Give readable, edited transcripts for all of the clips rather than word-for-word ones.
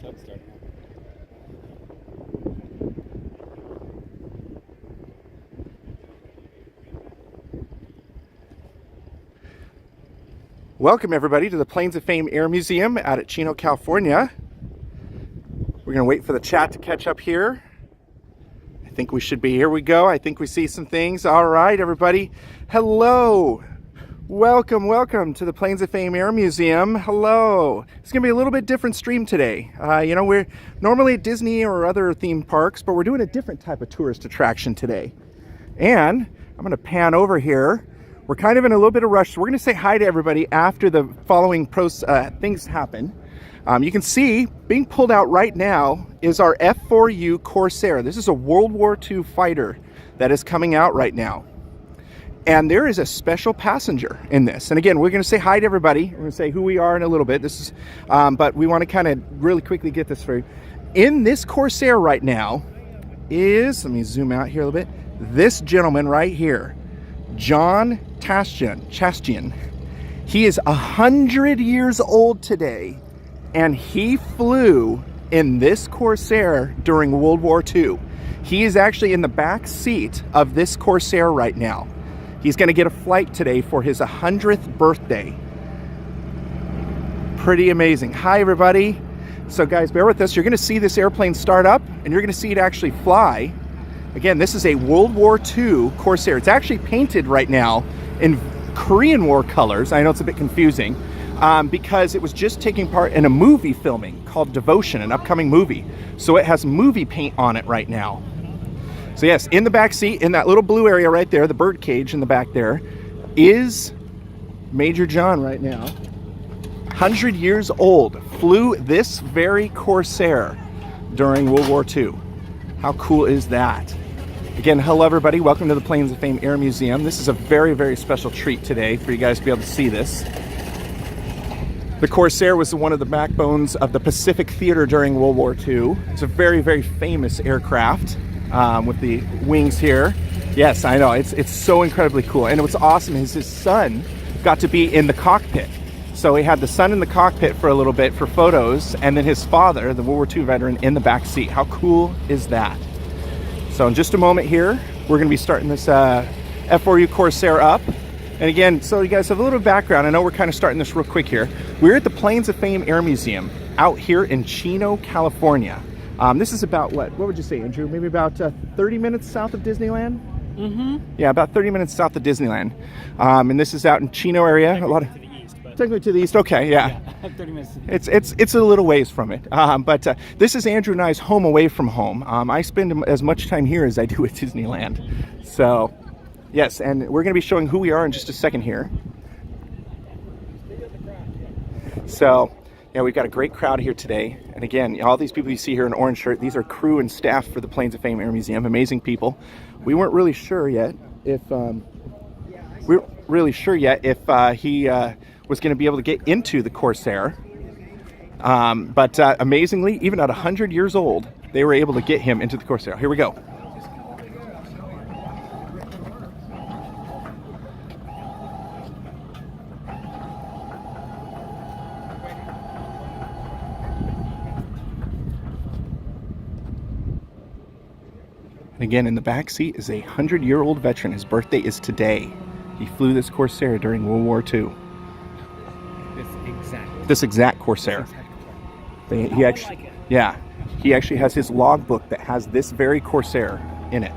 tug starting up. Welcome everybody to the Planes of Fame Air Museum out at Chino, California. We're gonna wait for the chat to catch up here. I think we should be, here we go. I think we see some things. All right, everybody. Hello. Welcome, welcome to the Planes of Fame Air Museum. Hello. It's gonna be a little bit different stream today. You know, we're normally at Disney or other theme parks, but we're doing a different type of tourist attraction today. And I'm gonna pan over here. We're kind of in a little bit of rush, so we're going to say hi to everybody after the following things happen. You can see, being pulled out right now is our F4U Corsair. This is a World War II fighter that is coming out right now. And there is a special passenger in this. And again, we're going to say hi to everybody. We're going to say who we are in a little bit. This is, but we want to kind of really quickly get this through. In this Corsair right now is, let me zoom out here a little bit, this gentleman right here. John Chastian. He is 100 years old today, and he flew in this Corsair during World War II. He is actually in the back seat of this Corsair right now. He's going to get a flight today for his 100th birthday. Pretty amazing. Hi, everybody. So, guys, bear with us. You're going to see this airplane start up, and you're going to see it actually fly. Again, this is a World War II Corsair. It's actually painted right now in Korean War colors. I know it's a bit confusing because it was just taking part in a movie filming called Devotion, an upcoming movie. So it has movie paint on it right now. So yes, in the back seat, in that little blue area right there, the bird cage in the back there, is Major John right now. 100 years old, flew this very Corsair during World War II. How cool is that? Again, hello everybody, welcome to the Planes of Fame Air Museum. This is a very, very special treat today for you guys to be able to see this. The Corsair was one of the backbones of the Pacific Theater during World War II. It's a very, very famous aircraft with the wings here. Yes, I know, it's so incredibly cool. And what's awesome is his son got to be in the cockpit. So he had the son in the cockpit for a little bit for photos, and then his father, the World War II veteran, in the back seat. How cool is that? So in just a moment here, we're going to be starting this F4U Corsair up. And again, so you guys have a little background. I know we're kind of starting this real quick here. We're at the Planes of Fame Air Museum out here in Chino, California. This is about, what would you say, Andrew? Maybe about 30 minutes south of Disneyland? Mm-hmm. Yeah, about 30 minutes south of Disneyland. And this is out in Chino area. A lot of... Technically to the east, okay, yeah. 30 minutes. It's a little ways from it, but this is Andrew and I's home away from home. I spend as much time here as I do at Disneyland. So, yes, and we're going to be showing who we are in just a second here. So, yeah, we've got a great crowd here today. And again, all these people you see here in orange shirt, these are crew and staff for the Planes of Fame Air Museum. Amazing people. We weren't really sure yet if he was going to be able to get into the Corsair. But amazingly, even at 100 years old, they were able to get him into the Corsair. Here we go. And again, in the back seat is a 100-year-old veteran. His birthday is today. He flew this Corsair during World War II. This exact Corsair. He actually has his logbook that has this very Corsair in it.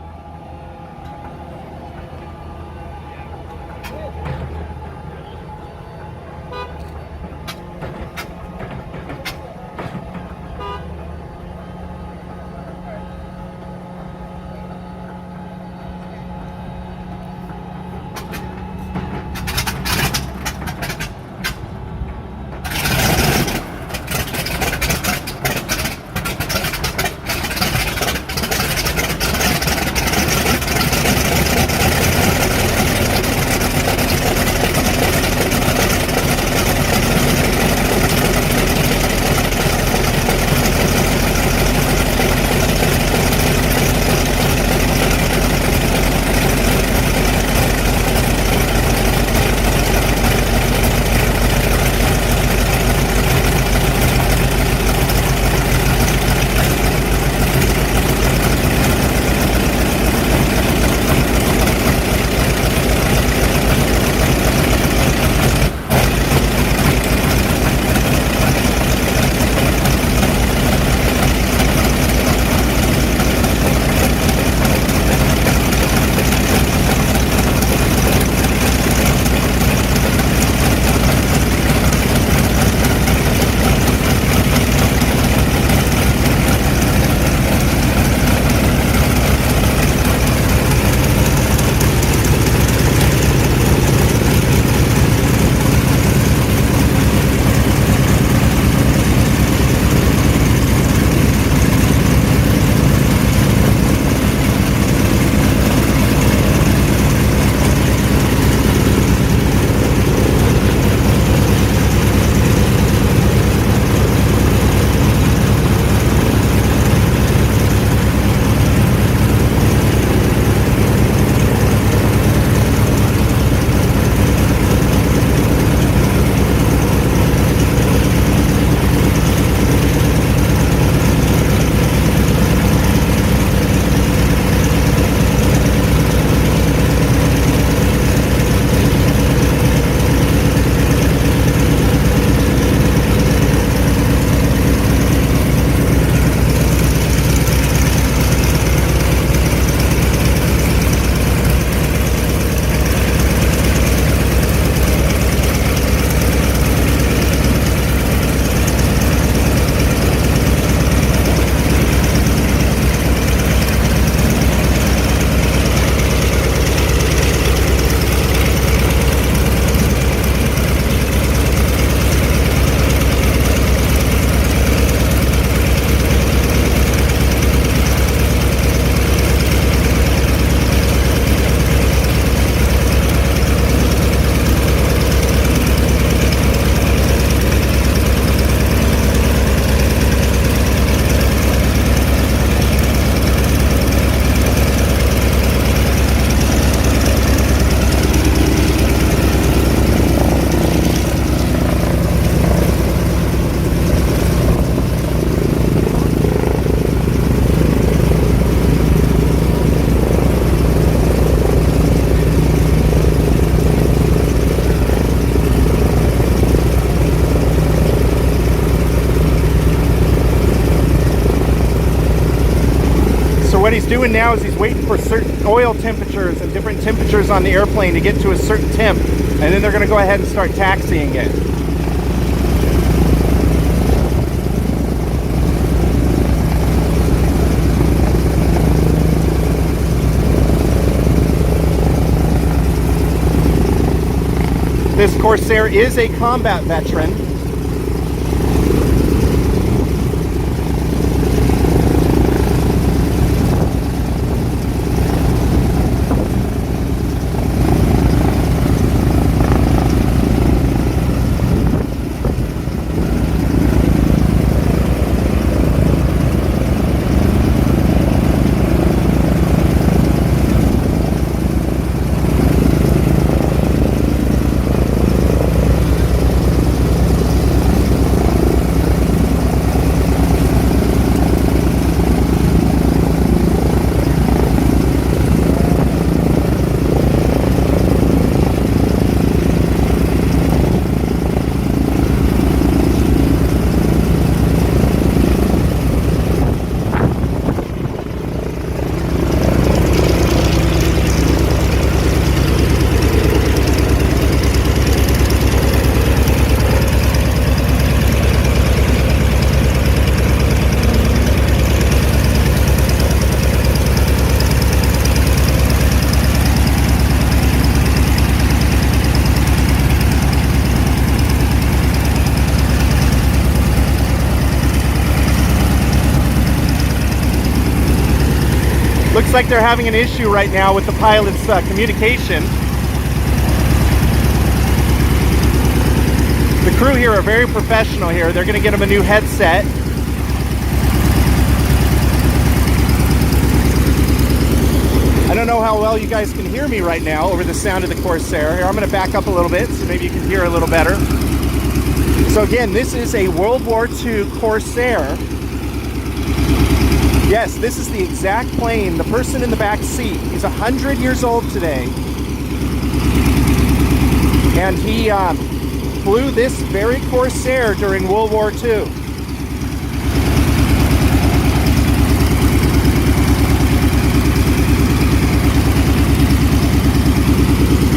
he's doing now is he's waiting for certain oil temperatures and different temperatures on the airplane to get to a certain temp, and then they're going to go ahead and start taxiing it. This Corsair is a combat veteran. Looks like they're having an issue right now with the pilot's communication. The crew here are very professional here. They're going to get him a new headset. I don't know how well you guys can hear me right now over the sound of the Corsair. Here, I'm going to back up a little bit so maybe you can hear a little better. So again, this is a World War II Corsair. Yes, this is the exact plane. The person in the back seat, he's 100 years old today. And he flew this very Corsair during World War II.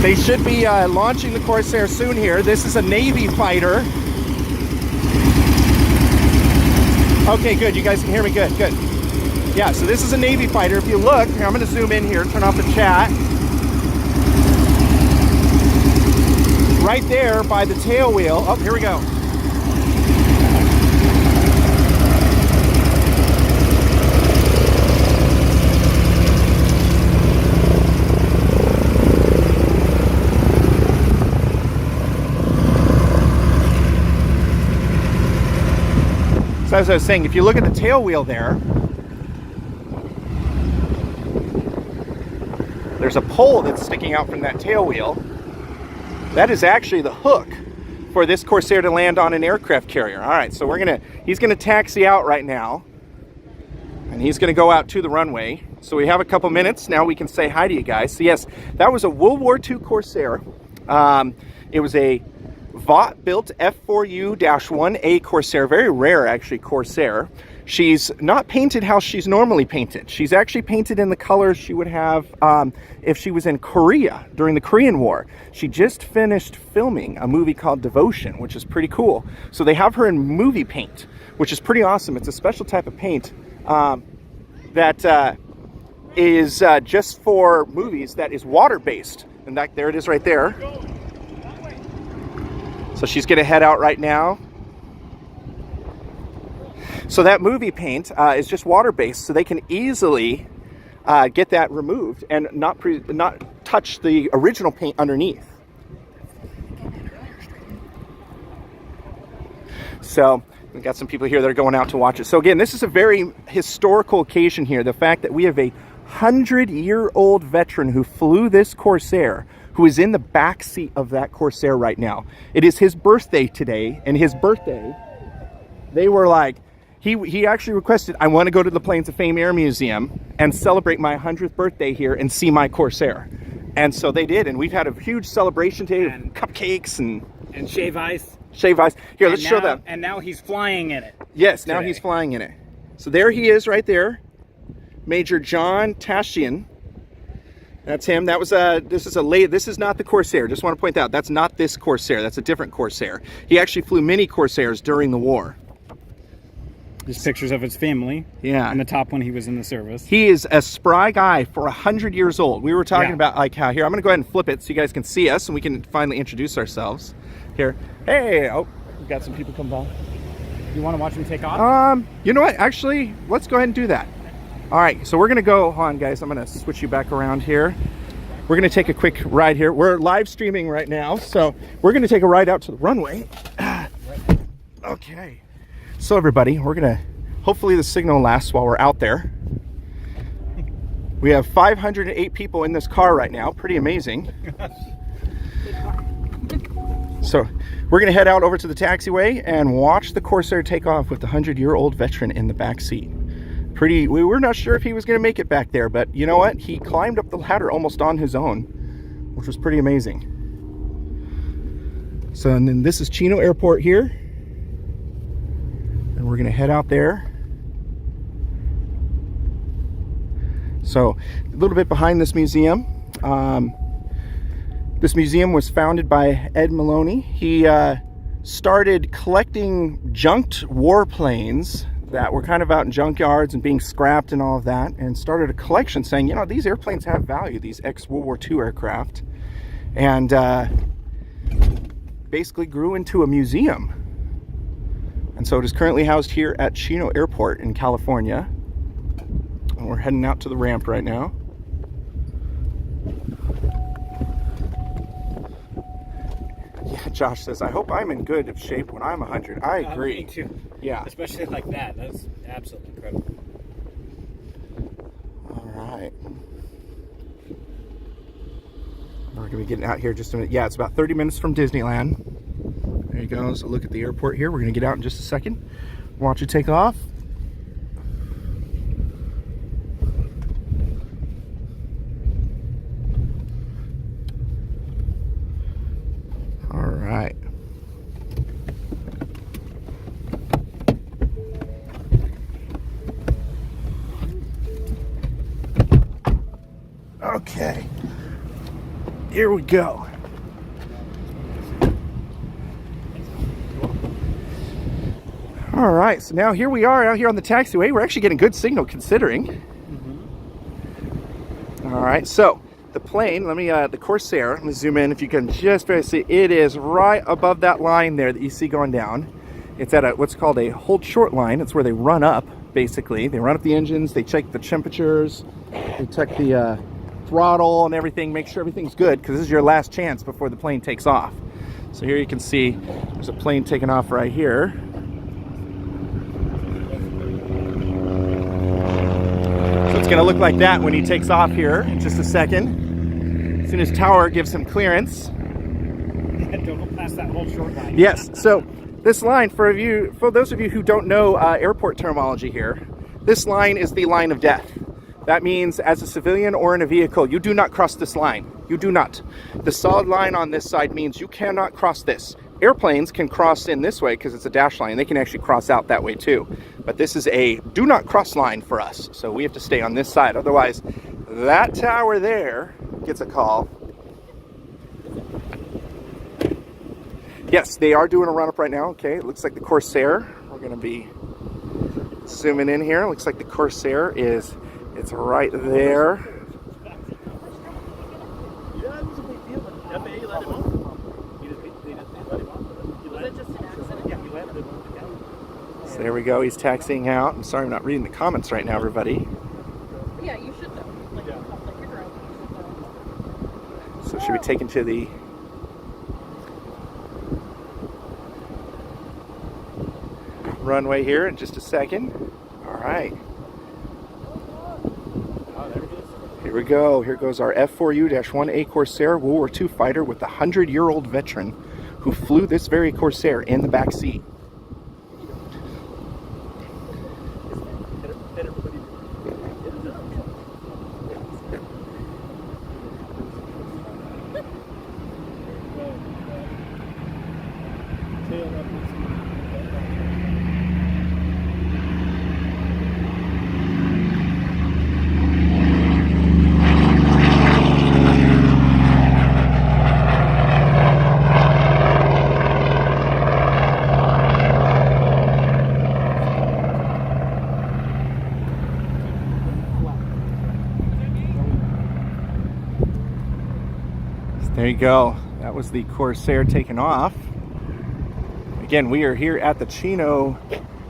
They should be launching the Corsair soon here. This is a Navy fighter. Okay, good. You guys can hear me good. Good. Yeah, so this is a Navy fighter. If you look, here, I'm going to zoom in here, turn off the chat. Right there by the tail wheel. Oh, here we go. So as I was saying, if you look at the tail wheel there, there's a pole that's sticking out from that tail wheel. That is actually the hook for this Corsair to land on an aircraft carrier. All right, so he's gonna taxi out right now, and he's gonna go out to the runway. So we have a couple minutes now. We can say hi to you guys. So yes, that was a World War II Corsair. It was a Vought built F4U-1A Corsair, very rare actually Corsair. She's not painted how she's normally painted. She's actually painted in the colors she would have if she was in Korea during the Korean War. She just finished filming a movie called Devotion, which is pretty cool. So they have her in movie paint, which is pretty awesome. It's a special type of paint that is just for movies, that is water-based. And that, there it is right there. So she's going to head out right now. So that movie paint is just water-based, so they can easily get that removed and not touch the original paint underneath. So we've got some people here that are going out to watch it. So again, this is a very historical occasion here. The fact that we have a 100-year-old veteran who flew this Corsair, who is in the back seat of that Corsair right now. It is his birthday today, and his birthday, they were like, he actually requested, I want to go to the Planes of Fame Air Museum and celebrate my 100th birthday here and see my Corsair. And so they did, and we've had a huge celebration today, and cupcakes and shave ice. Shave ice. Here, let's show them. And now he's flying in it. Yes, now he's flying in it. So there he is right there. Major John Tashian. That's him. That was this is not the Corsair. Just want to point out, that's not this Corsair. That's a different Corsair. He actually flew many Corsairs during the war. There's pictures of his family. Yeah. And the top when he was in the service. He is a spry guy for 100 years old. We were talking about like how here, I'm going to go ahead and flip it so you guys can see us and we can finally introduce ourselves. Here. Hey, oh, we've got some people come by. You want to watch him take off? You know what? Actually, let's go ahead and do that. All right, so we're going to go, hold on guys, I'm going to switch you back around here. We're going to take a quick ride here. We're live streaming right now, so we're going to take a ride out to the runway. Okay. So everybody, we're going to, hopefully the signal lasts while we're out there. We have 508 people in this car right now. Pretty amazing. So we're going to head out over to the taxiway and watch the Corsair take off with the 100-year-old veteran in the back seat. We were not sure if he was going to make it back there, but you know what? He climbed up the ladder almost on his own, which was pretty amazing. So, and then this is Chino Airport here. And we're going to head out there. So, a little bit behind this museum. This museum was founded by Ed Maloney. He started collecting junked warplanes that were kind of out in junkyards and being scrapped and all of that, and started a collection saying, you know, these airplanes have value, these ex-World War II aircraft, and basically grew into a museum. And so it is currently housed here at Chino Airport in California. And we're heading out to the ramp right now. Yeah, Josh says, I hope I'm in good shape when I'm 100. I agree. Me too. Yeah. Especially like that. That's absolutely incredible. All right. We're going to be getting out here just a minute. Yeah, it's about 30 minutes from Disneyland. There you go. So look at the airport here. We're going to get out in just a second. Watch it take off. All right. Okay. Here we go. All right, so now here we are out here on the taxiway. We're actually getting good signal considering. All right, so the plane, the Corsair, let me zoom in if you can just barely see, it is right above that line there that you see going down. It's at what's called a hold short line. It's where they run up, basically. They run up the engines, they check the temperatures, they check the throttle and everything, make sure everything's good, because this is your last chance before the plane takes off. So here you can see there's a plane taking off right here. So it's going to look like that when he takes off here in just a second. As soon as tower gives him clearance. Don't go past that whole short line. Yes, so this line, for those of you who don't know airport terminology here, this line is the line of death. That means as a civilian or in a vehicle, you do not cross this line. You do not. The solid line on this side means you cannot cross this. Airplanes can cross in this way because it's a dash line. They can actually cross out that way too. But this is a do not cross line for us. So we have to stay on this side. Otherwise, that tower there gets a call. Yes, they are doing a run up right now. Okay, it looks like the Corsair. We're going to be zooming in here. It looks like the Corsair it's right there. So there we go. He's taxiing out. I'm sorry I'm not reading the comments right now, everybody. Yeah, you should though. Like you're driving. So should be taken to the runway here in just a second. All right. Here we go. Here goes our F4U-1A Corsair World War II fighter with the 100-year-old veteran who flew this very Corsair in the back seat. go. That was the Corsair taking off. Again, we are here at the Chino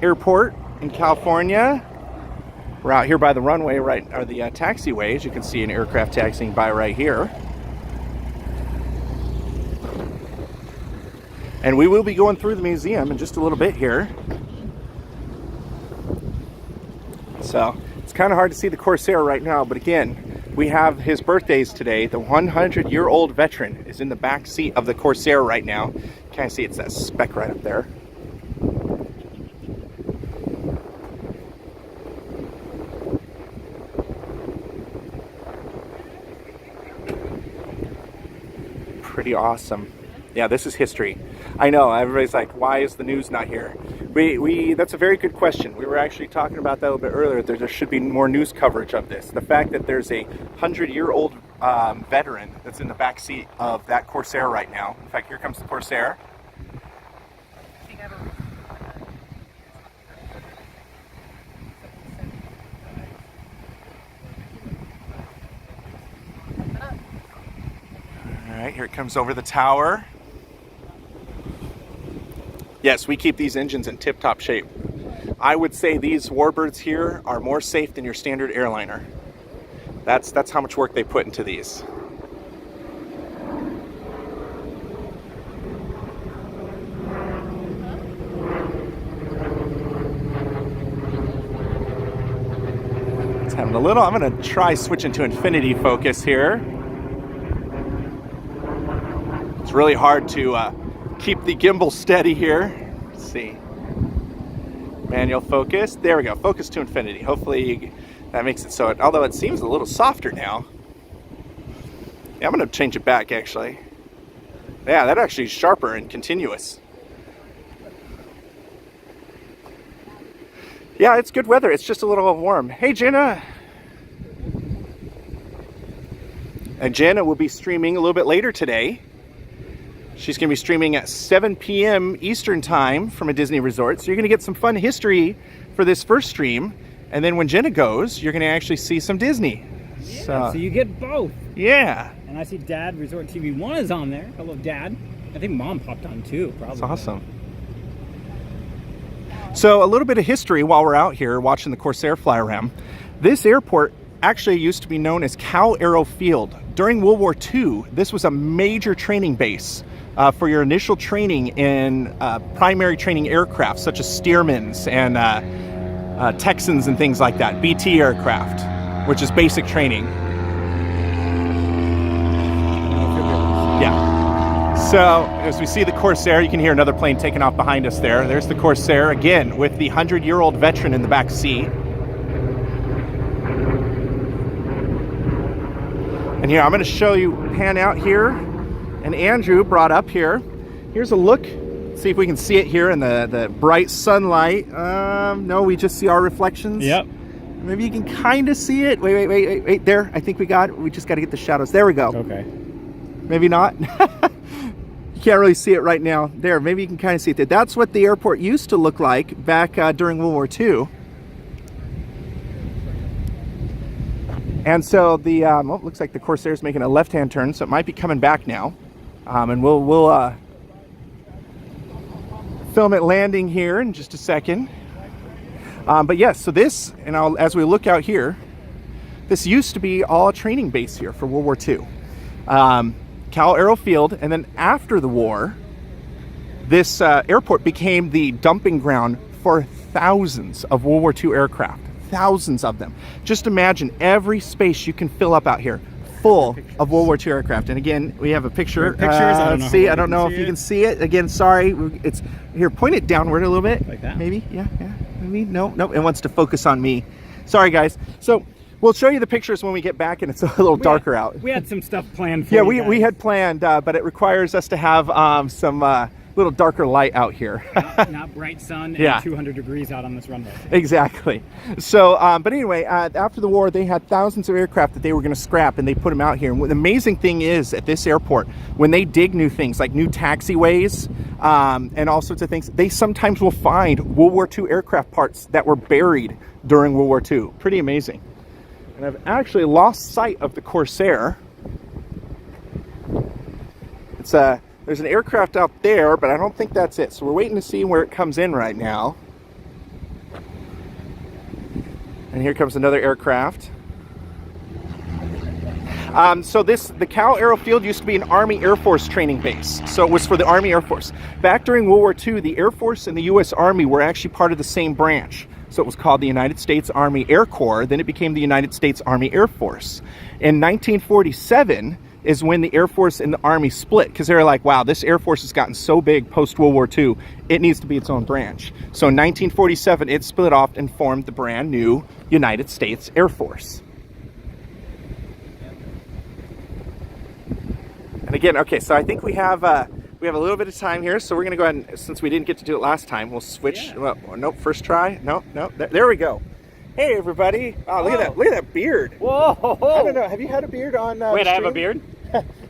Airport in California. We're out here by the runway, or the taxiway. As you can see, an aircraft taxiing by right here. And we will be going through the museum in just a little bit here. So it's kind of hard to see the Corsair right now, but again, we have his birthdays today. The 100-year-old veteran is in the back seat of the Corsair right now. Kind of see it's that speck right up there. Pretty awesome. Yeah, this is history. I know, everybody's like, why is the news not here? That's a very good question. We were actually talking about that a little bit earlier. There should be more news coverage of this. The fact that there's a 100-year-old veteran that's in the back seat of that Corsair right now. In fact, here comes the Corsair. All right, here it comes over the tower. Yes, we keep these engines in tip-top shape. I would say these warbirds here are more safe than your standard airliner. That's how much work they put into these. It's having a little, I'm gonna try switching to infinity focus here. It's really hard to keep the gimbal steady here. Let's see. Manual focus. There we go. Focus to infinity. Hopefully that makes it so although it seems a little softer now. Yeah, I'm going to change it back actually. Yeah, that actually is sharper and continuous. Yeah, it's good weather. It's just a little warm. Hey, Jenna. And Jenna will be streaming a little bit later today. She's going to be streaming at 7 p.m. Eastern time from a Disney resort. So you're going to get some fun history for this first stream. And then when Jenna goes, you're going to actually see some Disney. Yeah, so you get both. Yeah. And I see Dad Resort TV 1 is on there. Hello, Dad. I think Mom popped on too, probably. That's awesome. So a little bit of history while we're out here watching the Corsair fly around. This airport actually used to be known as Cal Aero Field. During World War II, this was a major training base for your initial training in primary training aircraft, such as Stearmans and Texans and things like that. BT aircraft, which is basic training. Yeah. So as we see the Corsair, you can hear another plane taking off behind us there. There's the Corsair again with the 100-year-old veteran in the back seat. And here, I'm going to show you, pan out here. And Andrew brought up here. Here's a look. See if we can see it here in the bright sunlight. No, we just see our reflections. Yep. Maybe you can kind of see it. Wait. There, I think we got it. We just got to get the shadows. There we go. Okay. Maybe not. You can't really see it right now. There, maybe you can kind of see it there. That's what the airport used to look like back during World War II. And so the, looks like the Corsair is making a left-hand turn, so it might be coming back now. And we'll film it landing here in just a second. But yes, so this, and as we look out here, this used to be all a training base here for World War II. Cal Aero Field, and then after the war, this airport became the dumping ground for thousands of World War II aircraft. Thousands of them. Just imagine every space you can fill up out here full of World War II aircraft. And again, we have a picture. I don't know if you can see it. Again, sorry. It's here. Point it downward a little bit. Like that? Maybe. Yeah. Maybe. No. It wants to focus on me. Sorry, guys. So we'll show you the pictures when we get back, and it's a little darker out. We had some stuff planned for you. Yeah, we had planned, but it requires us to have some little darker light out here. not bright sun and 200 degrees out on this runway. Exactly. So, but anyway, after the war, they had thousands of aircraft that they were going to scrap, and they put them out here. And the amazing thing is, at this airport, when they dig new things, like new taxiways and all sorts of things, they sometimes will find World War II aircraft parts that were buried during World War II. Pretty amazing. And I've actually lost sight of the Corsair. there's an aircraft out there, but I don't think that's it. So we're waiting to see where it comes in right now. And here comes another aircraft. So the Cal Aerofield used to be an Army Air Force training base. So it was for the Army Air Force. Back during World War II, the Air Force and the U.S. Army were actually part of the same branch. So it was called the United States Army Air Corps. Then it became the United States Army Air Force. In 1947 is when the Air Force and the Army split, because they were like, wow, this Air Force has gotten so big post-World War II, it needs to be its own branch. So in 1947, it split off and formed the brand new United States Air Force. And again, okay, so I think we have a little bit of time here, so we're going to go ahead and, since we didn't get to do it last time, we'll switch. Yeah. Well, nope, first try. Nope. There we go. Hey, everybody. Oh, look at that. Look at that beard. Whoa! I don't know. Have you had a beard on Wait, I have a stream? beard?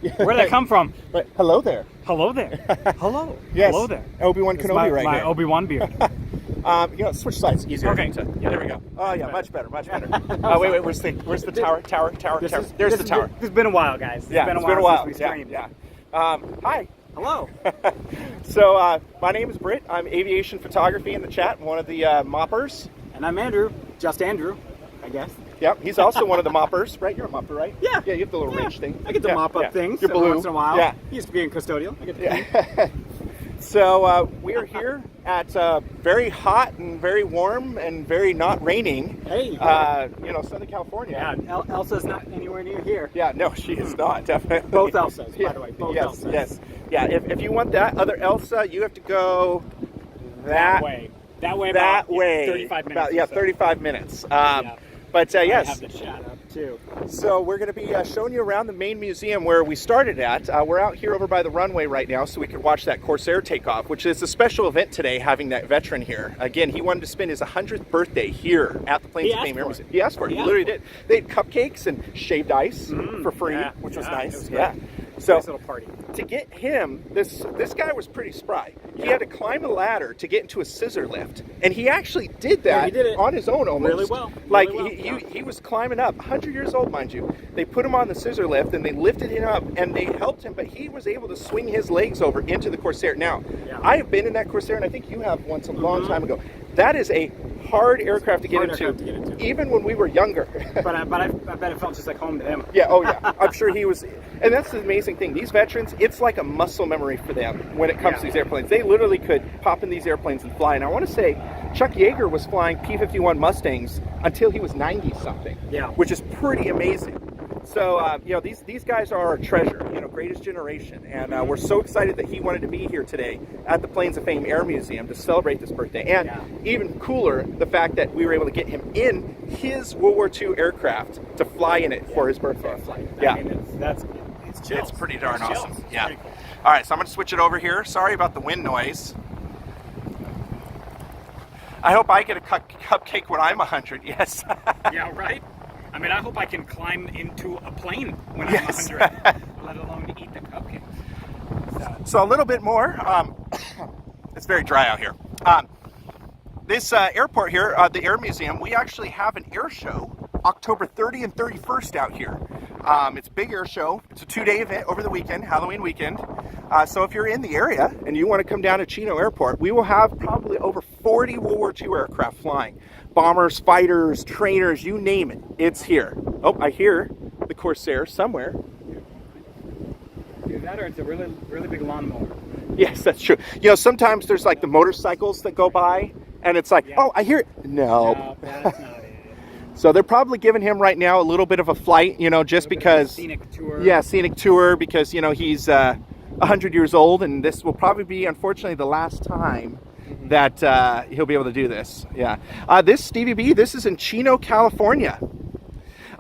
Yeah. Where did that come from? But hello there. Hello there. Hello. Yes. Hello there. Obi-Wan This is Kenobi right my here. Obi-Wan beard. Switch sides. Easier. Okay. Yeah, there we go. Oh, yeah, much better. Wait, where's the tower? Tower. There's the tower. This has been a while, guys. It's Yeah, been a it's while been a while. since we Yeah, streamed. yeah. Hi. Hello. So, my name is Britt. I'm aviation photography in the chat. I'm one of the moppers. And I'm Andrew. Just Andrew, I guess. Yep, he's also one of the moppers, right? You're a mopper, right? Yeah. Yeah, you have the little range thing. I get to mop up things You're every blue. once in a while. Yeah. He used to be in custodial. I get to Yeah. So we are here at very hot and very warm and very not raining. Hey. Southern California. Yeah, Elsa's not anywhere near here. Yeah, no, she is not, definitely. Both Elsas, Yeah. by the way. Both Yes, Elsas. yes. Yeah, if you want that other Elsa, you have to go That way. That way. That about, way. 35 minutes. About, or yeah, so. 35 minutes. Yeah. But I yes. have the chat up too. So we're going to be showing you around the main museum where we started at. We're out here over by the runway right now so we can watch that Corsair Takeoff, which is a special event today, having that veteran here. Again, he wanted to spend his 100th birthday here at the Planes of Fame Air Museum. He asked for it. He literally did. They had cupcakes and shaved ice for free, which was nice. It was yeah. great. So Nice little party. to get him, this guy was pretty spry. He had to climb a ladder to get into a scissor lift, and he actually did that he did it on his own almost. really well. Like Really well. he was climbing up, 100 years old, mind you. They put him on the scissor lift and they lifted him up and they helped him, but he was able to swing his legs over into the Corsair. Now, I have been in that Corsair, and I think you have once a long time ago. That is a hard aircraft to get into, even when we were younger. But I bet it felt just like home to him. Yeah, oh yeah. I'm sure he was. And that's the amazing thing. These veterans, it's like a muscle memory for them when it comes to these airplanes. They literally could pop in these airplanes and fly. And I want to say Chuck Yeager was flying P-51 Mustangs until he was 90-something, which is pretty amazing. So, these guys are our treasure, greatest generation. And we're so excited that he wanted to be here today at the Planes of Fame Air Museum to celebrate this birthday. And even cooler, the fact that we were able to get him in his World War II aircraft to fly in it for his birthday. Yeah. I mean, It's pretty darn awesome. It's Yeah. pretty cool. All right, so I'm going to switch it over here. Sorry about the wind noise. I hope I get a cupcake when I'm 100. Yes. Yeah, right? I mean, I hope I can climb into a plane when Yes. I'm 100, let alone eat the cupcakes. So a little bit more. It's very dry out here. This airport here, the Air Museum, we actually have an air show October 30 and 31st out here. It's a big air show. It's a 2-day event over the weekend, Halloween weekend. So if you're in the area and you want to come down to Chino Airport, we will have probably over 40 World War II aircraft flying. Bombers, fighters, trainers, you name it. It's here. Oh, I hear the Corsair somewhere. Either that or it's a really, really big lawnmower. Yes, that's true. Sometimes there's like the motorcycles that go by and it's like, oh, I hear it. No, that's not it. So they're probably giving him right now a little bit of a flight, just because. Scenic tour. Yeah, scenic tour because, he's 100 years old, and this will probably be, unfortunately, the last time that he'll be able to do this. Yeah. This, Stevie B, this is in Chino, California.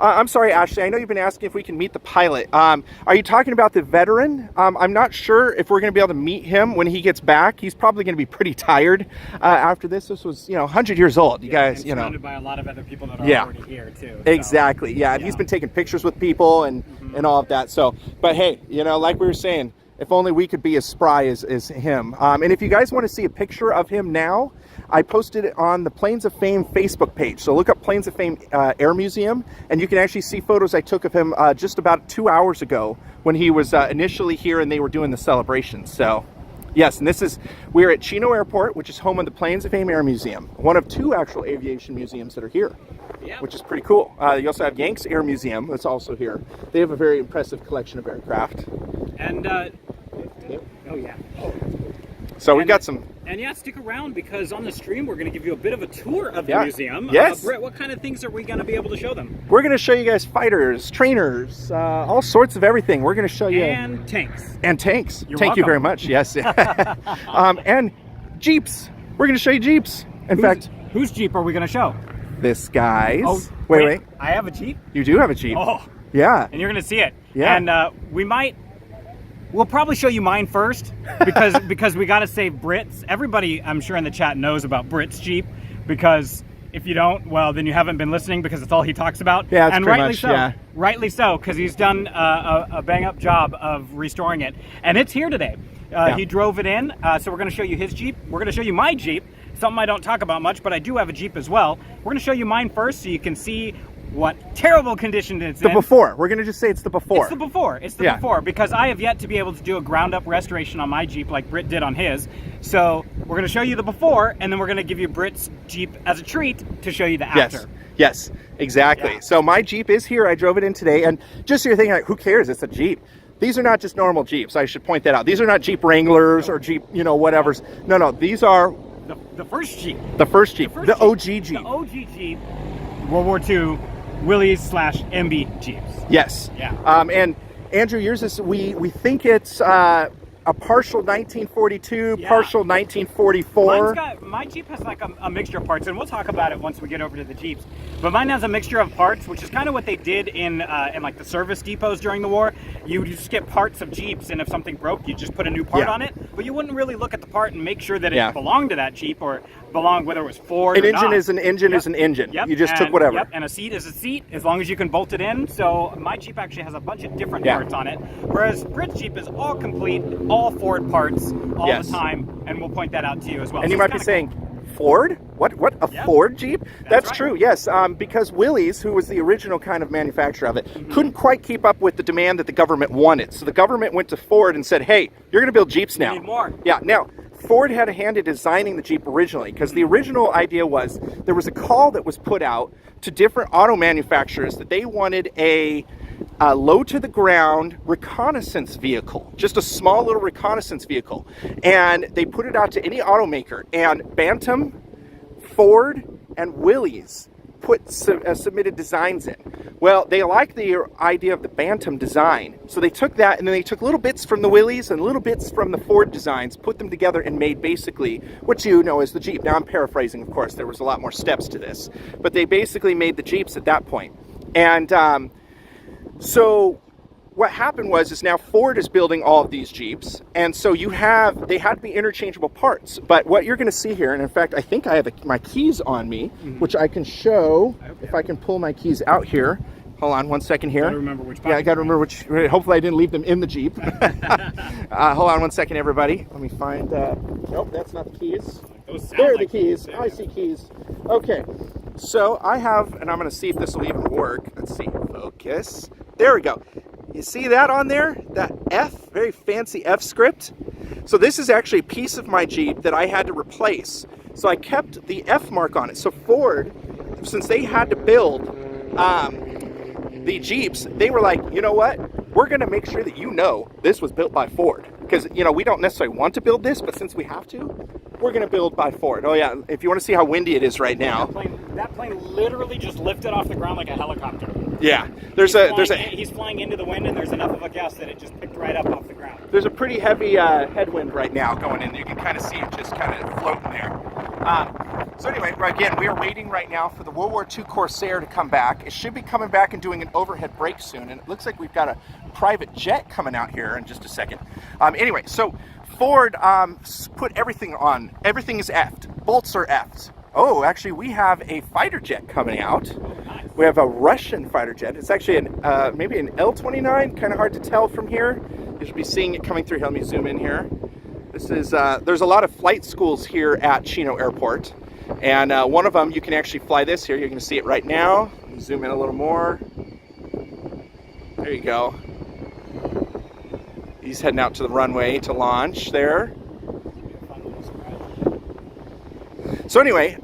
I'm sorry, Ashley, I know you've been asking if we can meet the pilot. Are you talking about the veteran? I'm not sure if we're going to be able to meet him when he gets back. He's probably going to be pretty tired after this. This was, 100 years old. You guys, and surrounded by a lot of other people that are already here, too. Exactly, yeah. And he's been taking pictures with people and all of that. So, but hey, like we were saying, if only we could be as spry as him. And if you guys want to see a picture of him now, I posted it on the Planes of Fame Facebook page. So look up Planes of Fame Air Museum, and you can actually see photos I took of him just about 2 hours ago when he was initially here and they were doing the celebration. So yes, and we're at Chino Airport, which is home of the Planes of Fame Air Museum, one of 2 actual aviation museums that are here, which is pretty cool. You also have Yanks Air Museum that's also here. They have a very impressive collection of aircraft. And, oh yeah. So we've got some... And yeah, stick around because on the stream we're going to give you a bit of a tour of the museum. Yes. Britt, what kind of things are we going to be able to show them? We're going to show you guys fighters, trainers, all sorts of everything. We're going to show you... And tanks. And tanks. You're Thank you welcome. very much. Yes. And Jeeps. We're going to show you Jeeps. In fact... Whose Jeep are we going to show? This guy's... Oh, wait. I have a Jeep? You do have a Jeep. Oh. Yeah. And you're going to see it. Yeah. And we'll probably show you mine first because we got to save Britt's. Everybody, I'm sure in the chat knows about Britt's Jeep, because if you don't, well, then you haven't been listening because it's all he talks about. Yeah, that's and pretty rightly much, so. yeah. Rightly so, because he's done a bang-up job of restoring it. And it's here today. He drove it in, so we're going to show you his Jeep. We're going to show you my Jeep, something I don't talk about much, but I do have a Jeep as well. We're going to show you mine first so you can see what terrible condition it's in. The before. We're going to just say it's the before. It's the before. It's the before, because I have yet to be able to do a ground-up restoration on my Jeep like Britt did on his. So we're going to show you the before, and then we're going to give you Britt's Jeep as a treat to show you the after. Yes, exactly. Yeah. So my Jeep is here. I drove it in today, and just so you're thinking, like, who cares? It's a Jeep. These are not just normal Jeeps. I should point that out. These are not Jeep Wranglers or Jeep, whatevers. No, these are... The first Jeep. The first Jeep. The OG Jeep. The OG Jeep, World War II, Willys/MB Jeeps. Yes. Yeah. And Andrew, yours is, we think it's a partial 1942, partial 1944. My Jeep has like a mixture of parts, and we'll talk about it once we get over to the Jeeps. But mine has a mixture of parts, which is kind of what they did in like the service depots during the war. You would just get parts of Jeeps, and if something broke, you just put a new part on it. But you wouldn't really look at the part and make sure that it belonged to that Jeep or belonged, whether it was Ford or not. An engine is an engine is an engine. Yep. You just took whatever. Yep. And a seat is a seat, as long as you can bolt it in. So my Jeep actually has a bunch of different parts on it, whereas Britt's Jeep is all complete, all Ford parts all the time, and we'll point that out to you as well. And so you might be saying, Ford? What? A Ford Jeep? That's true, yes. Because Willys, who was the original kind of manufacturer of it, couldn't quite keep up with the demand that the government wanted. So the government went to Ford and said, hey, you're going to build Jeeps now. We need more. Yeah, now, Ford had a hand in designing the Jeep originally, because the original idea was there was a call that was put out to different auto manufacturers that they wanted a low-to-the-ground reconnaissance vehicle, just a small little reconnaissance vehicle. And they put it out to any automaker, and Bantam, Ford, and Willys submitted designs in. Well, they liked the idea of the Bantam design, so they took that, and then they took little bits from the Willys and little bits from the Ford designs, put them together, and made basically what you know as the Jeep. Now I'm paraphrasing, of course, there was a lot more steps to this, but they basically made the Jeeps at that point. And so what happened is now Ford is building all of these Jeeps, and so they had to be interchangeable parts. But what you're going to see here, and in fact I think I have my keys on me, which I can show if I can pull my keys out here. Hold on one second here. Gotta remember which pocket. Yeah, I got to remember which. Hopefully I didn't leave them in the Jeep. Hold on one second, everybody. Let me find. Nope, that's not the keys. There are the keys. I see keys. Okay, so I have, and I'm going to see if this will even work. Let's see. Focus. There we go. You see that on there? That F, very fancy F script. So this is actually a piece of my Jeep that I had to replace. So I kept the F mark on it. So Ford, since they had to build the Jeeps, they were like, you know what? We're going to make sure that this was built by Ford. Because, we don't necessarily want to build this, but since we have to, we're going to build by Ford. Oh yeah, if you want to see how windy it is right now. That plane literally just lifted off the ground like a helicopter. Yeah, he's flying into the wind, and there's enough of a gust that it just picked right up off the ground. There's a pretty heavy headwind right now going in. You can kind of see it just kind of floating there. So anyway, again, we are waiting right now for the World War II Corsair to come back. It should be coming back and doing an overhead brake soon, and it looks like we've got a private jet coming out here in just a second. Anyway, so Ford put everything on. Everything is effed. Bolts are effed. Oh, actually, we have a fighter jet coming out. We have a Russian fighter jet. It's actually maybe an L-29, kind of hard to tell from here. You should be seeing it coming through. Let me zoom in here. This is, there's a lot of flight schools here at Chino Airport. And one of them, you can actually fly this here. You're going to see it right now. Zoom in a little more. There you go. He's heading out to the runway to launch there. So anyway,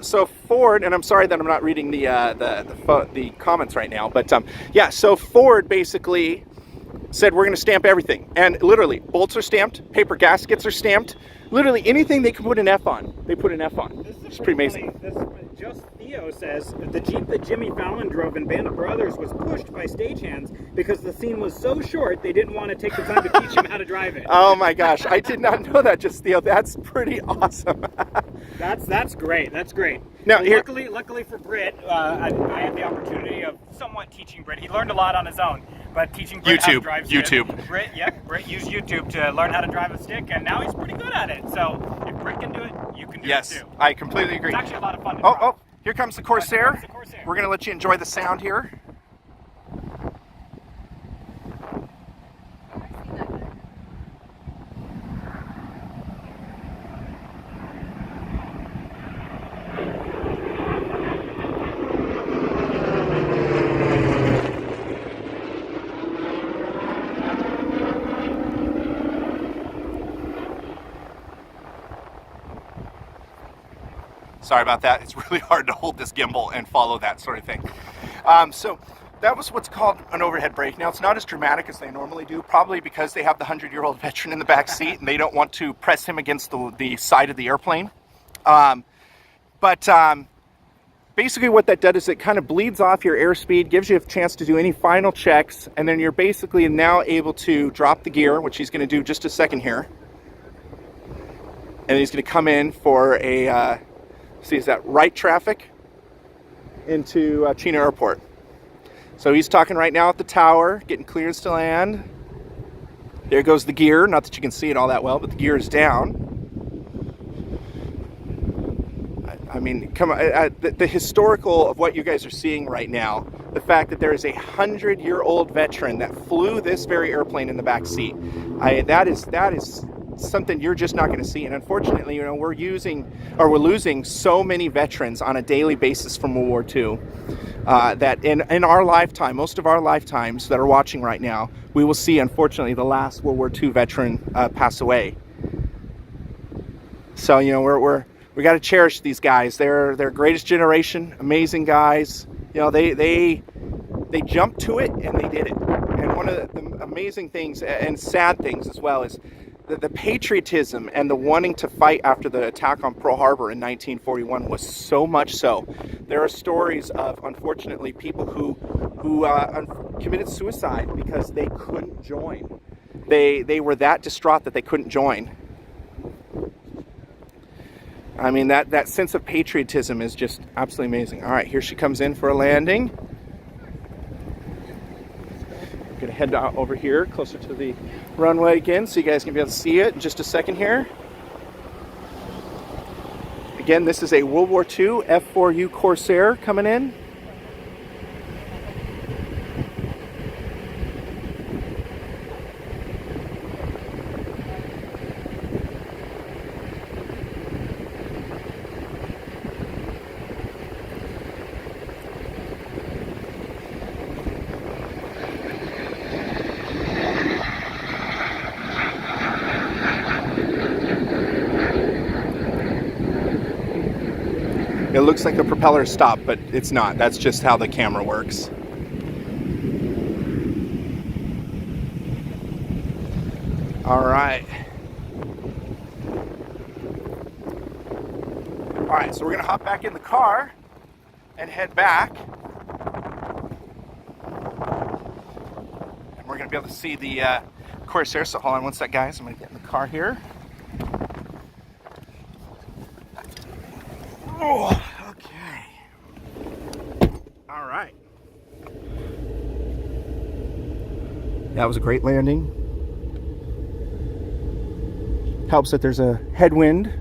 so Ford, and I'm sorry that I'm not reading the comments right now, but yeah, so Ford basically said we're going to stamp everything, and literally bolts are stamped, paper gaskets are stamped, literally anything they can put an F on, they put an F on. It's pretty amazing. Just Theo says the Jeep that Jimmy Fallon drove in Band of Brothers was pushed by stagehands because the scene was so short they didn't want to take the time to teach him how to drive it. Oh my gosh, I did not know that, just Theo. That's pretty awesome. That's great. That's great. Now, well, luckily for Britt, I had the opportunity of somewhat teaching Britt. He learned a lot on his own, but teaching Britt how to drive stick. Britt used YouTube to learn how to drive a stick, and now he's pretty good at it. So if Britt can do it, you can do it too. Yes, I completely agree. It's actually a lot of fun to Oh, here comes the Corsair. Corsair. We're going to let you enjoy the sound here. Sorry about that. It's really hard to hold this gimbal and follow that sort of thing. So that was what's called an overhead brake. Now, it's not as dramatic as they normally do, probably because they have the 100-year-old veteran in the back seat and they don't want to press him against the side of the airplane. Basically what that does is it kind of bleeds off your airspeed, gives you a chance to do any final checks, and then you're basically now able to drop the gear, which he's going to do just a second here. And he's going to come in for a... See, is that right traffic into Chino Airport. So he's talking right now at the tower, getting clearance to land. There goes the gear. Not that you can see it all that well, but the gear is down. I mean, come on, the historical of what you guys are seeing right now, the fact that there is a 100-year-old veteran that flew this very airplane in the back seat, that is something you're just not going to see. And unfortunately, you know, we're losing so many veterans on a daily basis from World War II that in our lifetime, most of our lifetimes that are watching right now, we will see, unfortunately, the last World War II veteran pass away. So, you know, we got to cherish these guys. They're greatest generation, amazing guys. You know, they jumped to it and they did it. And one of the amazing things and sad things as well is the patriotism and the wanting to fight after the attack on Pearl Harbor in 1941 was so much so. There are stories of, unfortunately, people who committed suicide because they couldn't join. They were that distraught that they couldn't join. I mean, that sense of patriotism is just absolutely amazing. All right, here she comes in for a landing. Gonna head out over here closer to the runway again so you guys can be able to see it in just a second here. Again, this is a World War II F4U Corsair coming in. It looks like the propeller stopped, but it's not. That's just how the camera works. All right. All right, so we're gonna hop back in the car and head back. And we're gonna be able to see the Corsair. So hold on one sec, guys. I'm gonna get in the car here. Oh, okay. All right. That was a great landing. Helps that there's a headwind.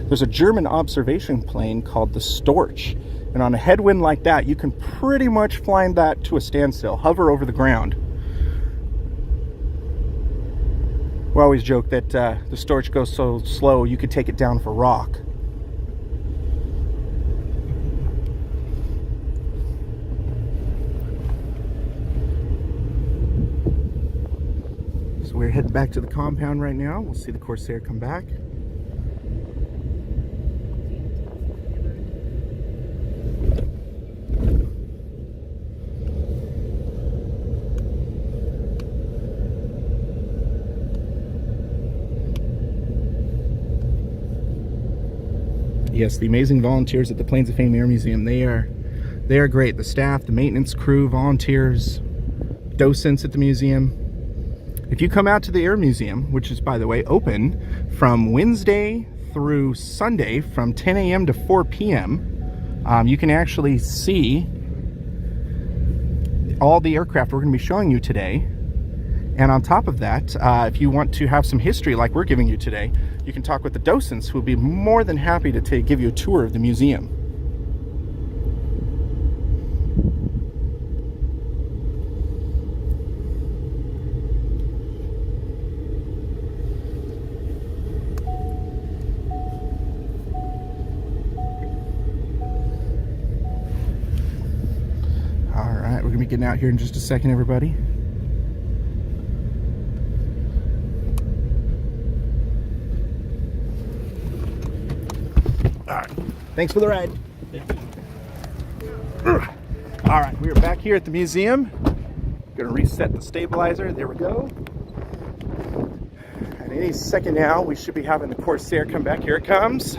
There's a German observation plane called the Storch. And on a headwind like that, you can pretty much fly that to a standstill, hover over the ground. We always joke that the storage goes so slow you could take it down for rock. So we're heading back to the compound right now. We'll see the Corsair come back. Yes, the amazing volunteers at the Plains of Fame Air Museum, they are great. The staff, the maintenance crew, volunteers, docents at the museum. If you come out to the Air Museum, which is, by the way, open from Wednesday through Sunday from 10 a.m. to 4 p.m., you can actually see all the aircraft we're going to be showing you today. And on top of that, if you want to have some history like we're giving you today, you can talk with the docents who will be more than happy to give you a tour of the museum. All right, we're going to be getting out here in just a second, everybody. Thanks for the ride. All right, we are back here at the museum. Going to reset the stabilizer. There we go. And any second now, we should be having the Corsair come back. Here it comes.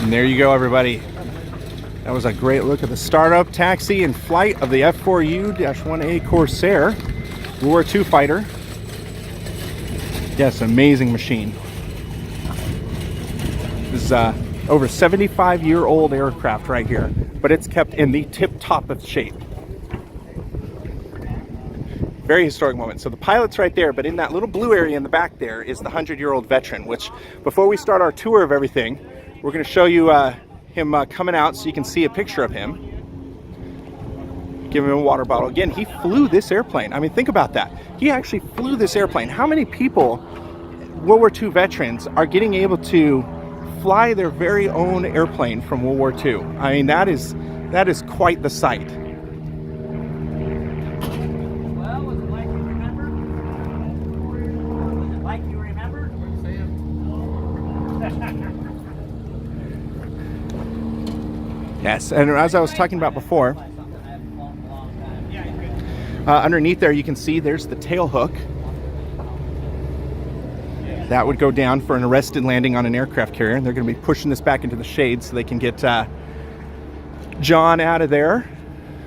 And there you go, everybody. That was a great look at the startup, taxi, and flight of the F4U-1A Corsair World War II fighter. Yes, amazing machine. This is over 75-year-old aircraft right here, but it's kept in the tip-top of shape. Very historic moment. So the pilot's right there, but in that little blue area in the back there is the 100-year-old veteran, which before we start our tour of everything, we're going to show you him coming out so you can see a picture of him. Give him a water bottle. Again, he flew this airplane. I mean, think about that. He actually flew this airplane. How many people, World War II veterans, are getting able to fly their very own airplane from World War II? I mean, that is quite the sight. Well, was it like you remember? Was it like you remember? Yes, and as I was talking about before, underneath there you can see there's the tail hook. That would go down for an arrested landing on an aircraft carrier, and they're going to be pushing this back into the shade so they can get John out of there.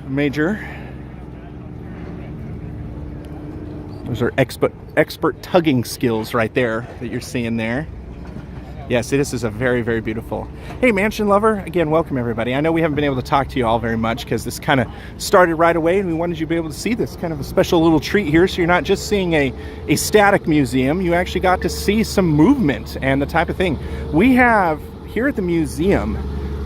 Major. Those are expert tugging skills right there that you're seeing there. Yes, this is a very, very beautiful. Hey, mansion lover, again, welcome everybody. I know we haven't been able to talk to you all very much because this kind of started right away, and we wanted you to be able to see this kind of a special little treat here. So you're not just seeing a static museum, you actually got to see some movement and the type of thing. We have here at the museum,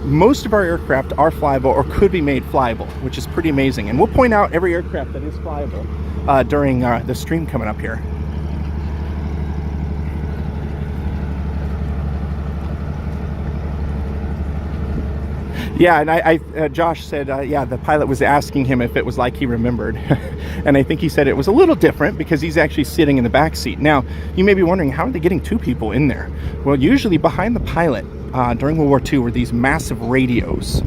most of our aircraft are flyable or could be made flyable, which is pretty amazing. And we'll point out every aircraft that is flyable during the stream coming up here. Yeah, and Josh said, yeah, the pilot was asking him if it was like he remembered. And I think he said it was a little different because he's actually sitting in the back seat. Now, you may be wondering, how are they getting 2 people in there? Well, usually behind the pilot during World War II were these massive radios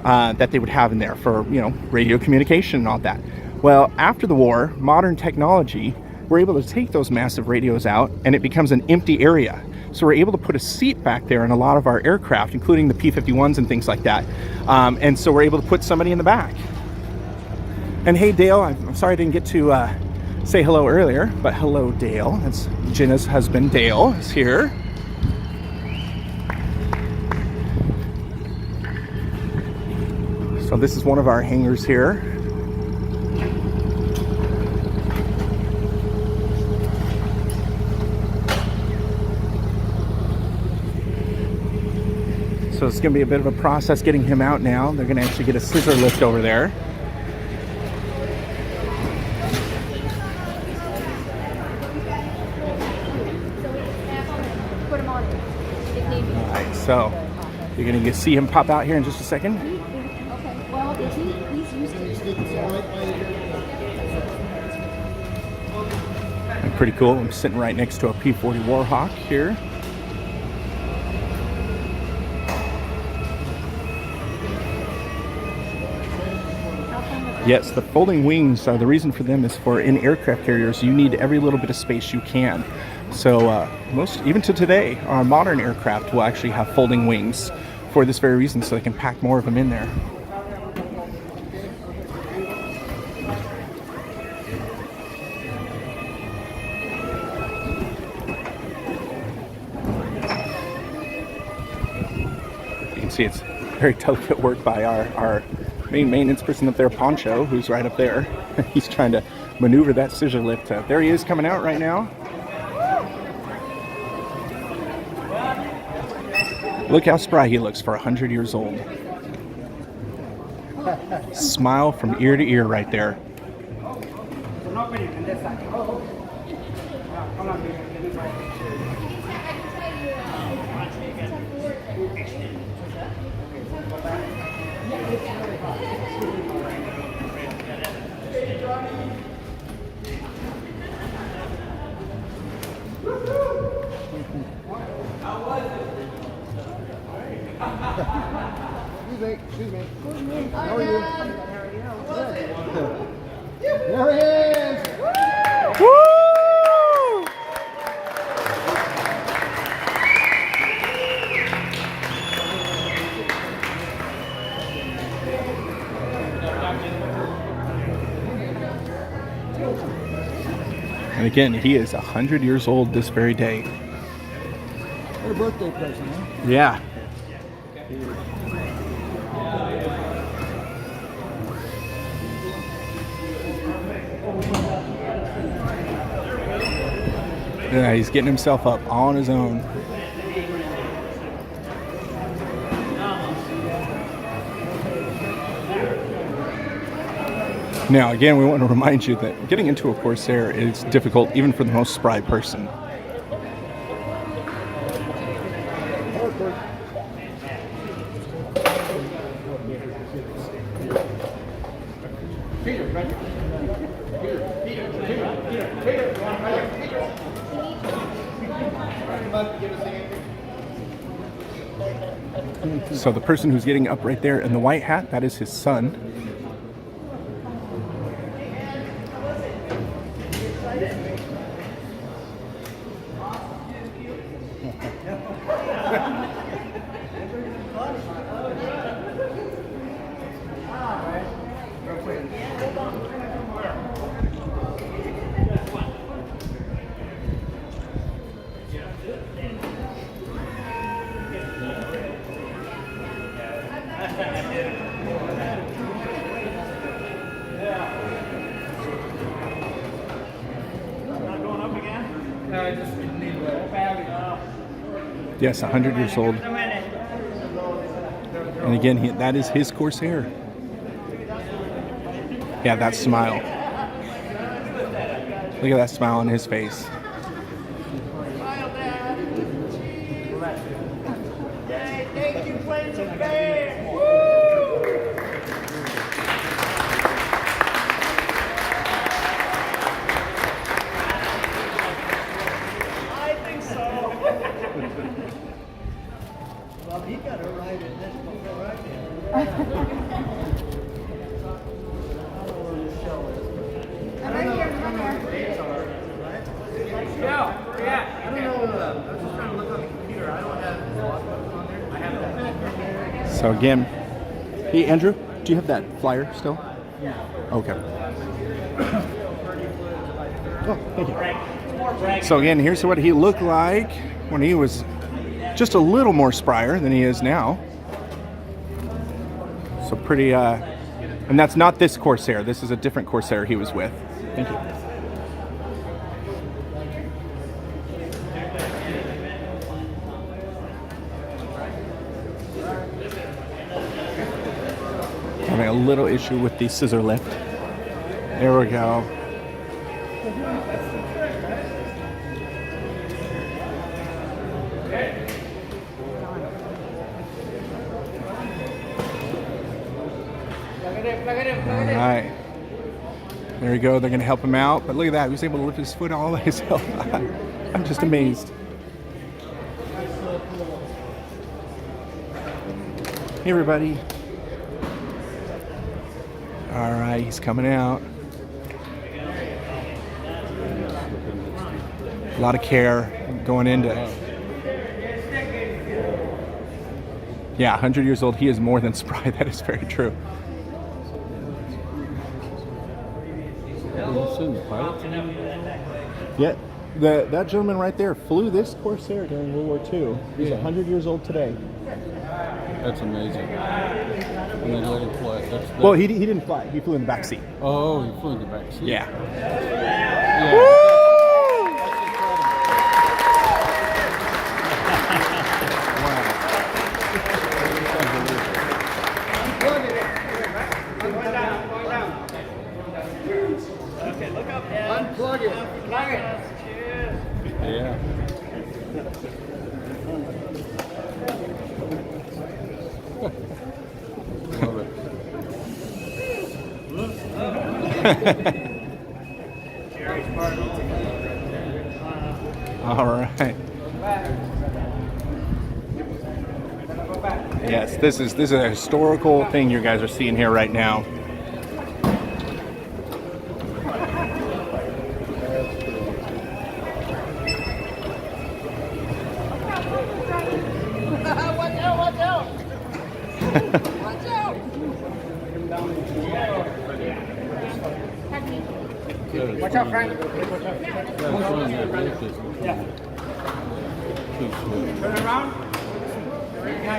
that they would have in there for, you know, radio communication and all that. Well, after the war, modern technology, we're able to take those massive radios out and it becomes an empty area. So we're able to put a seat back there in a lot of our aircraft, including the P-51s and things like that. And so we're able to put somebody in the back. And hey, Dale, I'm sorry I didn't get to say hello earlier, but hello, Dale. That's Jenna's husband, Dale, is here. So this is one of our hangars here. So it's going to be a bit of a process getting him out now. They're going to actually get a scissor lift over there. Put him on it. All right, so you're going to see him pop out here in just a second. Okay. Well, he's used to it. Pretty cool. I'm sitting right next to a P-40 Warhawk here. Yes, the folding wings, the reason for them is for in aircraft carriers, you need every little bit of space you can. So most, even to today, our modern aircraft will actually have folding wings for this very reason, so they can pack more of them in there. You can see it's very delicate work by our main maintenance person up there, Poncho, who's right up there. He's trying to maneuver that scissor lift. There he is coming out right now. Look how spry he looks for 100 years old. Smile from ear to ear right there. Excuse me. How are you? There he is! Woo! And again, he is 100 years old this very day. What a birthday present, huh? Yeah. Yeah, he's getting himself up on his own. Now, again, we want to remind you that getting into a Corsair is difficult even for the most spry person. So the person who's getting up right there in the white hat, that is his son. Yes, 100 years old. And again, that is his Corsair. Yeah, that smile. Look at that smile on his face. So again, hey Andrew, do you have that flyer still? Yeah. Okay. Oh, thank you. So again, here's what he looked like when he was just a little more sprier than he is now. So pretty, and that's not this Corsair. This is a different Corsair he was with. Thank you. Having a little issue with the scissor lift. There we go. All right. There we go. They're going to help him out. But look at that. He was able to lift his foot all by himself. I'm just amazed. Hey, everybody. All right. He's coming out. A lot of care going into. Yeah, 100 years old. He is more than spry. That is very true. Yeah, that gentleman right there flew this Corsair during World War II. He's 100 years old today. That's amazing. And they let him fly. That's Well, he didn't fly. He flew in the back seat. Oh, he flew in the back seat. Yeah. Yeah. Unplug it. Unplug it. Yeah. Love it. All right. Yes, this is a historical thing you guys are seeing here right now. Watch out, Frank. Yeah. Turn around.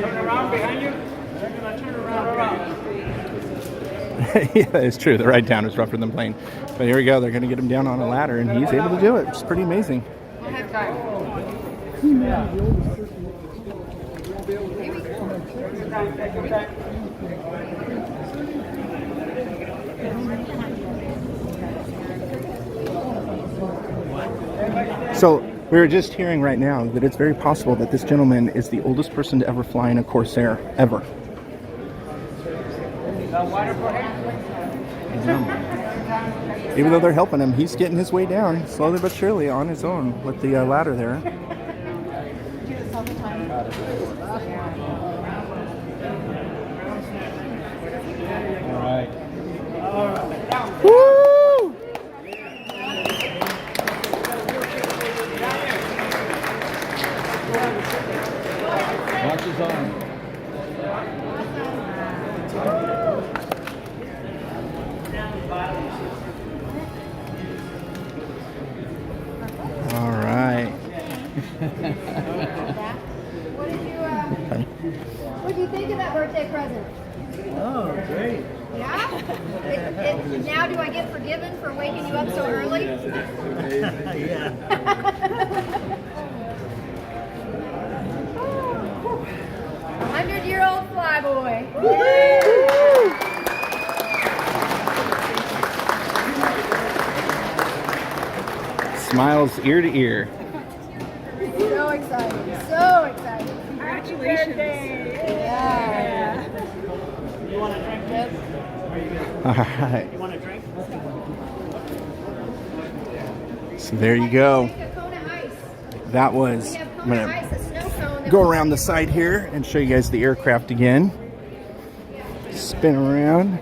Turn around behind you. Turn around. Yeah, it's true. The ride down is rougher than plane. But here we go. They're going to get him down on a ladder, and he's able to do it. It's pretty amazing. So we were just hearing right now that it's very possible that this gentleman is the oldest person to ever fly in a Corsair, ever. Even though they're helping him, he's getting his way down, slowly but surely, on his own with the ladder there. All right. Woo! Watch his arm. All right. What do you think of that birthday present? Oh, great. Yeah? Now do I get forgiven for waking you up so early? Yeah. 100-year-old flyboy. Smiles ear to ear. So excited. So excited. Congratulations. Yeah. You want a drink, Deb? All right. You want a drink? So there you go. Make a cone of ice. That was. We have I'm cone of gonna ice, a snow cone. that go will- around the side here and show you guys the aircraft again. Spin around.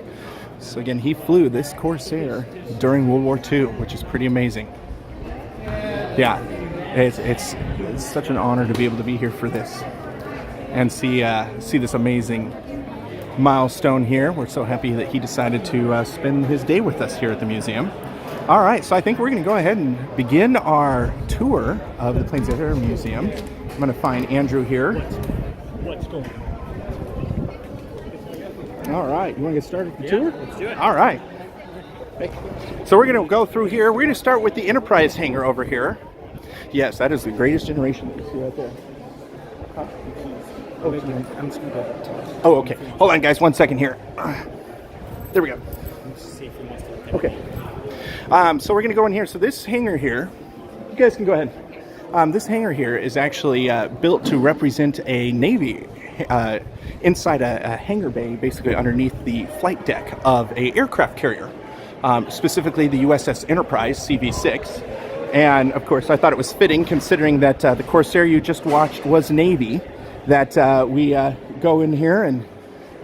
So again, he flew this Corsair during World War II, which is pretty amazing. Yeah, it's such an honor to be able to be here for this. and see this amazing milestone here. We're so happy that he decided to spend his day with us here at the museum. All right, so I think we're going to go ahead and begin our tour of the Planes of Air Museum. I'm going to find Andrew here. What's going on? All right, you want to get started with the tour? Let's do it. All right. So we're going to go through here. We're going to start with the Enterprise hangar over here. Yes, that is the greatest generation that you see right there. Huh? Oh, okay. Hold on, guys. 1 second here. There we go. Okay. So we're going to go in here. So this hangar here, you guys can go ahead. This hangar here is actually built to represent a Navy inside a hangar bay, basically underneath the flight deck of a aircraft carrier, specifically the USS Enterprise CV-6. And of course, I thought it was fitting, considering that the Corsair you just watched was Navy, that we go in here and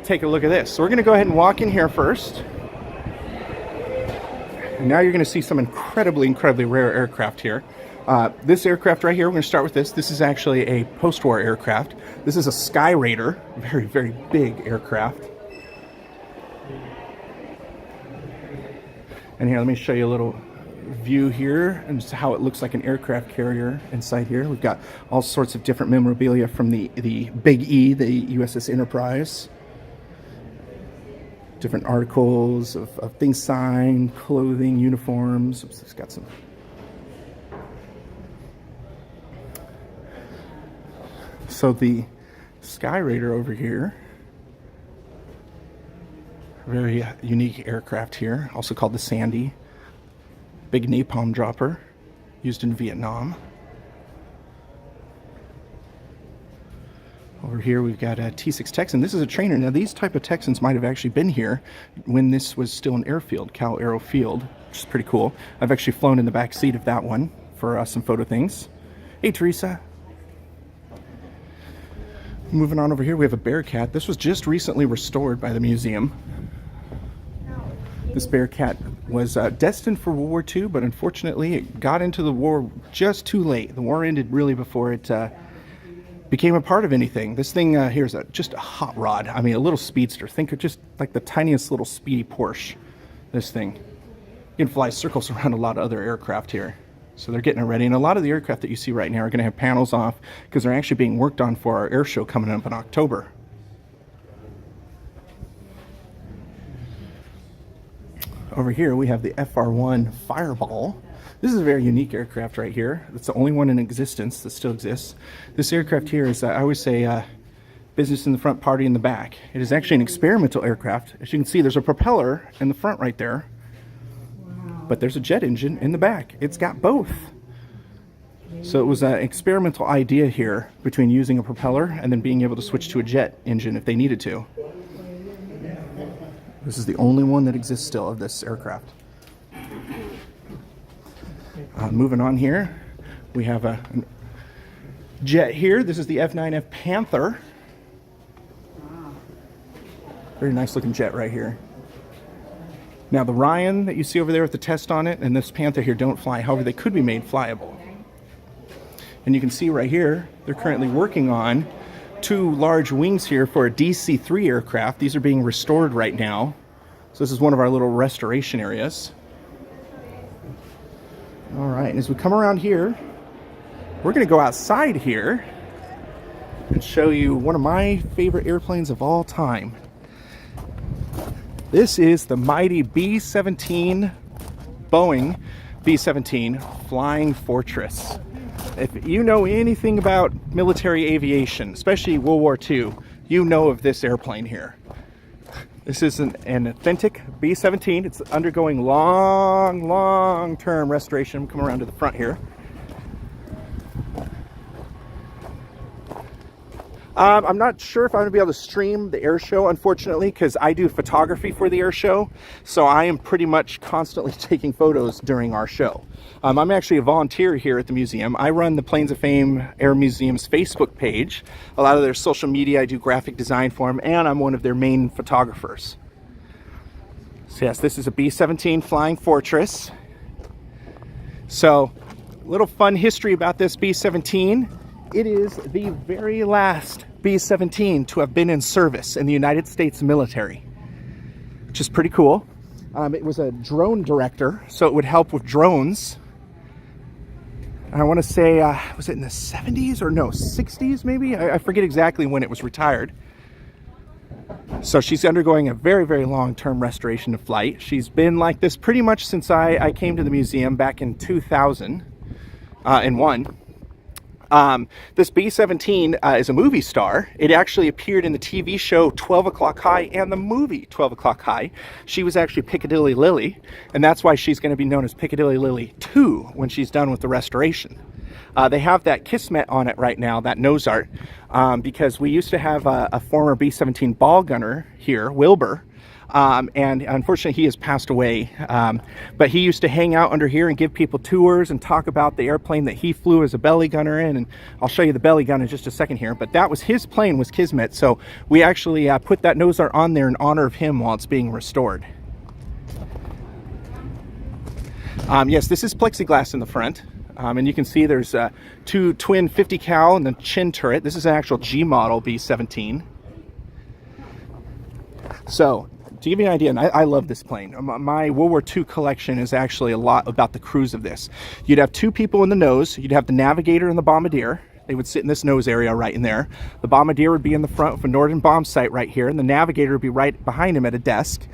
take a look at this. So we're going to go ahead and walk in here first. And now you're going to see some incredibly rare aircraft here. This aircraft right here, we're going to start with this. This is actually a post-war aircraft. This is a Sky Raider, very big aircraft. And here, let me show you a little view here and just how it looks like an aircraft carrier inside here. We've got all sorts of different memorabilia from the Big E, the USS Enterprise. Different articles of things signed, clothing, uniforms. Oops, it's got some. So the Sky Raider over here, very unique aircraft here, also called the Sandy. Big napalm dropper, used in Vietnam. Over here we've got a T-6 Texan. This is a trainer. Now these type of Texans might have actually been here when this was still an airfield, Cal Aero Field, which is pretty cool. I've actually flown in the back seat of that one for some photo things. Hey Teresa. Moving on over here, we have a Bearcat. This was just recently restored by the museum. This Bearcat was destined for World War II, but unfortunately it got into the war just too late. The war ended really before it became a part of anything. This thing here is just a hot rod. I mean, a little speedster. Think of just like the tiniest little speedy Porsche. This thing. You can fly circles around a lot of other aircraft here. So they're getting it ready. And a lot of the aircraft that you see right now are going to have panels off because they're actually being worked on for our air show coming up in October. Over here we have the FR-1 Fireball. This is a very unique aircraft right here. It's the only one in existence that still exists. This aircraft here is, I always say, business in the front, party in the back. It is actually an experimental aircraft. As you can see, there's a propeller in the front right there. But there's a jet engine in the back. It's got both. So it was an experimental idea here between using a propeller and then being able to switch to a jet engine if they needed to. This is the only one that exists still of this aircraft. Moving on here, we have a jet here. This is the F9F Panther. Very nice looking jet right here. Now the Ryan that you see over there with the test on it and this Panther here don't fly. However, they could be made flyable. And you can see right here, they're currently working on 2 large wings here for a DC-3 aircraft. These are being restored right now. So this is one of our little restoration areas. All right, and as we come around here, we're going to go outside here and show you one of my favorite airplanes of all time. This is the mighty B-17, Boeing B-17 Flying Fortress. If you know anything about military aviation, especially World War II, you know of this airplane here. This is an authentic B-17. It's undergoing long-term restoration. Come around to the front here. I'm not sure if I'm going to be able to stream the air show, unfortunately, because I do photography for the air show. So I am pretty much constantly taking photos during our show. I'm actually a volunteer here at the museum. I run the Planes of Fame Air Museum's Facebook page. A lot of their social media, I do graphic design for them, and I'm one of their main photographers. So yes, this is a B-17 Flying Fortress. So, a little fun history about this B-17. It is the very last B-17 to have been in service in the United States military, which is pretty cool. It was a drone director, so it would help with drones. I want to say, was it in the 70s or no, 60s maybe? I forget exactly when it was retired. So she's undergoing a very, very long-term restoration of flight. She's been like this pretty much since I came to the museum back in 2001. This B-17 is a movie star. It actually appeared in the TV show 12 O'Clock High and the movie 12 O'Clock High. She was actually Piccadilly Lily, and that's why she's going to be known as Piccadilly Lily 2 when she's done with the restoration. They have that Kismet on it right now, that nose art, because we used to have a former B-17 ball gunner here, Wilbur, and unfortunately he has passed away, but he used to hang out under here and give people tours and talk about the airplane that he flew as a belly gunner in, and I'll show you the belly gun in just a second here, but that was his plane, was Kismet, so we actually put that nose art on there in honor of him while it's being restored. Yes, this is plexiglass in the front. And you can see there's two twin 50 cal and the chin turret. This is an actual G model B-17. So, to give you an idea, and I love this plane. My World War II collection is actually a lot about the crews of this. You'd have two people in the nose. You'd have the navigator and the bombardier. They would sit in this nose area right in there. The bombardier would be in the front with a Norden bomb sight right here, and the navigator would be right behind him at a desk.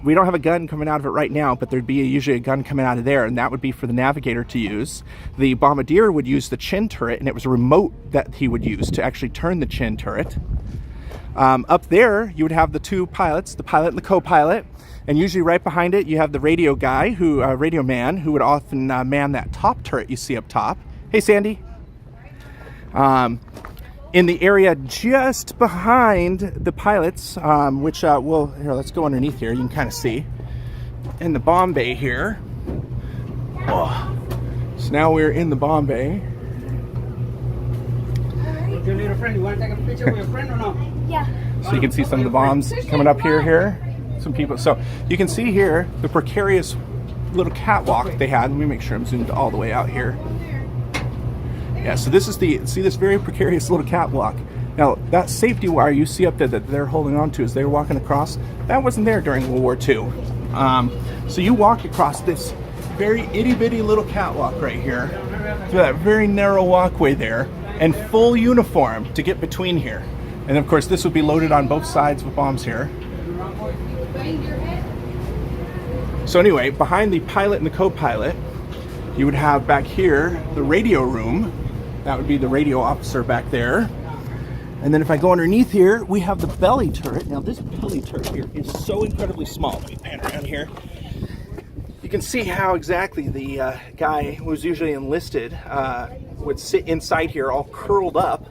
We don't have a gun coming out of it right now, but there'd be usually a gun coming out of there, and that would be for the navigator to use. The bombardier would use the chin turret, and it was a remote that he would use to actually turn the chin turret. Up there, you would have the two pilots, the pilot and the co-pilot, and usually right behind it, you have the radio guy, radio man, who would often man that top turret you see up top. Hey, Sandy. In the area just behind the pilots, which here, let's go underneath here. You can kind of see in the bomb bay here. Oh. So now we're in the bomb bay. Your little friend, you want to take a picture with your friend or no? Yeah. So you can see some of the bombs coming up here. Some people. So you can see here the precarious little catwalk they had. Let me make sure I'm zoomed all the way out here. Yeah, so this is see this very precarious little catwalk. Now, that safety wire you see up there that they're holding on to as they're walking across, that wasn't there during World War II. So you walk across this very itty-bitty little catwalk right here, through that very narrow walkway there, and full uniform to get between here. And of course, this would be loaded on both sides with bombs here. So anyway, behind the pilot and the co-pilot, you would have back here the radio room. That would be the radio officer back there. And then if I go underneath here, we have the belly turret. Now this belly turret here is so incredibly small. Let me pan around here. You can see how exactly the guy who was usually enlisted would sit inside here all curled up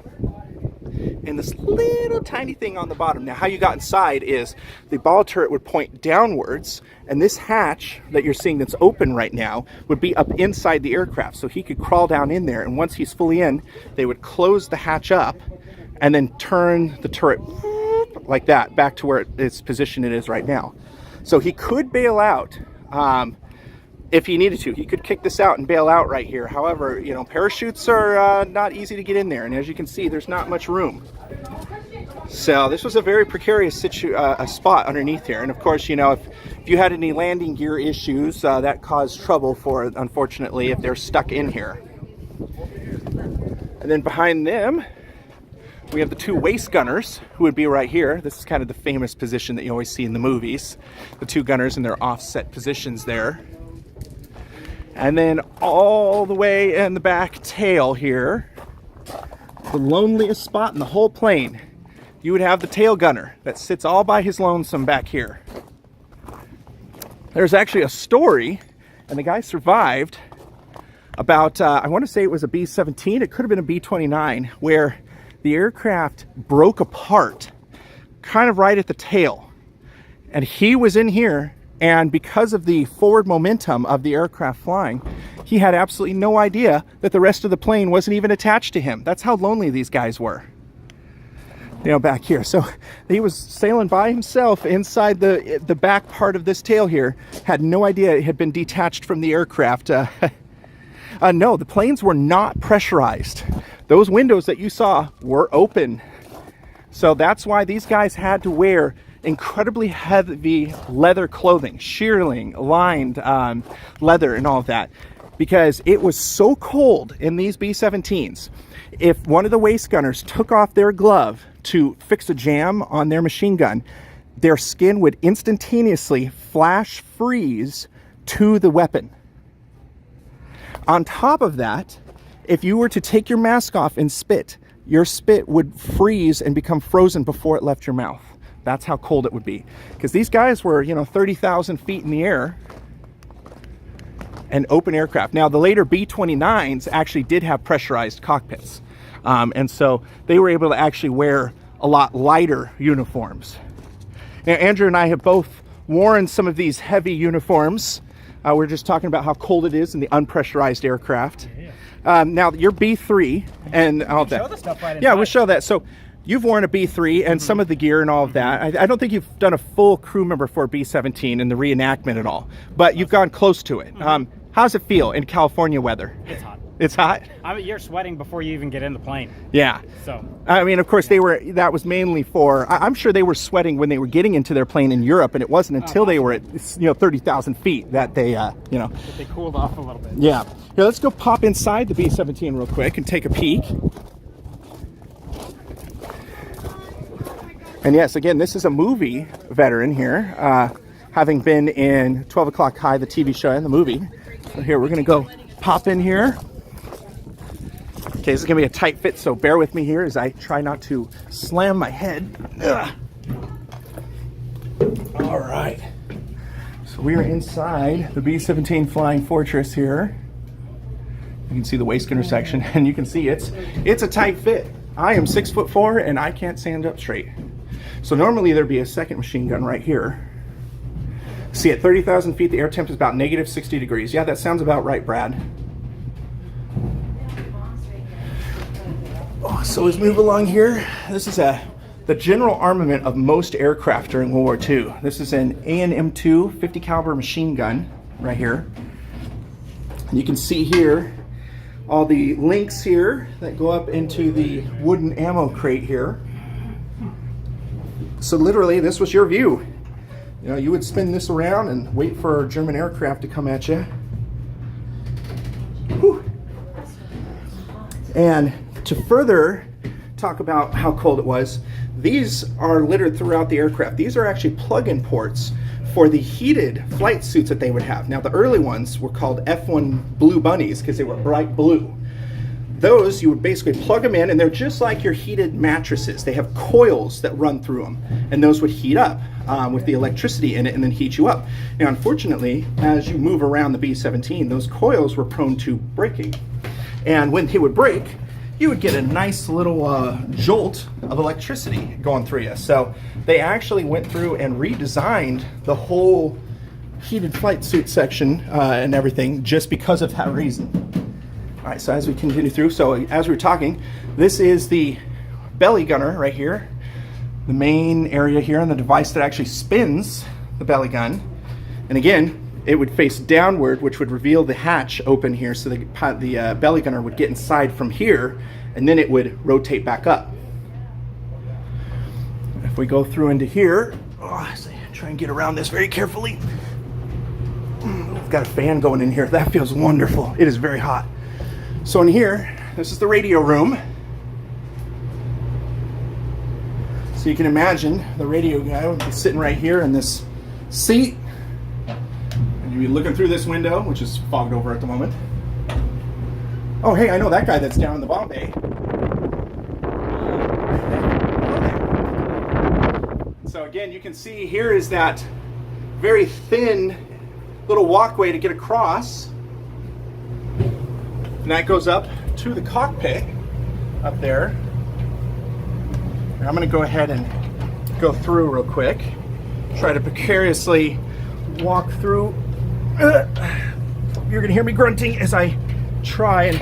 in this little tiny thing on the bottom. Now how you got inside is the ball turret would point downwards, and this hatch that you're seeing that's open right now would be up inside the aircraft, so he could crawl down in there, and once he's fully in, they would close the hatch up and then turn the turret like that back to where its position it is right now. So he could bail out if he needed to. He could kick this out and bail out right here. However, you know, parachutes are not easy to get in there, and as you can see, there's not much room. So this was a very precarious spot underneath here, and of course, you know, if you had any landing gear issues, that caused trouble for, unfortunately, if they're stuck in here. And then behind them, we have the two waist gunners, who would be right here. This is kind of the famous position that you always see in the movies. The two gunners in their offset positions there. And then all the way in the back tail here, the loneliest spot in the whole plane, you would have the tail gunner that sits all by his lonesome back here. There's actually a story, and the guy survived, about, I want to say it was a B-17, it could have been a B-29, where the aircraft broke apart kind of right at the tail. And he was in here, and because of the forward momentum of the aircraft flying, he had absolutely no idea that the rest of the plane wasn't even attached to him. That's how lonely these guys were. You know, back here. So he was sailing by himself inside the back part of this tail here, had no idea it had been detached from the aircraft. No, the planes were not pressurized. Those windows that you saw were open. So that's why these guys had to wear incredibly heavy leather clothing, shearling, lined leather and all of that, because it was so cold in these B-17s. If one of the waist gunners took off their glove to fix a jam on their machine gun, their skin would instantaneously flash freeze to the weapon. On top of that, if you were to take your mask off and spit, your spit would freeze and become frozen before it left your mouth. That's how cold it would be. Because these guys were, 30,000 feet in the air and open aircraft. Now, the later B-29s actually did have pressurized cockpits. And so they were able to actually wear a lot lighter uniforms. Now, Andrew and I have both worn some of these heavy uniforms. We're just talking about how cold it is in the unpressurized aircraft. Now, your B-3 and all that. Show the stuff right yeah, inside. we'll show that. So you've worn a B-3 and some of the gear and all of that. I don't think you've done a full crew member for a B-17 in the reenactment at all, but you've gone close to it. How's it feel in California weather? It's hot. It's hot? I mean, you're sweating before you even get in the plane. Yeah. So I mean, of course, that was mainly for, I'm sure they were sweating when they were getting into their plane in Europe, and it wasn't until they were at, 30,000 feet that they, that they cooled off a little bit. Yeah. Here, let's go pop inside the B-17 real quick and take a peek. And yes, again, this is a movie veteran here, having been in 12 O'Clock High, the TV show and the movie. So here, we're going to go pop in here. Okay, this is going to be a tight fit, so bear with me here as I try not to slam my head. Ugh. All right. So we are inside the B-17 Flying Fortress here. You can see the waist gunner section, and you can see it's a tight fit. I am 6'4", and I can't stand up straight. So normally there'd be a second machine gun right here. See, at 30,000 feet, the air temp is about negative 60 degrees. Yeah, that sounds about right, Brad. Oh, so let's move along here. This is the general armament of most aircraft during World War II. This is an A&M2 50 caliber machine gun right here. And you can see here all the links here that go up into the wooden ammo crate here. So literally, this was your view. You would spin this around and wait for a German aircraft to come at you. Whew. And to further talk about how cold it was, these are littered throughout the aircraft. These are actually plug-in ports for the heated flight suits that they would have. Now, the early ones were called F1 Blue Bunnies because they were bright blue. Those, you would basically plug them in, and they're just like your heated mattresses. They have coils that run through them, and those would heat up with the electricity in it and then heat you up. Now, unfortunately, as you move around the B-17, those coils were prone to breaking. And when they would break, you would get a nice little jolt of electricity going through you. So they actually went through and redesigned the whole heated flight suit section and everything just because of that reason. All right, so as we continue through, so as we were talking, this is the belly gunner right here, the main area here, and the device that actually spins the belly gun. And again, it would face downward, which would reveal the hatch open here, so the belly gunner would get inside from here, and then it would rotate back up. If we go through into here, try and get around this very carefully. I've got a fan going in here. That feels wonderful. It is very hot. So in here, this is the radio room. So you can imagine the radio guy would be sitting right here in this seat. And you'd be looking through this window, which is fogged over at the moment. Oh, hey, I know that guy that's down in the bomb bay. So again, you can see here is that very thin little walkway to get across. And that goes up to the cockpit up there. And I'm going to go ahead and go through real quick. Try to precariously walk through. You're going to hear me grunting as I try and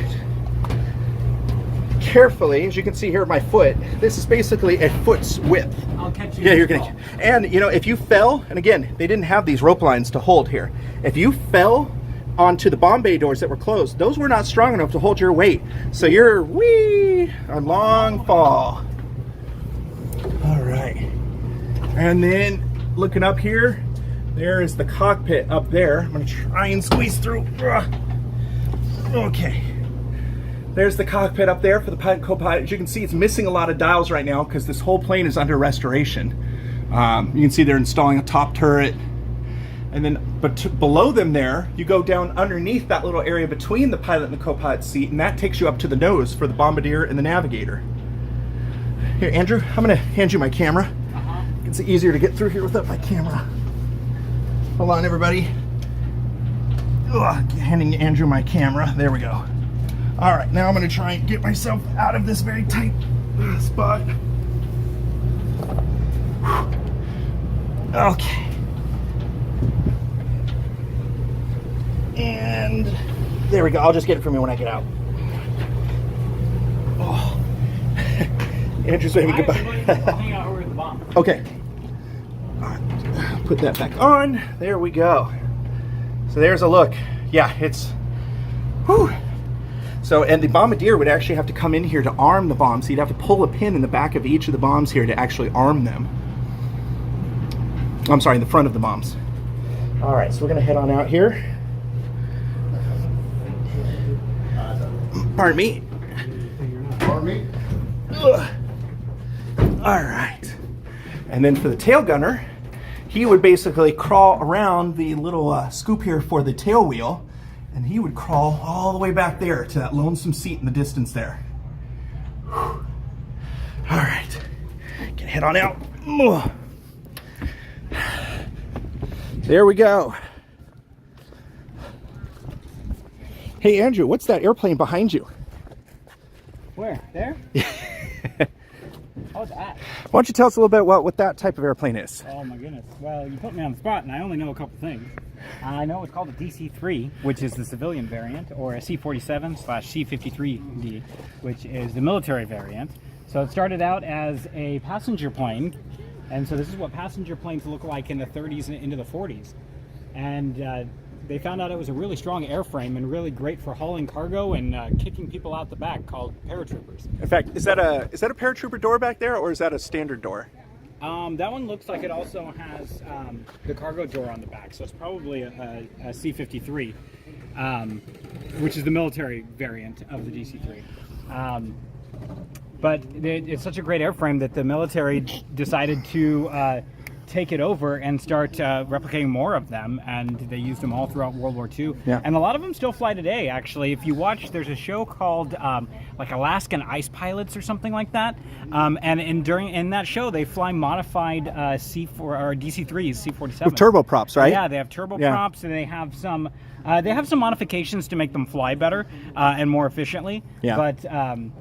carefully, as you can see here at my foot, this is basically a foot's width. I'll catch you. Yeah, you're going to. And, if you fell, and again, they didn't have these rope lines to hold here. If you fell onto the bomb bay doors that were closed, those were not strong enough to hold your weight. So you're a long fall. And then looking up here, there is the cockpit up there. I'm gonna try and squeeze through. Okay. There's the cockpit up there for the pilot and co-pilot. As you can see, it's missing a lot of dials right now because this whole plane is under restoration. You can see they're installing a top turret. And then, below them there, you go down underneath that little area between the pilot and the co-pilot seat, and that takes you up to the nose for the bombardier and the navigator. Here, Andrew, I'm gonna hand you my camera. It's easier to get through here without my camera. Hold on, everybody. Ugh, handing Andrew my camera. There we go. All right, now I'm gonna try and get myself out of this very tight spot. Okay. And there we go. I'll just get it from you when I get out. Oh. Andrew's waving goodbye. Hang out over the bomb. Okay. All right. Put that back on. There we go. So there's a look. Yeah, it's... Whew. So, and the bombardier would actually have to come in here to arm the bombs. So you'd have to pull a pin in the back of each of the bombs here to actually arm them. I'm sorry, in the front of the bombs. All right, so we're going to head on out here. Pardon me. Pardon me? Ugh. All right. And then for the tail gunner, he would basically crawl around the little scoop here for the tail wheel, and he would crawl all the way back there to that lonesome seat in the distance there. Whew. All right. Can head on out. Ugh. There we go. Hey, Andrew, what's that airplane behind you? Where? There? Oh, that. Why don't you tell us a little bit about what that type of airplane is? Oh my goodness. Well, you put me on the spot and I only know a couple things. I know it's called a DC-3, which is the civilian variant, or a C-47/C-53D, which is the military variant. So it started out as a passenger plane, and so this is what passenger planes look like in the 30s and into the 40s. And they found out it was a really strong airframe and really great for hauling cargo and kicking people out the back, called paratroopers. In fact, is that a paratrooper door back there, or is that a standard door? That one looks like it also has the cargo door on the back, so it's probably a C-53, which is the military variant of the DC-3. But it's such a great airframe that the military decided to take it over and start replicating more of them, and they used them all throughout World War II. Yeah. And a lot of them still fly today, actually. If you watch, there's a show called like Alaskan Ice Pilots or something like that, and in that show they fly modified C4 or DC-3s, C-47 With turboprops, right? Yeah, they have turboprops, and they have some modifications to make them fly better and more efficiently. Yeah. But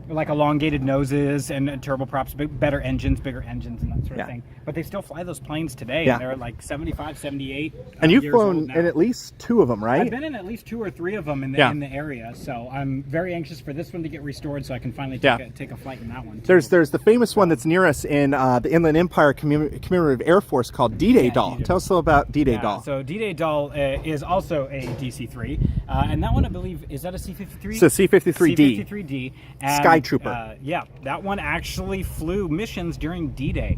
like elongated noses and turboprops, better engines, bigger engines, and that sort of thing. But they still fly those planes today. Yeah. And they're like 75, 78. And you've years flown old now. in at least 2 of them, right? I've been in at least 2 or 3 of them in the area, so I'm very anxious for this one to get restored so I can finally take a flight in that one too. There's the famous one that's near us in the Inland Empire Commemorative Air Force called D-Day Doll. D-Day. Tell us a little about D-Day Doll. So D-Day Doll is also a DC-3, and that one I believe, is that a C-53? It's a C-53D. C-53D. And, Sky Trooper. Yeah, that one actually flew missions during D-Day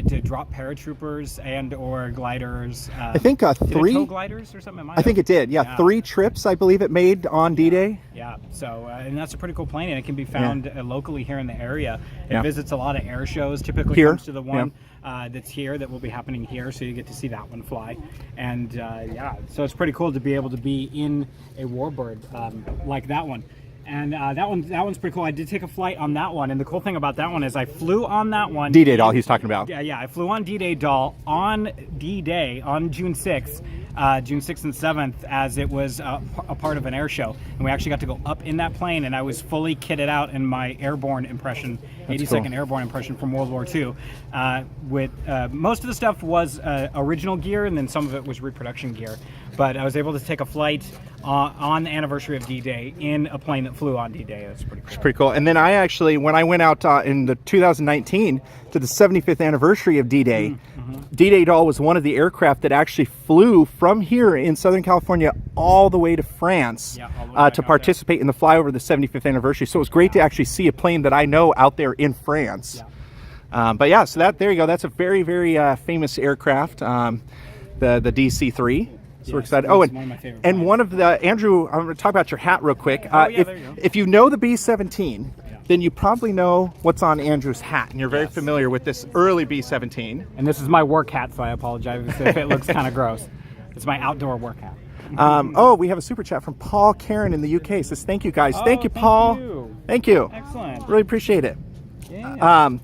to drop paratroopers and or gliders. I think did it 3 tow gliders or something. I think it did. Yeah, 3 trips I believe it made on D-Day. Yeah, so and that's a pretty cool plane, and it can be found locally here in the area. It visits a lot of air shows. Typically comes to the one that's here, that will be happening here, so you get to see that one fly. And so it's pretty cool to be able to be in a warbird like that one. And that one's pretty cool. I did take a flight on that one, and the cool thing about that one is I flew on that one. D-Day Doll he's talking about. Yeah, I flew on D-Day Doll on D-Day on June 6th. June 6th and 7th, as it was a part of an air show, and we actually got to go up in that plane, and I was fully kitted out in my airborne impression, 82nd Airborne impression from World War II. With most of the stuff was original gear, and then some of it was reproduction gear. But I was able to take a flight on the anniversary of D-Day in a plane that flew on D-Day. That's pretty cool. It's pretty cool. And then I actually, when I went out in the 2019 to the 75th anniversary of D-Day, D-Day Doll was one of the aircraft that actually flew from here in Southern California all the way to France to participate in the flyover of the 75th anniversary. So it was great to actually see a plane that I know out there in France. But yeah, so there you go. That's a very, very famous aircraft, the DC-3. So we're excited. Oh, one of my favorite and planes. one of the, Andrew, I'm going to talk about your hat real quick. there you go. If you know the B-17, then you probably know what's on Andrew's hat, and you're very familiar with this early B-17. And this is my work hat, so I apologize if it looks kind of gross. It's my outdoor work hat. Oh, we have a super chat from Paul Karen in the UK. Says, thank you, guys. Thank you, Paul. Thank you. Excellent. Really appreciate it. Yeah.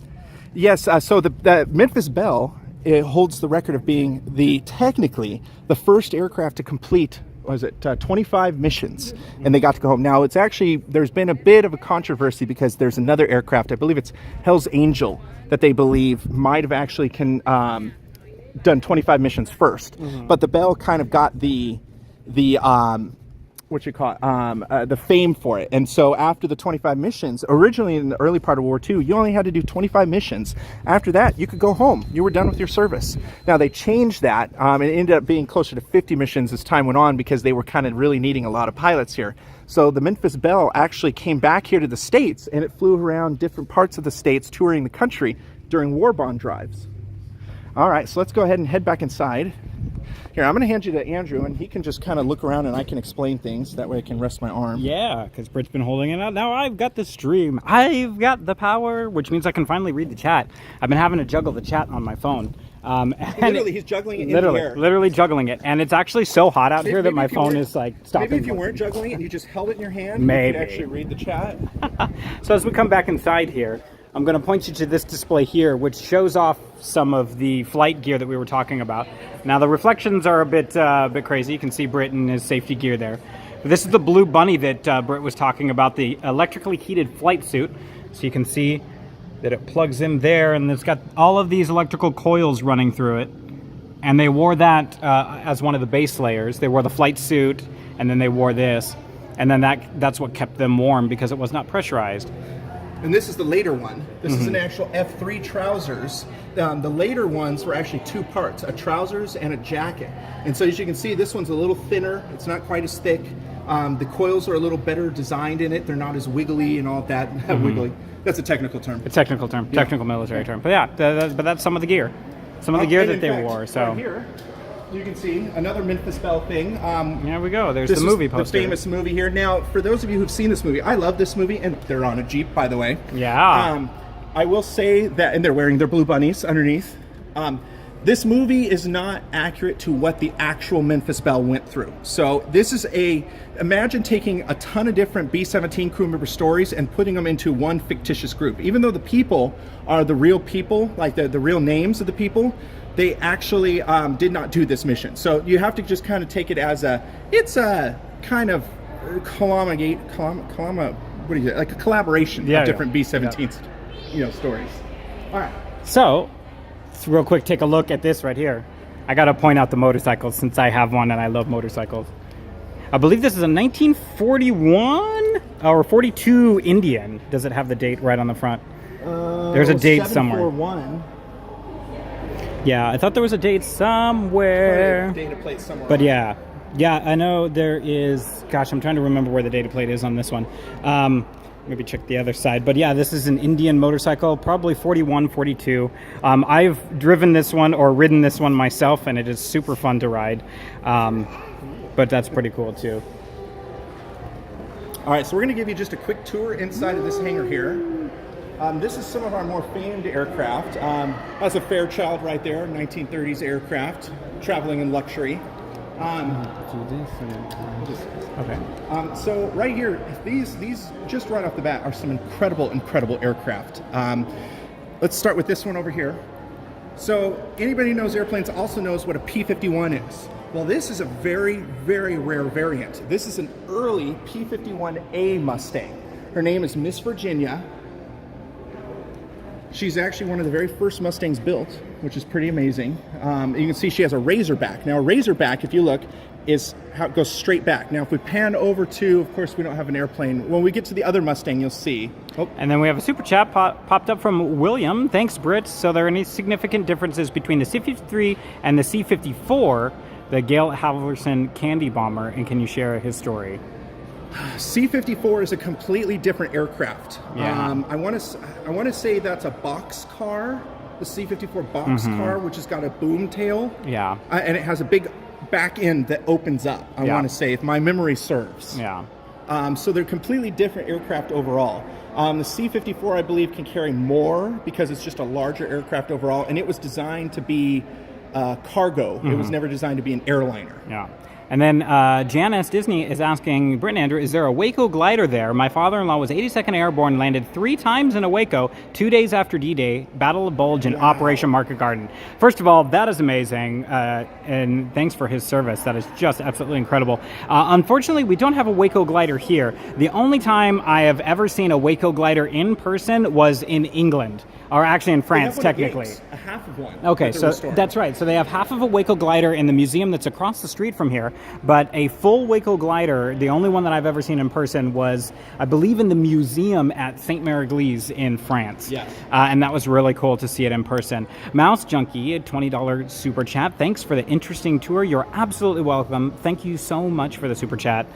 Yes, so the Memphis Belle, it holds the record of being technically the first aircraft to complete, 25 missions, and they got to go home. Now, it's actually, there's been a bit of a controversy because there's another aircraft, I believe it's Hell's Angel, that they believe might have actually done 25 missions first. But the Belle kind of got the fame for it. And so after the 25 missions, originally in the early part of World War II, you only had to do 25 missions. After that, you could go home. You were done with your service. Now they changed that, and it ended up being closer to 50 missions as time went on because they were kind of really needing a lot of pilots here. So the Memphis Belle actually came back here to the States, and it flew around different parts of the States touring the country during war bond drives. All right, so let's go ahead and head back inside. Here, I'm going to hand you to Andrew, and he can just kind of look around, and I can explain things. That way I can rest my arm. Yeah, because Britt's been holding it out. Now I've got the stream. I've got the power, which means I can finally read the chat. I've been having to juggle the chat on my phone. And Literally, he's juggling it in the air. Literally juggling it. And it's actually so hot out here that my phone is like stopping. Maybe if you weren't juggling it and you just held it in your hand, Maybe. you could actually read the chat. So as we come back inside here, I'm going to point you to this display here, which shows off some of the flight gear that we were talking about. Now the reflections are a bit crazy. You can see Britt in his safety gear there. But this is the blue bunny that Britt was talking about, the electrically heated flight suit. So you can see that it plugs in there, and it's got all of these electrical coils running through it. And they wore that as one of the base layers. They wore the flight suit, and then they wore this. And then that's what kept them warm because it was not pressurized. And this is the later one. This is an actual F3 trousers. The later ones were actually two parts, a trousers and a jacket. And so as you can see, this one's a little thinner. It's not quite as thick. The coils are a little better designed in it. They're not as wiggly and all of that. Wiggly. That's a technical term. A technical term, technical military term. But yeah, but that's some of the gear. Some of the gear And that in they fact, wore. So right here, you can see another Memphis Belle thing. There we go. There's This the movie is poster. the famous movie here. Now, for those of you who've seen this movie, I love this movie, and they're on a Jeep, by the way. Yeah. I will say that, and they're wearing their blue bunnies underneath. This movie is not accurate to what the actual Memphis Belle went through. So this is imagine taking a ton of different B-17 crew member stories and putting them into one fictitious group. Even though the people are the real people, like the real names of the people, they actually did not do this mission. So you have to just kind of take it as it's a kind of like a collaboration of different B-17s, stories. All right. So, real quick, take a look at this right here. I got to point out the motorcycles since I have one and I love motorcycles. I believe this is a 1941 or 42 Indian. Does it have the date right on the front? There's a date somewhere. 741. Yeah, I thought there was a date somewhere. Data plate somewhere. But yeah, I know there is. Gosh, I'm trying to remember where the data plate is on this one. Maybe check the other side. But yeah, this is an Indian motorcycle, probably 41, 42. I've driven this one or ridden this one myself, and it is super fun to ride. But that's pretty cool too. All right, so we're going to give you just a quick tour inside of this hangar here. This is some of our more famed aircraft. That's a Fairchild right there, 1930s aircraft, traveling in luxury. Okay. So right here, these just right off the bat are some incredible aircraft. Let's start with this one over here. So anybody who knows airplanes also knows what a P-51 is. Well, this is a very, very rare variant. This is an early P-51A Mustang. Her name is Miss Virginia. She's actually one of the very first Mustangs built, which is pretty amazing. You can see she has a Razorback. Now, a Razorback, if you look, is how it goes straight back. Now, if we pan over to, of course, we don't have an airplane. When we get to the other Mustang, you'll see. Oh. And then we have a super chat popped up from William. Thanks, Britt. So there are any significant differences between the C-53 and the C-54, the Gale Halvorsen candy bomber, and can you share his story? C-54 is a completely different aircraft. Yeah. I want to say that's a box car, the C-54 box car, which has got a boom tail. Yeah. And it has a big back end that opens up, I want to say, if my memory serves. Yeah. So they're completely different aircraft overall. The C-54, I believe, can carry more because it's just a larger aircraft overall, and it was designed to be cargo. It was never designed to be an airliner. Yeah. And then Janice Disney is asking, Britt and Andrew, is there a Waco glider there? My father-in-law was 82nd Airborne, landed 3 times in a Waco, 2 days after D-Day, Battle of Bulge, and Operation Market Garden. First of all, that is amazing, and thanks for his service. That is just absolutely incredible. Unfortunately, we don't have a Waco glider here. The only time I have ever seen a Waco glider in person was in England, or actually in France, technically. A half of one. Okay, that they're so restoring. that's right. So they have half of a Waco glider in the museum that's across the street from here, but a full Waco glider, the only one that I've ever seen in person was, I believe, in the museum at Saint-Mère-Église in France. Yes. And that was really cool to see it in person. Mouse Junkie, a $20 super chat. Thanks for the interesting tour. You're absolutely welcome. Thank you so much for the super chat.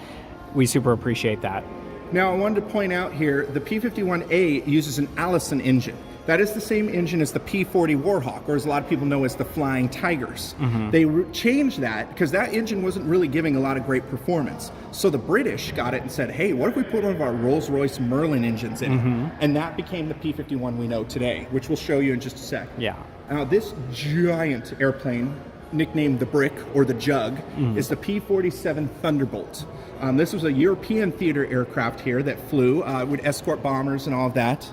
We super appreciate that. Now, I wanted to point out here, the P-51A uses an Allison engine. That is the same engine as the P-40 Warhawk, or as a lot of people know as the Flying Tigers. They changed that because that engine wasn't really giving a lot of great performance. So the British got it and said, hey, what if we put one of our Rolls-Royce Merlin engines in it? And that became the P-51 we know today, which we'll show you in just a sec. Yeah. Now, this giant airplane, nicknamed the Brick or the Jug, is the P-47 Thunderbolt. This was a European theater aircraft here that flew, would escort bombers and all of that.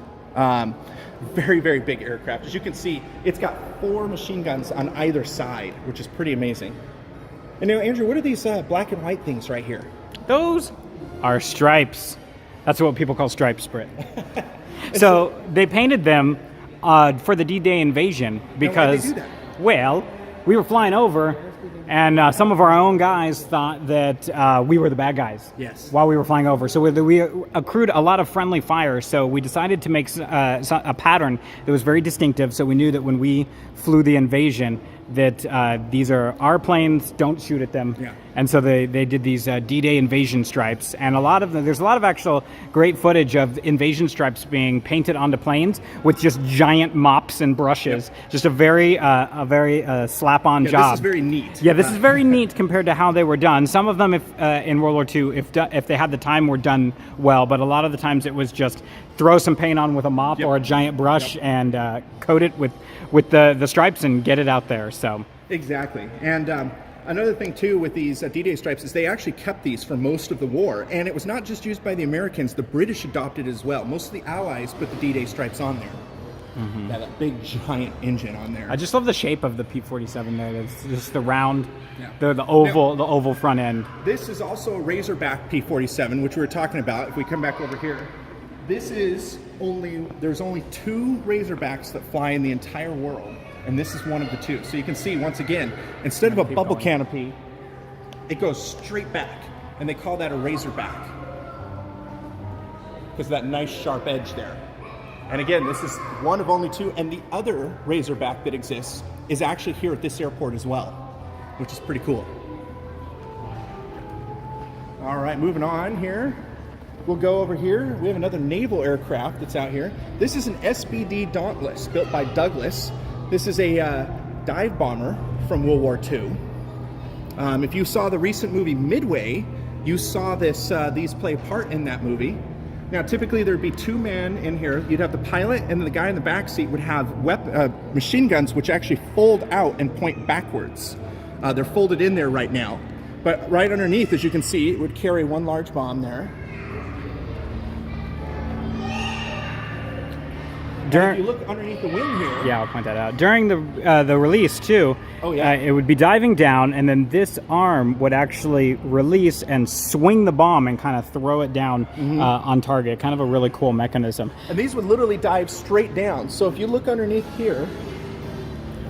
Very, very big aircraft. As you can see, it's got 4 machine guns on either side, which is pretty amazing. And now, Andrew, what are these black and white things right here? Those are stripes. That's what people call stripes, Britt. So they painted them for the D-Day invasion because, do that? well, we were flying over and some of our own guys thought that we were the bad guys. Yes. While we were flying over. So we accrued a lot of friendly fire. So we decided to make a pattern that was very distinctive. So we knew that when we flew the invasion, that these are our planes, don't shoot at them. Yeah. And so they did these D-Day invasion stripes, and there's a lot of actual great footage of invasion stripes being painted onto planes with just giant mops and brushes. Yep. Just a very slap-on job. This is very neat. Yeah, this is very neat compared to how they were done. Some of them, in World War II, if they had the time, were done well, but a lot of the times it was just throw some paint on with a mop or a giant brush and coat it with the stripes and get it out there. So Exactly. And another thing, too, with these D-Day stripes is they actually kept these for most of the war. And it was not just used by the Americans. The British adopted it as well. Most of the Allies put the D-Day stripes on there. That big, giant engine on there. I just love the shape of the P-47 there. It's just the round, Yeah. the oval front end. This is also a Razorback P-47, which we were talking about. If we come back over here, there's only 2 Razorbacks that fly in the entire world, and this is one of the 2. So you can see, once again, instead of a bubble canopy, it goes straight back, and they call that a Razorback because of that nice sharp edge there. And again, this is one of only 2, and the other Razorback that exists is actually here at this airport as well, which is pretty cool. All right, moving on here. We'll go over here. We have another naval aircraft that's out here. This is an SBD Dauntless built by Douglas. This is a dive bomber from World War II. If you saw the recent movie Midway, you saw these play a part in that movie. Now, typically there'd be 2 men in here. You'd have the pilot, and the guy in the back seat would have machine guns which actually fold out and point backwards. They're folded in there right now. But right underneath, as you can see, it would carry 1 large bomb there. If you look underneath the wing here. Yeah, I'll point that out. During the release too, it would be diving down, and then this arm would actually release and swing the bomb and kind of throw it down on target. Kind of a really cool mechanism. And these would literally dive straight down. So if you look underneath here,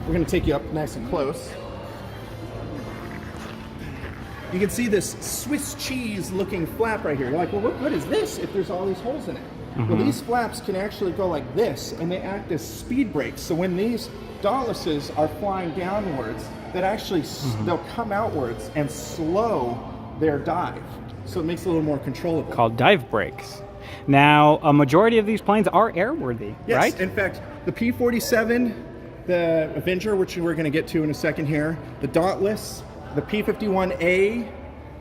we're going to take you up nice and close. You can see this Swiss cheese looking flap right here. You're like, well, what good is this if there's all these holes in it? Well, these flaps can actually go like this, and they act as speed brakes. So when these Dauntlesses are flying downwards, that actually they'll come outwards and slow their dive, so it makes it a little more controllable. Called dive brakes. Now, a majority of these planes are airworthy, Yes, right? in fact, the P-47, the Avenger, which we're going to get to in a second here, the Dauntless, the P-51A,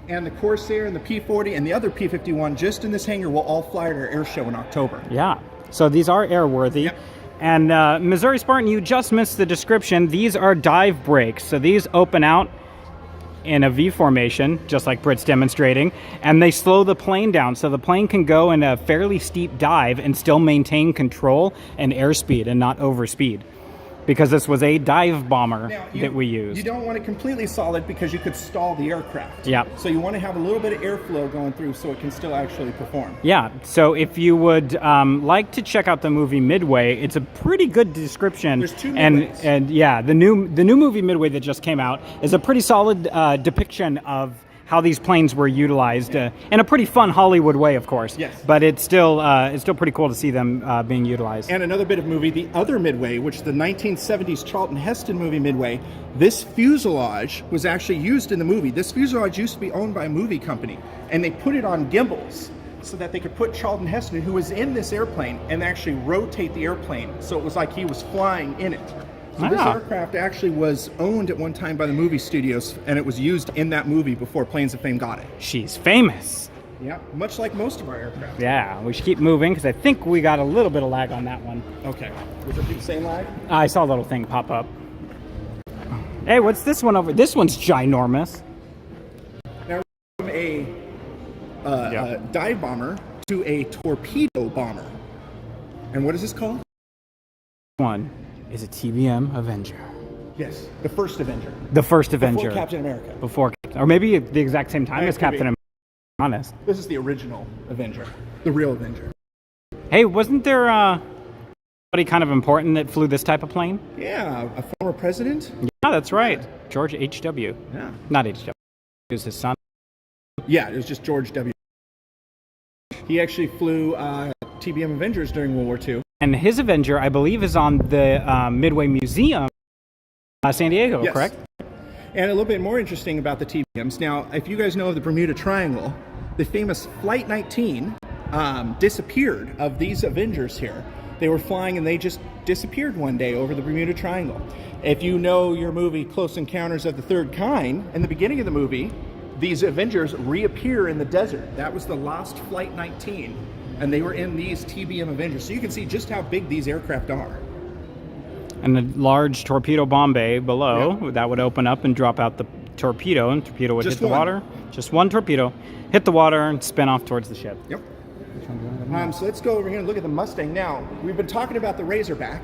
and the Corsair, and the P-40, and the other P-51 just in this hangar will all fly at our air show in October. Yeah. So these are airworthy. Yep. And Missouri Spartan, you just missed the description. These are dive brakes. So these open out in a V formation, just like Britt's demonstrating, and they slow the plane down. So the plane can go in a fairly steep dive and still maintain control and airspeed and not overspeed. Because this was a dive bomber Now, that we used. You don't want it completely solid because you could stall the aircraft. Yeah. So you want to have a little bit of airflow going through so it can still actually perform. Yeah, so if you would like to check out the movie Midway, it's a pretty good description. There's two and Midways. and yeah, the new movie Midway that just came out is a pretty solid depiction of how these planes were utilized in a pretty fun Hollywood way, of course. Yes. But it's still pretty cool to see them being utilized. And another bit of movie, the other Midway, which is the 1970s Charlton Heston movie Midway, this fuselage was actually used in the movie. This fuselage used to be owned by a movie company, and they put it on gimbals so that they could put Charlton Heston, who was in this airplane, and actually rotate the airplane so it was like he was flying in it. So this aircraft actually was owned at one time by the movie studios, and it was used in that movie before Planes of Fame got it. She's famous. Yeah, much like most of our aircraft. Yeah, we should keep moving because I think we got a little bit of lag on that one. Okay. Was it the same lag? I saw a little thing pop up. Hey, what's this one over? This one's ginormous. Now, from a dive bomber to a torpedo bomber. And what is this called? One is a TBM Avenger. Yes, the first Avenger. The first Avenger. Before Captain America. Before, or maybe at the exact same time It as could Captain be. America. Honest. This is the original Avenger. The real Avenger. Hey, wasn't there somebody kind of important that flew this type of plane? Yeah, a former president. Yeah, that's right. George H.W. Yeah. Not H.W. It was his son. Yeah, it was just George W. He actually flew TBM Avengers during World War II. And his Avenger, I believe, is on the Midway Museum, San Diego, Yes. correct? And a little bit more interesting about the TBMs. Now, if you guys know of the Bermuda Triangle, the famous Flight 19 disappeared of these Avengers here. They were flying and they just disappeared one day over the Bermuda Triangle. If you know your movie Close Encounters of the Third Kind, in the beginning of the movie, these Avengers reappear in the desert. That was the lost Flight 19, and they were in these TBM Avengers. So you can see just how big these aircraft are. And the large torpedo bomb bay below, that would open up and drop out the torpedo, and the torpedo would Just hit the one. water. Just one torpedo, hit the water, and spin off towards the ship. Yep. So let's go over here and look at the Mustang. Now, we've been talking about the Razorback.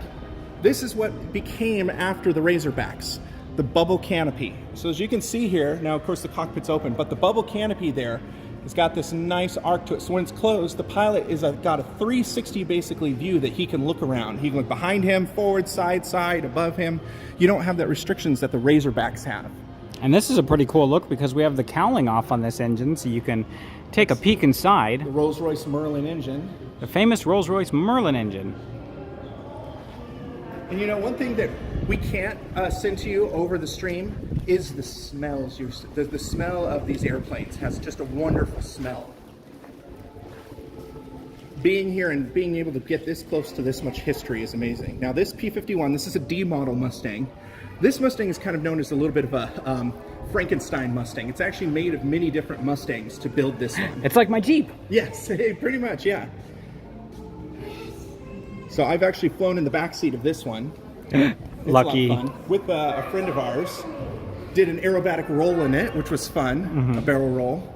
This is what became after the Razorbacks, the bubble canopy. So as you can see here, now of course the cockpit's open, but the bubble canopy there has got this nice arc to it. So when it's closed, the pilot is got a 360 basically view that he can look around. He can look behind him, forward, side, above him. You don't have that restrictions that the Razorbacks have. And this is a pretty cool look because we have the cowling off on this engine, so you can take a peek inside. The Rolls-Royce Merlin engine. The famous Rolls-Royce Merlin engine. And you know, one thing that we can't send to you over the stream is the smells. The smell of these airplanes has just a wonderful smell. Being here and being able to get this close to this much history is amazing. Now this P-51, this is a D model Mustang. This Mustang is kind of known as a little bit of a Frankenstein Mustang. It's actually made of many different Mustangs to build this one. It's like my Jeep. Yes, pretty much, yeah. So I've actually flown in the back seat of this one. It's Lucky. a lot of fun. With a friend of ours. Did an aerobatic roll in it, which was fun, a barrel roll.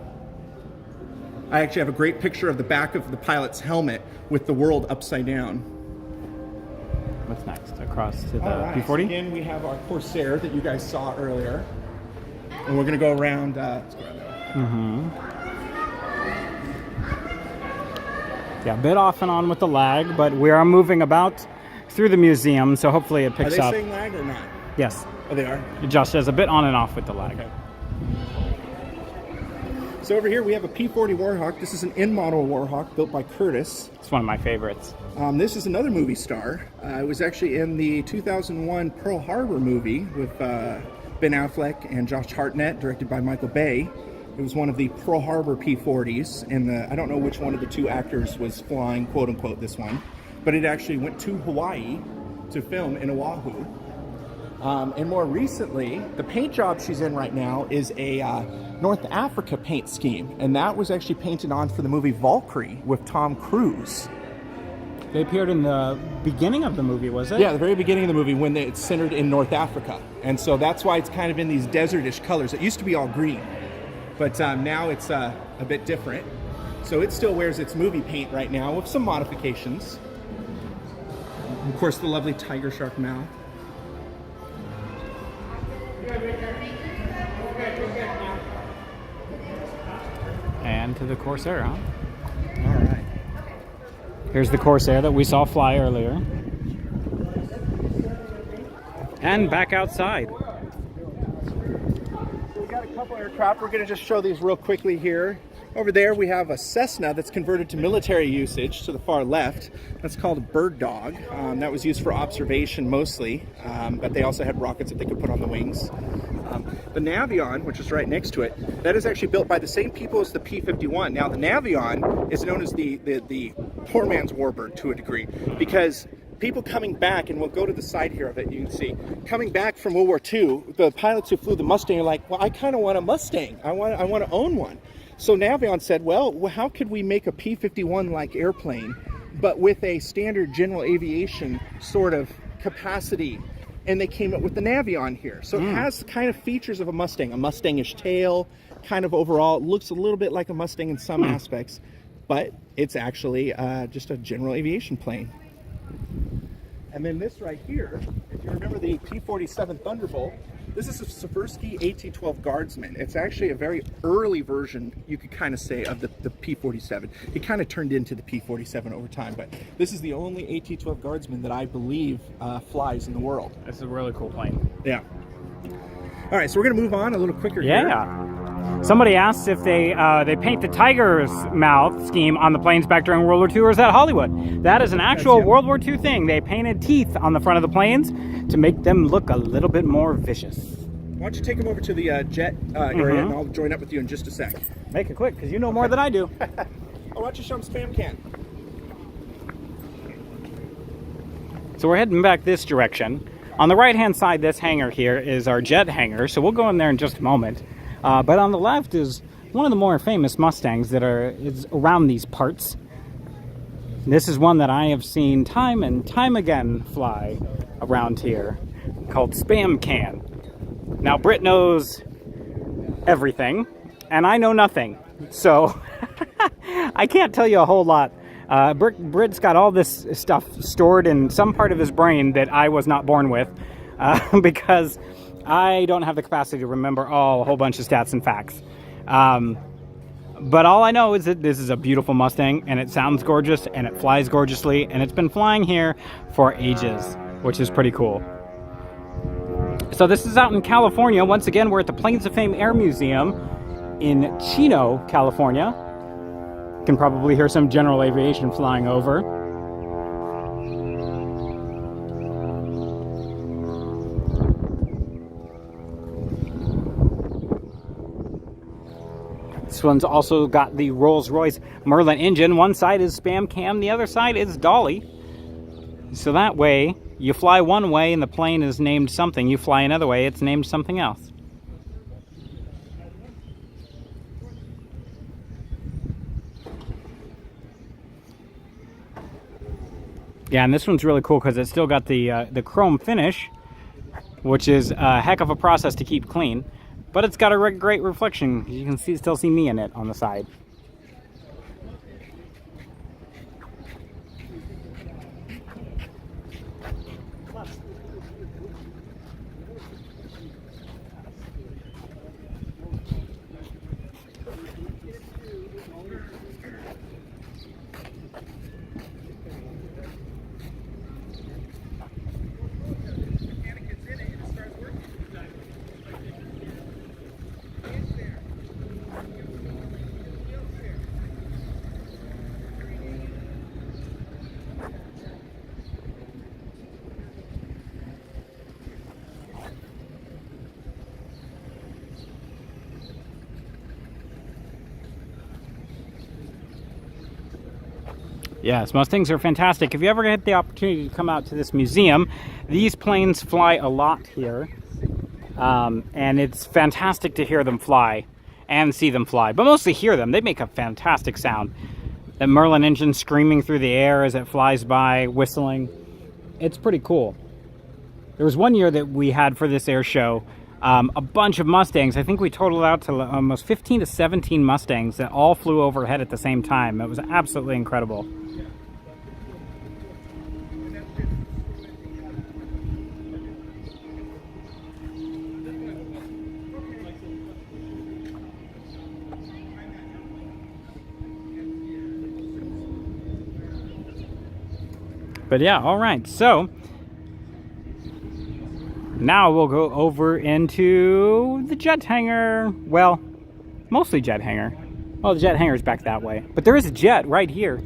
I actually have a great picture of the back of the pilot's helmet with the world upside down. What's next? Across to the All right, P-40? so again, we have our Corsair that you guys saw earlier. And we're going to go around, let's go around that way. Yeah, a bit off and on with the lag, but we are moving about through the museum, so hopefully it Are picks they up. saying lag or not? Yes, Oh, they are? it just says a bit on and off with the lag. Okay. So over here we have a P-40 Warhawk. This is an in-model Warhawk built by Curtiss. It's one of my favorites. This is another movie star. It was actually in the 2001 Pearl Harbor movie with Ben Affleck and Josh Hartnett, directed by Michael Bay. It was one of the Pearl Harbor P-40s, and I don't know which one of the two actors was flying, quote unquote, this one, but it actually went to Hawaii to film in Oahu. And more recently, the paint job she's in right now is a North Africa paint scheme, and that was actually painted on for the movie Valkyrie with Tom Cruise. They appeared in the beginning of the movie, was it? Yeah, the very beginning of the movie when it's centered in North Africa. And so that's why it's kind of in these desertish colors. It used to be all green, but now it's a bit different. So it still wears its movie paint right now with some modifications. Of course, the lovely tiger shark mouth. And to the Corsair, huh? All right. Here's the Corsair that we saw fly earlier. And back outside. So we got a couple aircraft. We're going to just show these real quickly here. Over there we have a Cessna that's converted to military usage to the far left. That's called a Bird Dog. That was used for observation mostly, but they also had rockets that they could put on the wings. The Navion, which is right next to it, that is actually built by the same people as the P-51. Now the Navion is known as the poor man's warbird to a degree, because people coming back, and we'll go to the side here of it, you can see, coming back from World War II, the pilots who flew the Mustang are like, well, I kind of want a Mustang. I want to own one. So Navion said, well, how could we make a P-51-like airplane, but with a standard general aviation sort of capacity? And they came up with the Navion here. So it has kind of features of a Mustang, a Mustangish tail, kind of overall. It looks a little bit like a Mustang in some aspects, but it's actually just a general aviation plane. And then this right here, if you remember the P-47 Thunderbolt, this is a Sikorsky AT-12 Guardsman. It's actually a very early version, you could kind of say, of the P-47. It kind of turned into the P-47 over time, but this is the only AT-12 Guardsman that I believe flies in the world. This is a really cool plane. Yeah. All right, so we're going to move on a little quicker here. Yeah. Somebody asked if they paint the tiger's mouth scheme on the planes back during World War II, or is that Hollywood? That is an actual World War II thing. They painted teeth on the front of the planes to make them look a little bit more vicious. Why don't you take them over to the jet area, and I'll join up with you in just a sec. Make it quick, because you know more than I do. Oh, why don't you show them Spam Can? So we're heading back this direction. On the right-hand side, this hangar here is our jet hangar, so we'll go in there in just a moment. But on the left is one of the more famous Mustangs that is around these parts. This is one that I have seen time and time again fly around here, called Spam Can. Now, Britt knows everything, and I know nothing, so I can't tell you a whole lot. Britt's got all this stuff stored in some part of his brain that I was not born with, because I don't have the capacity to remember a whole bunch of stats and facts. But all I know is that this is a beautiful Mustang, and it sounds gorgeous, and it flies gorgeously, and it's been flying here for ages, which is pretty cool. So this is out in California. Once again, we're at the Planes of Fame Air Museum in Chino, California. You can probably hear some general aviation flying over. This one's also got the Rolls-Royce Merlin engine. One side is Spam Cam, the other side is Dolly. So that way, you fly one way and the plane is named something. You fly another way, it's named something else. Yeah, and this one's really cool because it's still got the chrome finish, which is a heck of a process to keep clean. But it's got a great reflection. You can still see me in it on the side. Yes, Mustangs are fantastic. If you ever get the opportunity to come out to this museum, these planes fly a lot here. And it's fantastic to hear them fly and see them fly, but mostly hear them. They make a fantastic sound. That Merlin engine screaming through the air as it flies by, whistling. It's pretty cool. There was one year that we had for this air show a bunch of Mustangs. I think we totaled out to almost 15 to 17 Mustangs that all flew overhead at the same time. It was absolutely incredible. But yeah, all right. So now we'll go over into the jet hangar. Well, mostly jet hangar. Oh, the jet hangar is back that way. But there is a jet right here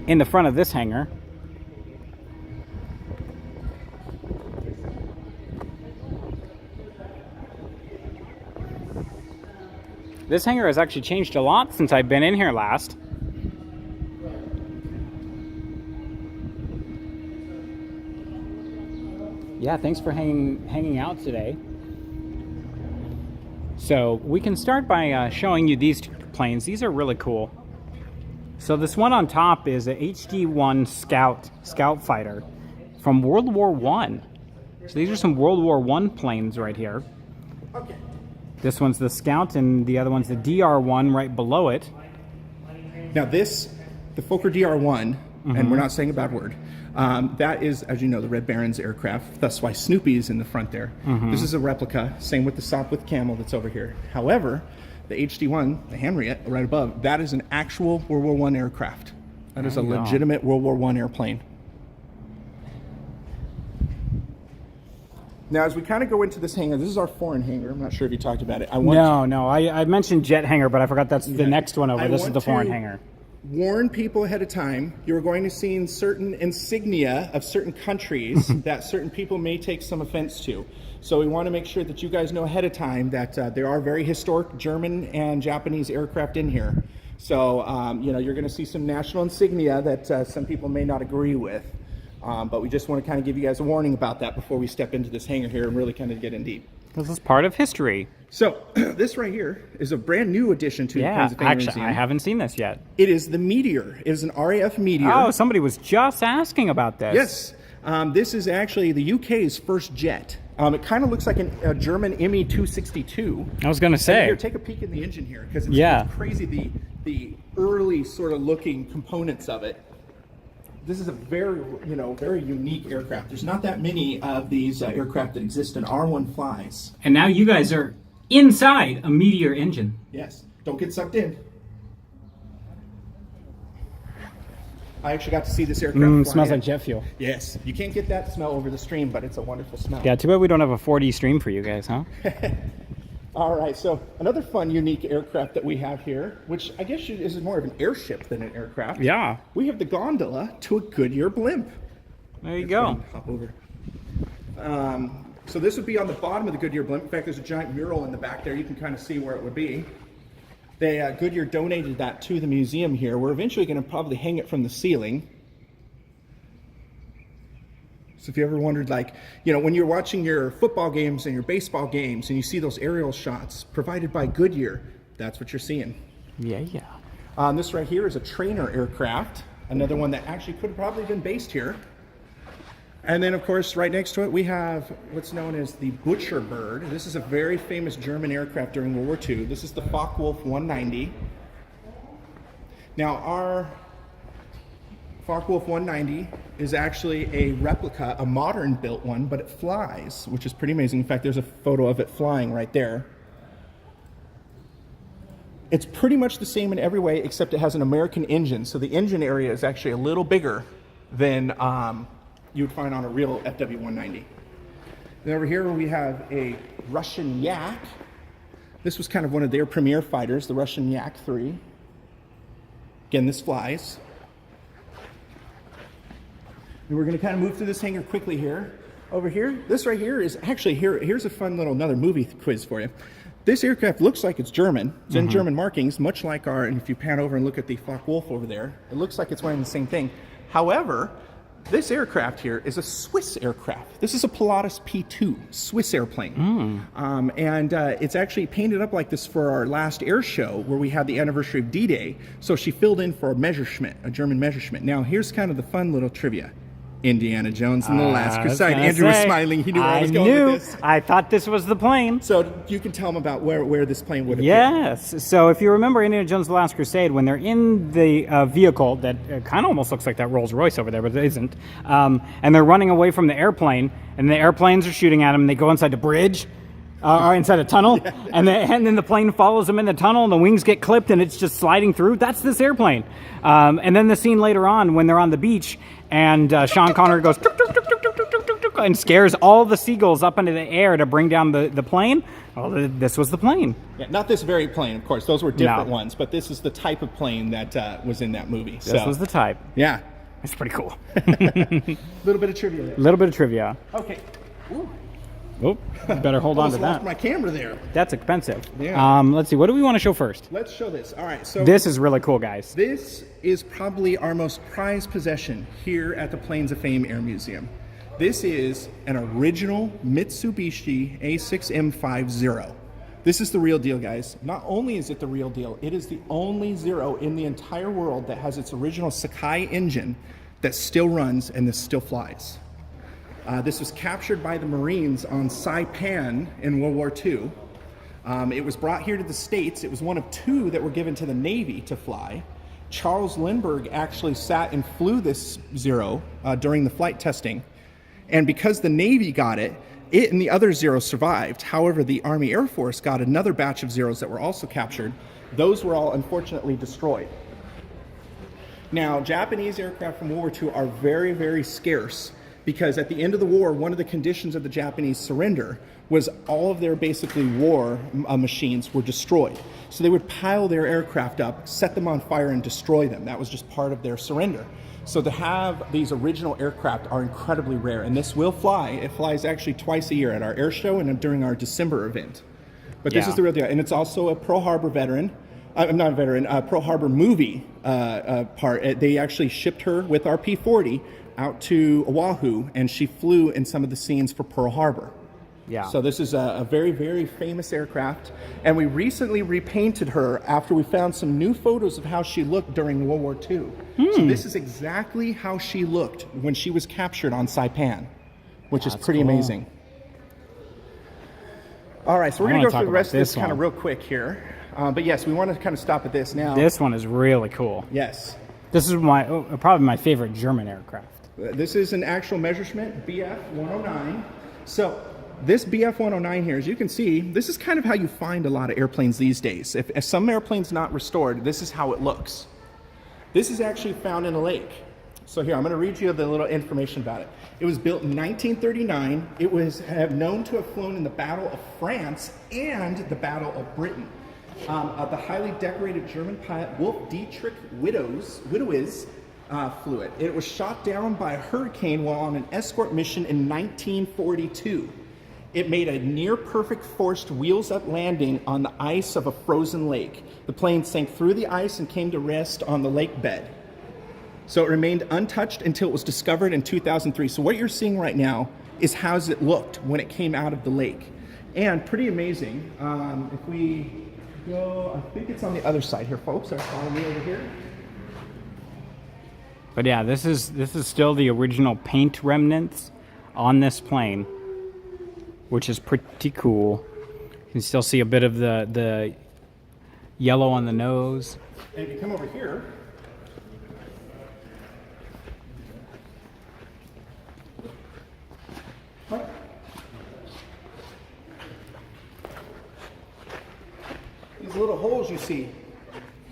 in the front of this hangar. This hangar has actually changed a lot since I've been in here last. Yeah, thanks for hanging out today. So we can start by showing you these two planes. These are really cool. So this one on top is a HD-1 Scout fighter from World War I. So these are some World War I planes right here. Okay. This one's the Scout and the other one's the DR-1 right below it. Now this, the Fokker DR-1, and we're not saying a bad word, that is, as you know, the Red Baron's aircraft. That's why Snoopy's in the front there. This is a replica. Same with the Sopwith Camel that's over here. However, the HD-1, the Henriette, right above, that is an actual World War I aircraft. That is a legitimate World War I airplane. Now, as we kind of go into this hangar, this is our foreign hangar. I'm not sure if you talked about it. I mentioned jet hangar, but I forgot that's the next one over. This is the foreign hangar. Warn people ahead of time, you're going to see certain insignia of certain countries that certain people may take some offense to. So we want to make sure that you guys know ahead of time that there are very historic German and Japanese aircraft in here. So, you know, you're going to see some national insignia that some people may not agree with. But we just want to kind of give you guys a warning about that before we step into this hangar here and really kind of get in deep. This is part of history. So this right here is a brand new addition to the Planes of Fame actually, Museum. I haven't seen this yet. It is the Meteor. It is an RAF Meteor. Oh, somebody was just asking about this. Yes. This is actually the UK's first jet. It kind of looks like a German ME 262. I was going to say. Here, take a peek in the engine here, because it's crazy, the early sort of looking components of it. This is a very, very unique aircraft. There's not that many of these aircraft that exist, and R1 flies. And now you guys are inside a Meteor engine. Yes. Don't get sucked in. I actually got to see this aircraft. Smells like jet fuel. Yes. You can't get that smell over the stream, but it's a wonderful smell. Yeah, too bad we don't have a 4D stream for you guys, huh? All right, so another fun, unique aircraft that we have here, which I guess is more of an airship than an aircraft. Yeah. We have the gondola to a Goodyear blimp. There you go. Hop over. So this would be on the bottom of the Goodyear blimp. In fact, there's a giant mural in the back there. You can kind of see where it would be. They Goodyear donated that to the museum here. We're eventually going to probably hang it from the ceiling. So if you ever wondered, like, when you're watching your football games and your baseball games and you see those aerial shots provided by Goodyear, that's what you're seeing. Yeah. This right here is a trainer aircraft, another one that actually could have probably been based here. And then, of course, right next to it, we have what's known as the Butcher Bird. This is a very famous German aircraft during World War II. This is the Focke-Wulf 190. Now, our Focke-Wulf 190 is actually a replica, a modern built one, but it flies, which is pretty amazing. In fact, there's a photo of it flying right there. It's pretty much the same in every way, except it has an American engine. So the engine area is actually a little bigger than you would find on a real FW-190. Then over here we have a Russian Yak. This was kind of one of their premier fighters, the Russian Yak-3. Again, this flies. And we're going to kind of move through this hangar quickly here. Over here, this right here is actually, here's a fun little another movie quiz for you. This aircraft looks like it's German. It's in German markings, much like our, and if you pan over and look at the Focke-Wulf over there, it looks like it's wearing the same thing. However, this aircraft here is a Swiss aircraft. This is a Pilatus P2, Swiss airplane. And it's actually painted up like this for our last air show where we had the anniversary of D-Day. So she filled in for a Messerschmitt, a German Messerschmitt. Now, here's kind of the fun little trivia. Indiana Jones and the Last Crusade. Andrew was smiling. He knew where I was going with this. I thought this was the plane. So you can tell him about where this plane would have Yes. So if you remember Indiana Jones and the Last Crusade, when they're in the vehicle that kind of almost looks like that Rolls Royce over there, but it isn't, and they're running away from the airplane, and the airplanes are shooting at them, and they go inside the bridge, or inside a tunnel, and then the plane follows them in the tunnel, and the wings get clipped, and it's just sliding through. That's this airplane. And then the scene later on when they're on the beach, and Sean Connery goes tuk, tuk, tuk, tuk, tuk, tuk, tuk, tuk, and scares all the seagulls up into the air to bring down the plane. Well, this was the plane. Yeah, not this very plane, of course. Those were different ones, but this is the type of plane that was in that movie. This was the type. Yeah. It's pretty cool. Little bit of trivia there. Little bit of trivia. Okay. Ooh. Oh, you better hold on to Almost lost that. my camera there. That's expensive. Yeah. Let's see. What do we want to show first? Let's show this. All right. So This is really cool, guys. this is probably our most prized possession here at the Planes of Fame Air Museum. This is an original Mitsubishi A6M50. This is the real deal, guys. Not only is it the real deal, it is the only Zero in the entire world that has its original Sakai engine that still runs and this still flies. This was captured by the Marines on Saipan in World War II. It was brought here to the States. It was one of two that were given to the Navy to fly. Charles Lindbergh actually sat and flew this Zero during the flight testing. And because the Navy got it, it and the other Zeros survived. However, the Army Air Force got another batch of Zeros that were also captured. Those were all unfortunately destroyed. Now, Japanese aircraft from World War II are very, very scarce because at the end of the war, one of the conditions of the Japanese surrender was all of their basically war machines were destroyed. So they would pile their aircraft up, set them on fire, and destroy them. That was just part of their surrender. So to have these original aircraft are incredibly rare, and this will fly. It flies actually twice a year at our air show and during our December event. But this is the real deal, and it's also a Pearl Harbor veteran. I'm not a veteran, Pearl Harbor movie part. They actually shipped her with our P-40 out to Oahu, and she flew in some of the scenes for Pearl Harbor. Yeah. So this is a very, very famous aircraft, and we recently repainted her after we found some new photos of how she looked during World War II. So this is exactly how she looked when she was captured on Saipan, which is pretty amazing. All right, so we're going to go through the rest of this kind of real quick here. But yes, we want to kind of stop at this now. This one is really cool. Yes. This is probably my favorite German aircraft. This is an actual Messerschmitt BF-109. So this BF-109 here, as you can see, this is kind of how you find a lot of airplanes these days. If some airplane's not restored, this is how it looks. This is actually found in a lake. So here, I'm going to read you the little information about it. It was built in 1939. It was known to have flown in the Battle of France and the Battle of Britain. The highly decorated German pilot Wolf Dietrich Widowis flew it. It was shot down by a hurricane while on an escort mission in 1942. It made a near-perfect forced wheels-up landing on the ice of a frozen lake. The plane sank through the ice and came to rest on the lake bed. So it remained untouched until it was discovered in 2003. So what you're seeing right now is how it looked when it came out of the lake. And pretty amazing. If we go, I think it's on the other side here, folks. Follow me over here. But yeah, this is still the original paint remnants on this plane, which is pretty cool. You can still see a bit of the yellow on the nose. And if you come over here, these little holes you see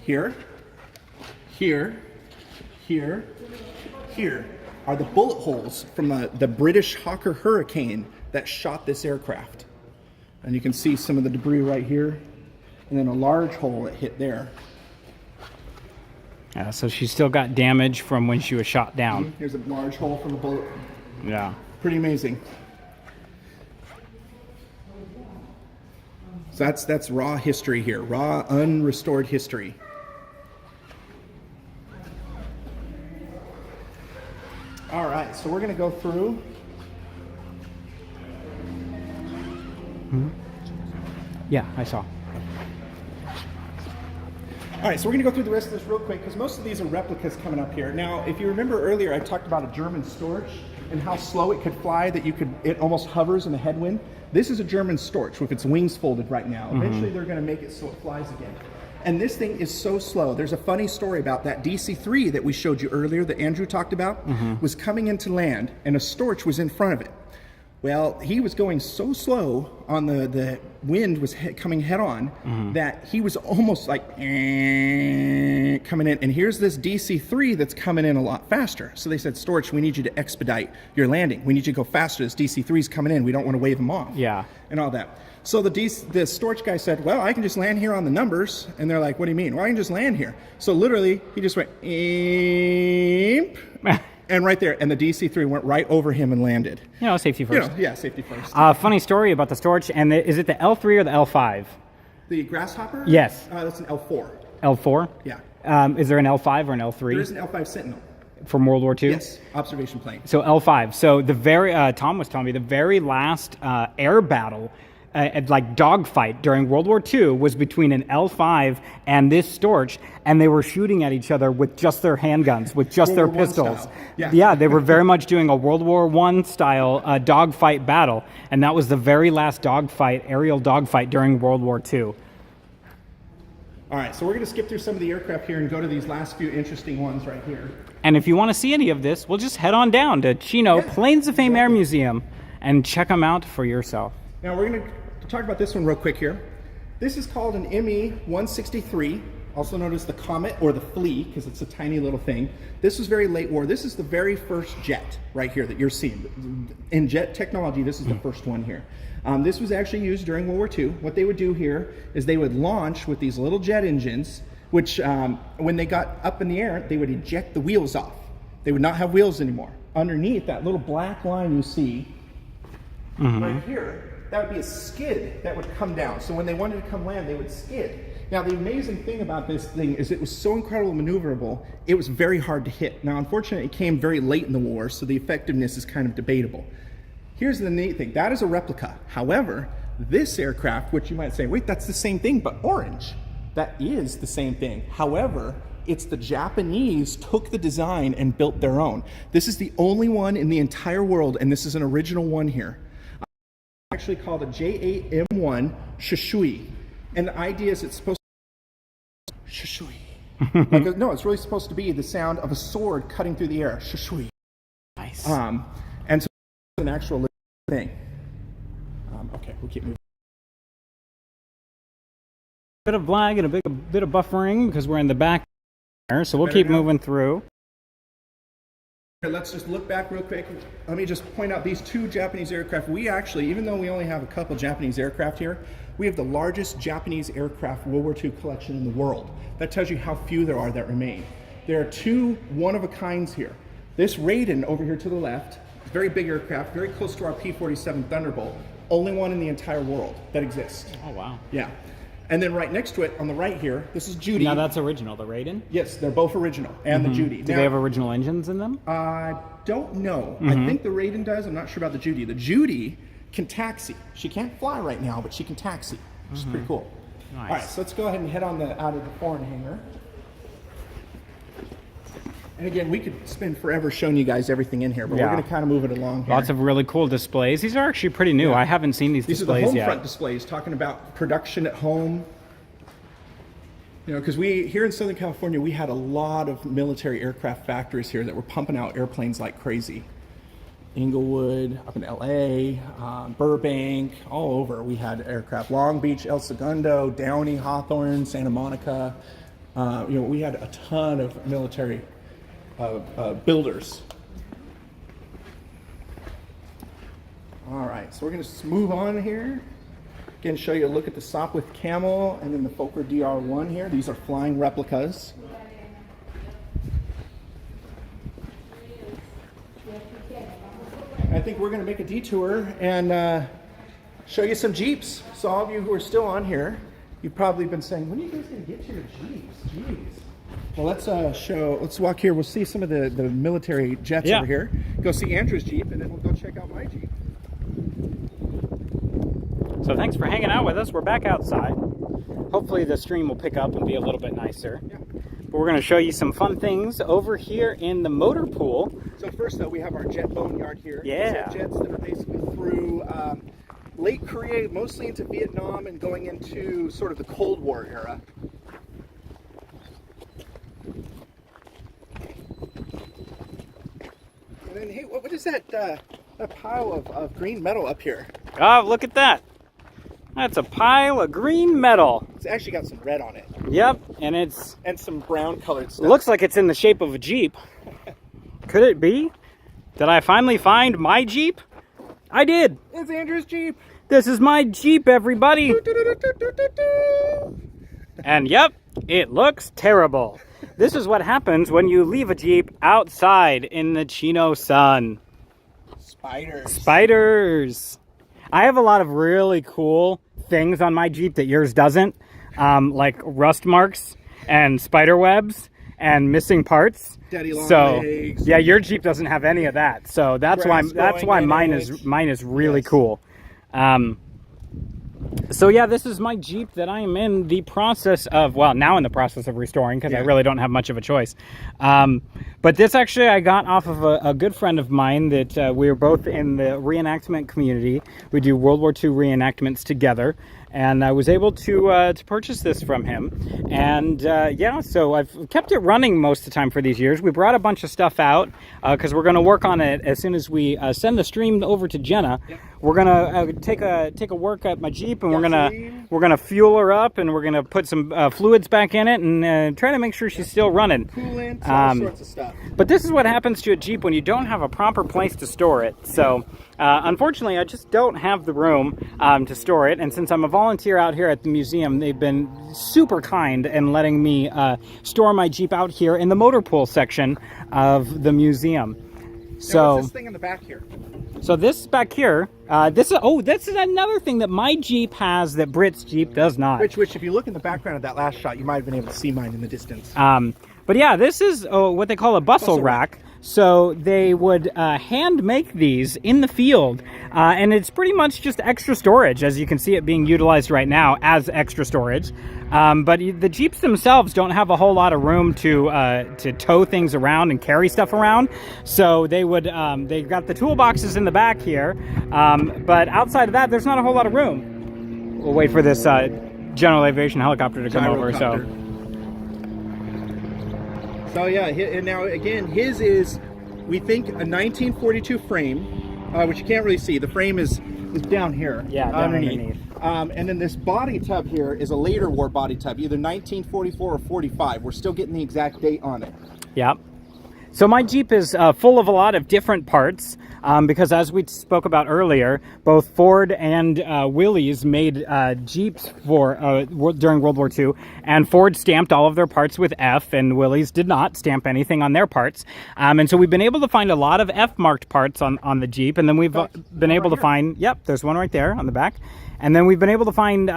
here, here, here, here are the bullet holes from the British Hawker Hurricane that shot this aircraft. And you can see some of the debris right here, and then a large hole that hit there. So she still got damage from when she was shot down. Here's a large hole from a bullet. Yeah. Pretty amazing. So that's raw history here, raw, unrestored history. All right, so we're going to go through. Yeah, I saw. All right, so we're going to go through the rest of this real quick because most of these are replicas coming up here. Now, if you remember earlier, I talked about a German Storch and how slow it could fly, that it almost hovers in a headwind. This is a German Storch with its wings folded right now. Eventually, they're going to make it so it flies again. And this thing is so slow. There's a funny story about that DC-3 that we showed you earlier that Andrew talked about, was coming into land and a Storch was in front of it. Well, he was going so slow on the wind was coming head on that he was almost like coming in. And here's this DC-3 that's coming in a lot faster. So they said, Storch, we need you to expedite your landing. We need you to go faster. This DC-3's coming in. We don't want to wave him off. Yeah. And all that. So the Storch guy said, well, I can just land here on the numbers. And they're like, what do you mean? Well, I can just land here. So literally, he just went, and right there, and the DC-3 went right over him and landed. You know, safety first. Yeah, safety first. Funny story about the Storch, and is it the L3 or the L5? The Grasshopper? Yes. That's an L4. L4? Yeah. Is there an L5 or an L3? There is an L5 Sentinel. From World War II? Yes, observation plane. So L5. So the very, Tom was telling me, the very last air battle, like dogfight during World War II was between an L5 and this Storch, and they were shooting at each other with just their handguns, with just their pistols. Yeah, they were very much doing a World War I style dogfight battle, and that was the very last dogfight, aerial dogfight during World War II. All right, so we're going to skip through some of the aircraft here and go to these last few interesting ones right here. And if you want to see any of this, we'll just head on down to Chino Planes of Fame Air Museum and check them out for yourself. Now we're going to talk about this one real quick here. This is called an ME-163, also known as the Comet or the Flea, because it's a tiny little thing. This was very late war. This is the very first jet right here that you're seeing. In jet technology, this is the first one here. This was actually used during World War II. What they would do here is they would launch with these little jet engines, which when they got up in the air, they would eject the wheels off. They would not have wheels anymore. Underneath that little black line you see right here, that would be a skid that would come down. So when they wanted to come land, they would skid. Now the amazing thing about this thing is it was so incredibly maneuverable, it was very hard to hit. Now unfortunately it came very late in the war, so the effectiveness is kind of debatable. Here's the neat thing, that is a replica. However, this aircraft, which you might say, wait, that's the same thing, but orange. That is the same thing. However, it's the Japanese took the design and built their own. This is the only one in the entire world, and this is an original one here. Actually called a J8M1 Shishui. And the idea is it's supposed to be Shishui. Like, no, it's really supposed to be the sound of a sword cutting through the air. Shishui. Nice. And so it's an actual thing. Okay, we'll keep moving. Bit of lag and a bit of buffering because we're in the back there, so we'll keep moving through. Let's just look back real quick. Let me just point out these two Japanese aircraft. We actually, even though we only have a couple Japanese aircraft here, we have the largest Japanese aircraft World War II collection in the world. That tells you how few there are that remain. There are two one-of-a-kinds here. This Raiden over here to the left, very big aircraft, very close to our P-47 Thunderbolt. Only one in the entire world that exists. Oh, wow. Yeah. And then right next to it, on the right here, this is Judy. Now that's original, the Raiden? Yes, they're both original, and the Judy. Do they have original engines in them? I don't know. I think the Raiden does. I'm not sure about the Judy. The Judy can taxi. She can't fly right now, but she can taxi, which is pretty cool. Nice. All right, so let's go ahead and head on out of the foreign hangar. And again, we could spend forever showing you guys everything in here, but we're going to kind of move it along here. Lots of really cool displays. These are actually pretty new. I haven't seen these displays yet. These are the home front displays, talking about production at home. You know, because here in Southern California, we had a lot of military aircraft factories here that were pumping out airplanes like crazy. Inglewood, up in LA, Burbank, all over. We had aircraft. Long Beach, El Segundo, Downey, Hawthorne, Santa Monica. We had a ton of military builders. All right, so we're going to move on here. Again, show you a look at the Sopwith Camel and then the Fokker DR1 here. These are flying replicas. I think we're going to make a detour and show you some Jeeps. So all of you who are still on here, you've probably been saying, when are you guys going to get to your Jeeps? Jeez. Well, let's walk here. We'll see some of the military jets over here. Go see Andrew's Jeep, and then we'll go check out my Jeep. So thanks for hanging out with us. We're back outside. Hopefully the stream will pick up and be a little bit nicer. Yeah. But we're going to show you some fun things over here in the motor pool. So first, though, we have our jet boneyard here. Yeah. These are jets that are basically through late Korea, mostly into Vietnam, and going into sort of the Cold War era. And then, hey, what is that pile of green metal up here? Oh, look at that. That's a pile of green metal. It's actually got some red on it. Yep, and some brown colored stuff. looks like it's in the shape of a Jeep. Could it be? Did I finally find my Jeep? I did. It's Andrew's Jeep. This is my Jeep, everybody. And yep, it looks terrible. This is what happens when you leave a Jeep outside in the Chino sun. Spiders. I have a lot of really cool things on my Jeep that yours doesn't, like rust marks and spider webs and missing parts. Daddy long legs. Yeah, your Jeep doesn't have any of that. So that's why mine is really cool. So yeah, this is my Jeep that I am in the process of, now in the process of restoring, because I really don't have much of a choice. But this actually I got off of a good friend of mine that we were both in the reenactment community. We do World War II reenactments together. And I was able to purchase this from him. And so I've kept it running most of the time for these years. We brought a bunch of stuff out because we're going to work on it as soon as we send the stream over to Jenna. Yep. We're gonna take a work at my Jeep, and we're gonna fuel her up, and we're gonna put some fluids back in it, and try to make sure she's still running. Coolant, all sorts of stuff. But this is what happens to a Jeep when you don't have a proper place to store it. So unfortunately, I just don't have the room to store it. And since I'm a volunteer out here at the museum, they've been super kind in letting me store my Jeep out here in the motor pool section of the museum. So what's this thing in the back here? So this back here, this is another thing that my Jeep has that Britt's Jeep does not. Which if you look in the background of that last shot, you might have been able to see mine in the distance. But yeah, this is what they call a bustle rack. So they would hand make these in the field, and it's pretty much just extra storage, as you can see it being utilized right now as extra storage. But the Jeeps themselves don't have a whole lot of room to tow things around and carry stuff around. So they would they've got the toolboxes in the back here, but outside of that, there's not a whole lot of room. We'll wait for this general aviation helicopter to come over. So yeah, and now again, his is, we think, a 1942 frame, which you can't really see. The frame is down here. Yeah, down underneath. And then this body tub here is a later war body tub, either 1944 or 45. We're still getting the exact date on it. Yep. So my Jeep is full of a lot of different parts because, as we spoke about earlier, both Ford and Willys made Jeeps during World War II, and Ford stamped all of their parts with F, and Willys did not stamp anything on their parts. And so we've been able to find a lot of F-marked parts on the Jeep, and then we've been able to find, there's one right there on the back, and then we've been able to find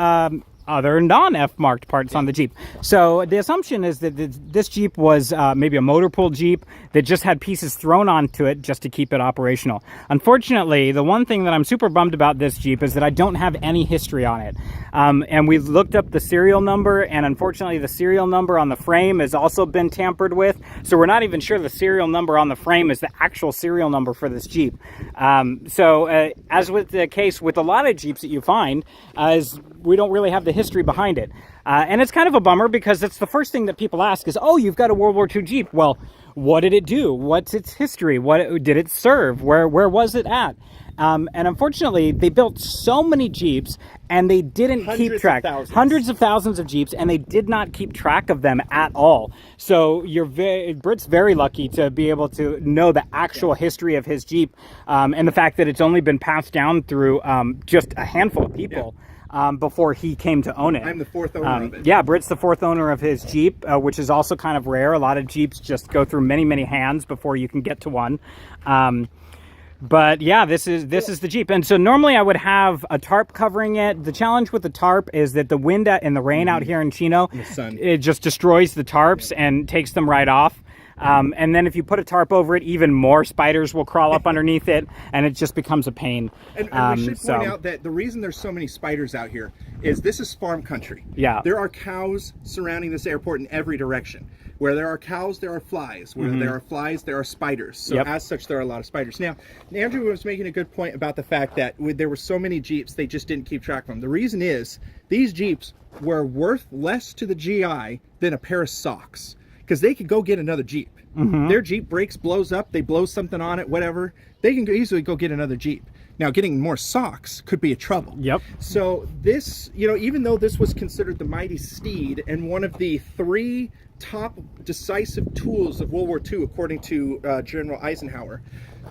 other non-F marked parts on the Jeep. So the assumption is that this Jeep was maybe a motor pool Jeep that just had pieces thrown onto it just to keep it operational. Unfortunately, the one thing that I'm super bummed about this Jeep is that I don't have any history on it. And we looked up the serial number, and unfortunately the serial number on the frame has also been tampered with. So we're not even sure the serial number on the frame is the actual serial number for this Jeep. As with the case with a lot of Jeeps that you find, is we don't really have the history behind it. And it's kind of a bummer because it's the first thing that people ask is, oh, you've got a World War II Jeep. Well, what did it do? What's its history? What did it serve? Where was it at? And unfortunately, they built so many Jeeps and they didn't keep track. Hundreds of thousands of Jeeps, and they did not keep track of them at all. So Britt's very lucky to be able to know the actual history of his Jeep, and the fact that it's only been passed down through just a handful of people. Before he came to own it. I'm the fourth owner of it. Yeah, Britt's the fourth owner of his Jeep, which is also kind of rare. A lot of Jeeps just go through many, many hands before you can get to one. But yeah, this is the Jeep. And so normally I would have a tarp covering it. The challenge with the tarp is that the wind and the rain out here in Chino, the sun, it just destroys the tarps and takes them right off. And then if you put a tarp over it, even more spiders will crawl up underneath it, and it just becomes a pain. And we should point out that the reason there's so many spiders out here is this is farm country. Yeah. There are cows surrounding this airport in every direction. Where there are cows, there are flies. Where there are flies, there are spiders. So as such, there are a lot of spiders. Now, Andrew was making a good point about the fact that there were so many Jeeps, they just didn't keep track of them. The reason is these Jeeps were worth less to the GI than a pair of socks. Because they could go get another Jeep. Their Jeep breaks, blows up, they blow something on it, whatever. They can easily go get another Jeep. Now, getting more socks could be a trouble. Yep. So this, you know, even though this was considered the mighty steed and one of the 3 top decisive tools of World War II, according to General Eisenhower,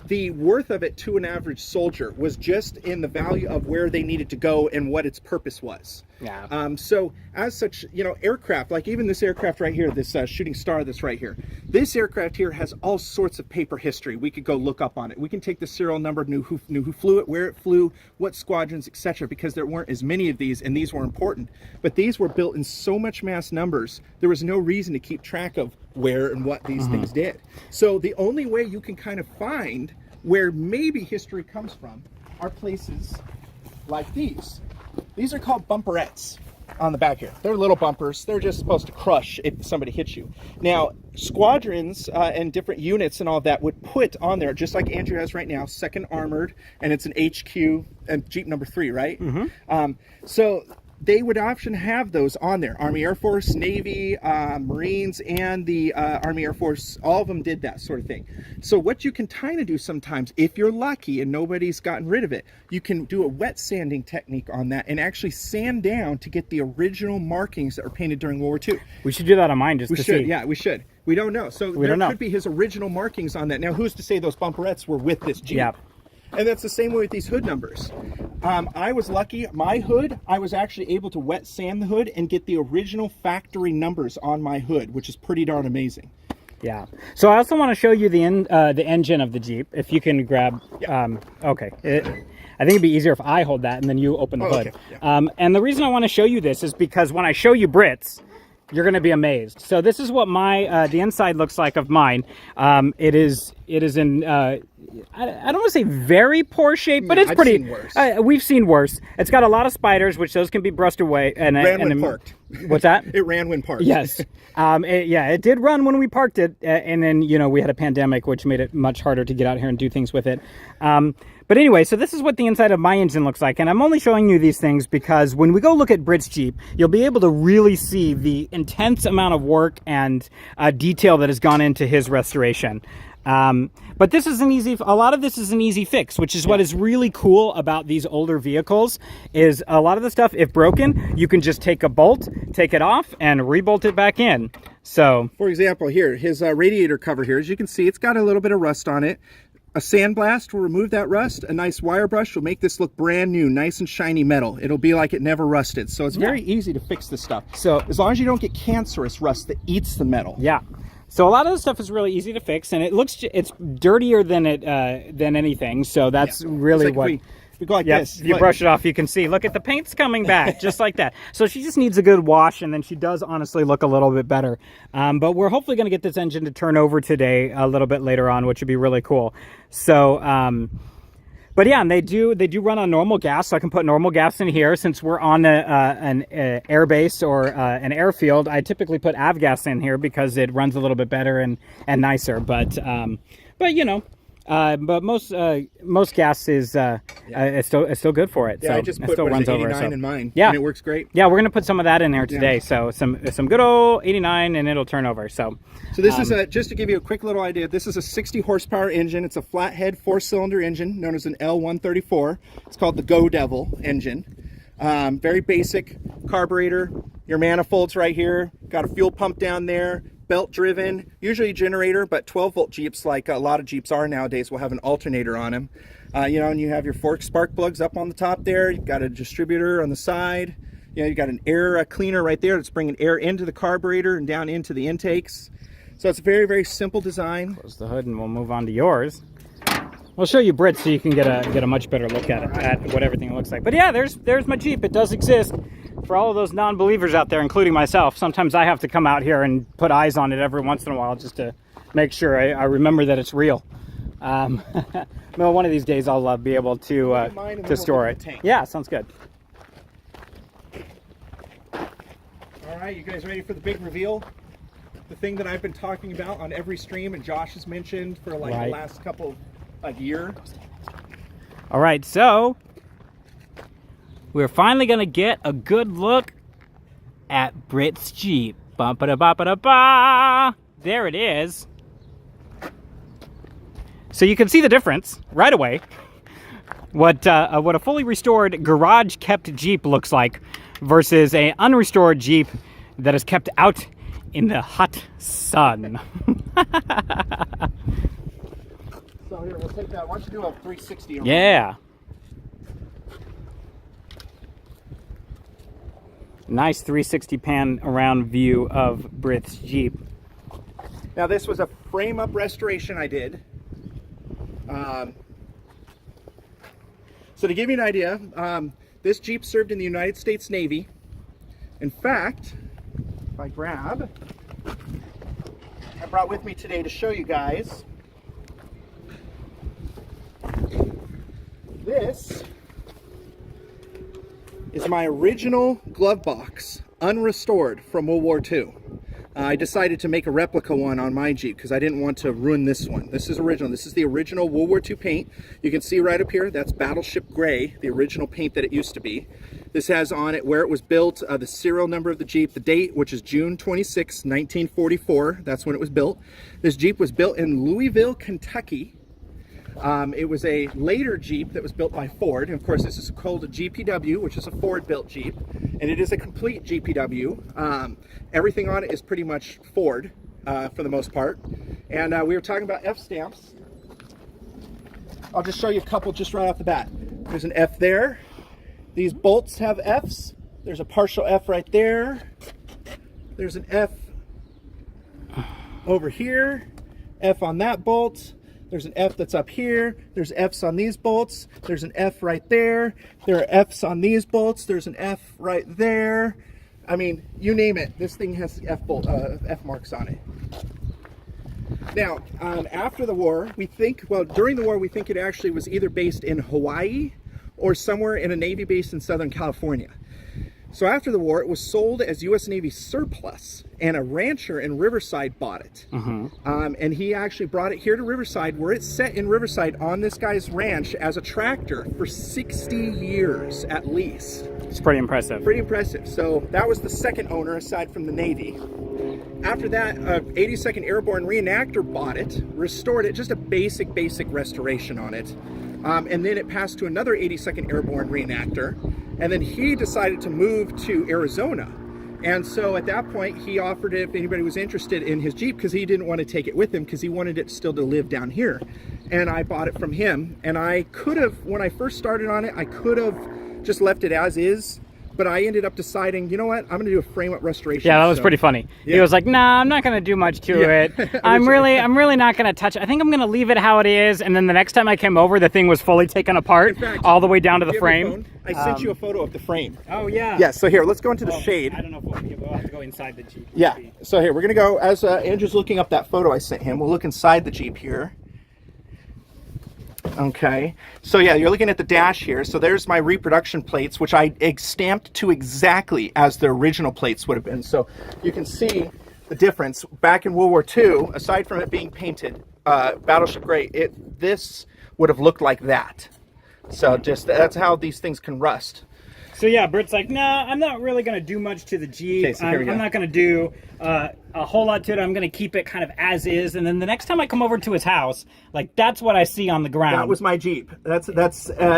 the worth of it to an average soldier was just in the value of where they needed to go and what its purpose was. Yeah. So as such, you know, aircraft, like even this aircraft right here, this Shooting Star that's right here, this aircraft here has all sorts of paper history. We could go look up on it. We can take the serial number, knew who flew it, where it flew, what squadrons, etc., because there weren't as many of these, and these were important. But these were built in so much mass numbers, there was no reason to keep track of where and what these things did. So the only way you can kind of find where maybe history comes from are places like these. These are called bumperettes on the back here. They're little bumpers. They're just supposed to crush if somebody hits you. Now, squadrons and different units and all that would put on there, just like Andrew has right now, 2nd Armored, and it's an HQ and Jeep number 3, right? So they would often have those on there. Army Air Force, Navy, Marines, and the Army Air Force, all of them did that sort of thing. So what you can kind of do sometimes, if you're lucky and nobody's gotten rid of it, you can do a wet sanding technique on that and actually sand down to get the original markings that were painted during World War II. We should do that on mine just to see. Yeah, we should. We don't know. So there could be his original markings on that. Now, who's to say those bumperettes were with this Jeep? Yeah. And that's the same way with these hood numbers. I was lucky. My hood, I was actually able to wet sand the hood and get the original factory numbers on my hood, which is pretty darn amazing. Yeah. So I also want to show you the engine of the Jeep. If you can grab. Okay. I think it'd be easier if I hold that and then you open the hood. Okay. Yeah. And the reason I want to show you this is because when I show you Britt's, you're going to be amazed. So this is what my the inside looks like of mine. It is in I don't want to say very poor shape, but it's pretty. I've seen worse. We've seen worse. It's got a lot of spiders, which those can be brushed away. And ran when parked. What's that? It ran when parked. Yes. It did run when we parked it, and then we had a pandemic, which made it much harder to get out here and do things with it. But anyway, so this is what the inside of my engine looks like, and I'm only showing you these things because when we go look at Britt's Jeep, you'll be able to really see the intense amount of work and detail that has gone into his restoration. But this is a lot of this is an easy fix, which is what is really cool about these older vehicles is a lot of the stuff, if broken, you can just take a bolt, take it off and rebolt it back in. So for example, here, his radiator cover here, as you can see, it's got a little bit of rust on it. A sandblast will remove that rust. A nice wire brush will make this look brand new, nice and shiny metal. It'll be like it never rusted. So it's very easy to fix this stuff. So as long as you don't get cancerous rust that eats the metal. Yeah. So a lot of this stuff is really easy to fix, and it's dirtier than anything. So that's really like what. We go like this. If you brush it off, you can see. Look at the paint's coming back, just like that. So she just needs a good wash, and then she does honestly look a little bit better. But we're hopefully going to get this engine to turn over today a little bit later on, which would be really cool. So, but yeah, and they do run on normal gas, so I can put normal gas in here. Since we're on an air base or an airfield, I typically put avgas in here because it runs a little bit better and nicer. But most gas is it's still good for it. Yeah, so I just it put still runs 89 over. So. in mine. Yeah, and it works great. Yeah, we're gonna put some of that in there today. So some good old 89, and it'll turn over. So this is just to give you a quick little idea. This is a 60 horsepower engine. It's a flathead 4-cylinder engine known as an L134. It's called the Go Devil engine. Very basic carburetor. Your manifolds right here. Got a fuel pump down there. Belt driven, usually a generator, but 12-volt Jeeps, like a lot of Jeeps are nowadays, will have an alternator on them. And you have your fork spark plugs up on the top there. You've got a distributor on the side. You've got an air cleaner right there that's bringing air into the carburetor and down into the intakes. So it's a very, very simple design. Close the hood and we'll move on to yours. We'll show you Britt so you can get a much better look at it, at what everything looks like. But yeah, there's my Jeep. It does exist. For all of those non-believers out there, including myself, sometimes I have to come out here and put eyes on it every once in a while just to make sure I remember that it's real. Well, one of these days I'll be able to store it. Yeah, sounds good. All right, you guys ready for the big reveal? The thing that I've been talking about on every stream and Josh has mentioned for like the last couple, like year. All right, so we're finally gonna get a good look at Britt's Jeep. Ba-ba-da-ba-ba-da-ba. There it is. So you can see the difference right away. What a fully restored garage kept Jeep looks like versus a unrestored Jeep that is kept out in the hot sun. So here, we'll take that. Why don't you do a 360 on Yeah. Nice 360 pan around view of Britt's Jeep. Now this was a frame-up restoration I did. So to give you an idea, this Jeep served in the United States Navy. In fact, if I grab, I brought with me today to show you guys. This is my original glove box, unrestored from World War II. I decided to make a replica one on my Jeep because I didn't want to ruin this one. This is original. This is the original World War II paint. You can see right up here, that's Battleship Gray, the original paint that it used to be. This has on it where it was built, the serial number of the Jeep, the date, which is June 26, 1944. That's when it was built. This Jeep was built in Louisville, Kentucky. It was a later Jeep that was built by Ford. And of course, this is called a GPW, which is a Ford-built Jeep. And it is a complete GPW. Everything on it is pretty much Ford for the most part. And we were talking about F-stamps. I'll just show you a couple just right off the bat. There's an F there. These bolts have Fs. There's a partial F right there. There's an F over here. F on that bolt. There's an F that's up here. There's F's on these bolts. There's an F right there. There are F's on these bolts. There's an F right there. I mean, you name it. This thing has F marks on it. Now, after the war, we think, well, during the war, we think it actually was either based in Hawaii or somewhere in a Navy base in Southern California. So after the war, it was sold as U.S. Navy surplus, and a rancher in Riverside bought it. And he actually brought it here to Riverside, where it's set in Riverside on this guy's ranch as a tractor for 60 years at least. It's pretty impressive. Pretty impressive. So that was the second owner aside from the Navy. After that, 82nd Airborne Reenactor bought it, restored it, just a basic restoration on it. And then it passed to another 82nd Airborne Reenactor. And then he decided to move to Arizona. And so at that point, he offered it if anybody was interested in his Jeep, because he didn't want to take it with him because he wanted it still to live down here. And I bought it from him. And I could have, when I first started on it, I could have just left it as is. But I ended up deciding, you know what, I'm going to do a frame-up restoration. Yeah, that was pretty funny. Yeah. He was like, "Nah, I'm not going to do much to it. I'm really not going to touch it. I think I'm going to leave it how it is." And then the next time I came over, the thing was fully taken apart, fact, all the way down to the frame. I sent you a photo of the frame. Oh, yeah. Yeah, so here, let's go into the shade. I don't know if we'll have to go inside the Jeep. Yeah, so here, we're going to go, as Andrew's looking up that photo I sent him, we'll look inside the Jeep here. Okay, so yeah, you're looking at the dash here. So there's my reproduction plates, which I stamped to exactly as the original plates would have been. So you can see the difference. Back in World War II, aside from it being painted Battleship Gray, this would have looked like that. So just that's how these things can rust. So yeah, Britt's like, "Nah, I'm not really going to do much to the Jeep. Okay, so I'm not going to do a whole lot to it. I'm going to keep it kind of as is." And then the next time I come over to his house, like, that's what I see on the ground. That was my Jeep. That's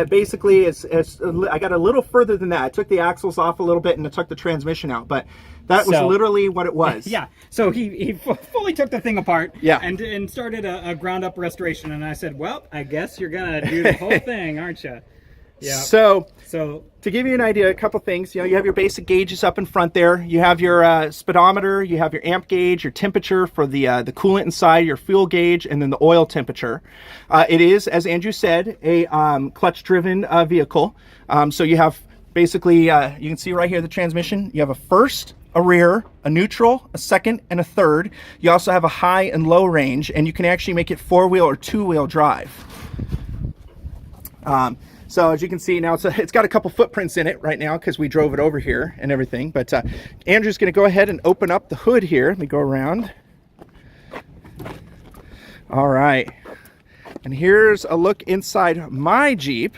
basically, I got a little further than that. I took the axles off a little bit and I took the transmission out, but that was literally what it was. Yeah, so he fully took the thing apart, yeah, and started a ground-up restoration. And I said, "Well, I guess you're going to do the whole thing, aren't you?" Yeah. So So to give you an idea, a couple things, you have your basic gauges up in front there. You have your speedometer, you have your amp gauge, your temperature for the coolant inside, your fuel gauge, and then the oil temperature. It is, as Andrew said, a clutch-driven vehicle. So you have basically, you can see right here the transmission. You have a first, a rear, a neutral, a second, and a third. You also have a high and low range, and you can actually make it 4-wheel or 2-wheel drive. So as you can see now, it's got a couple footprints in it right now because we drove it over here and everything. But Andrew's going to go ahead and open up the hood here. Let me go around. All right. And here's a look inside my Jeep.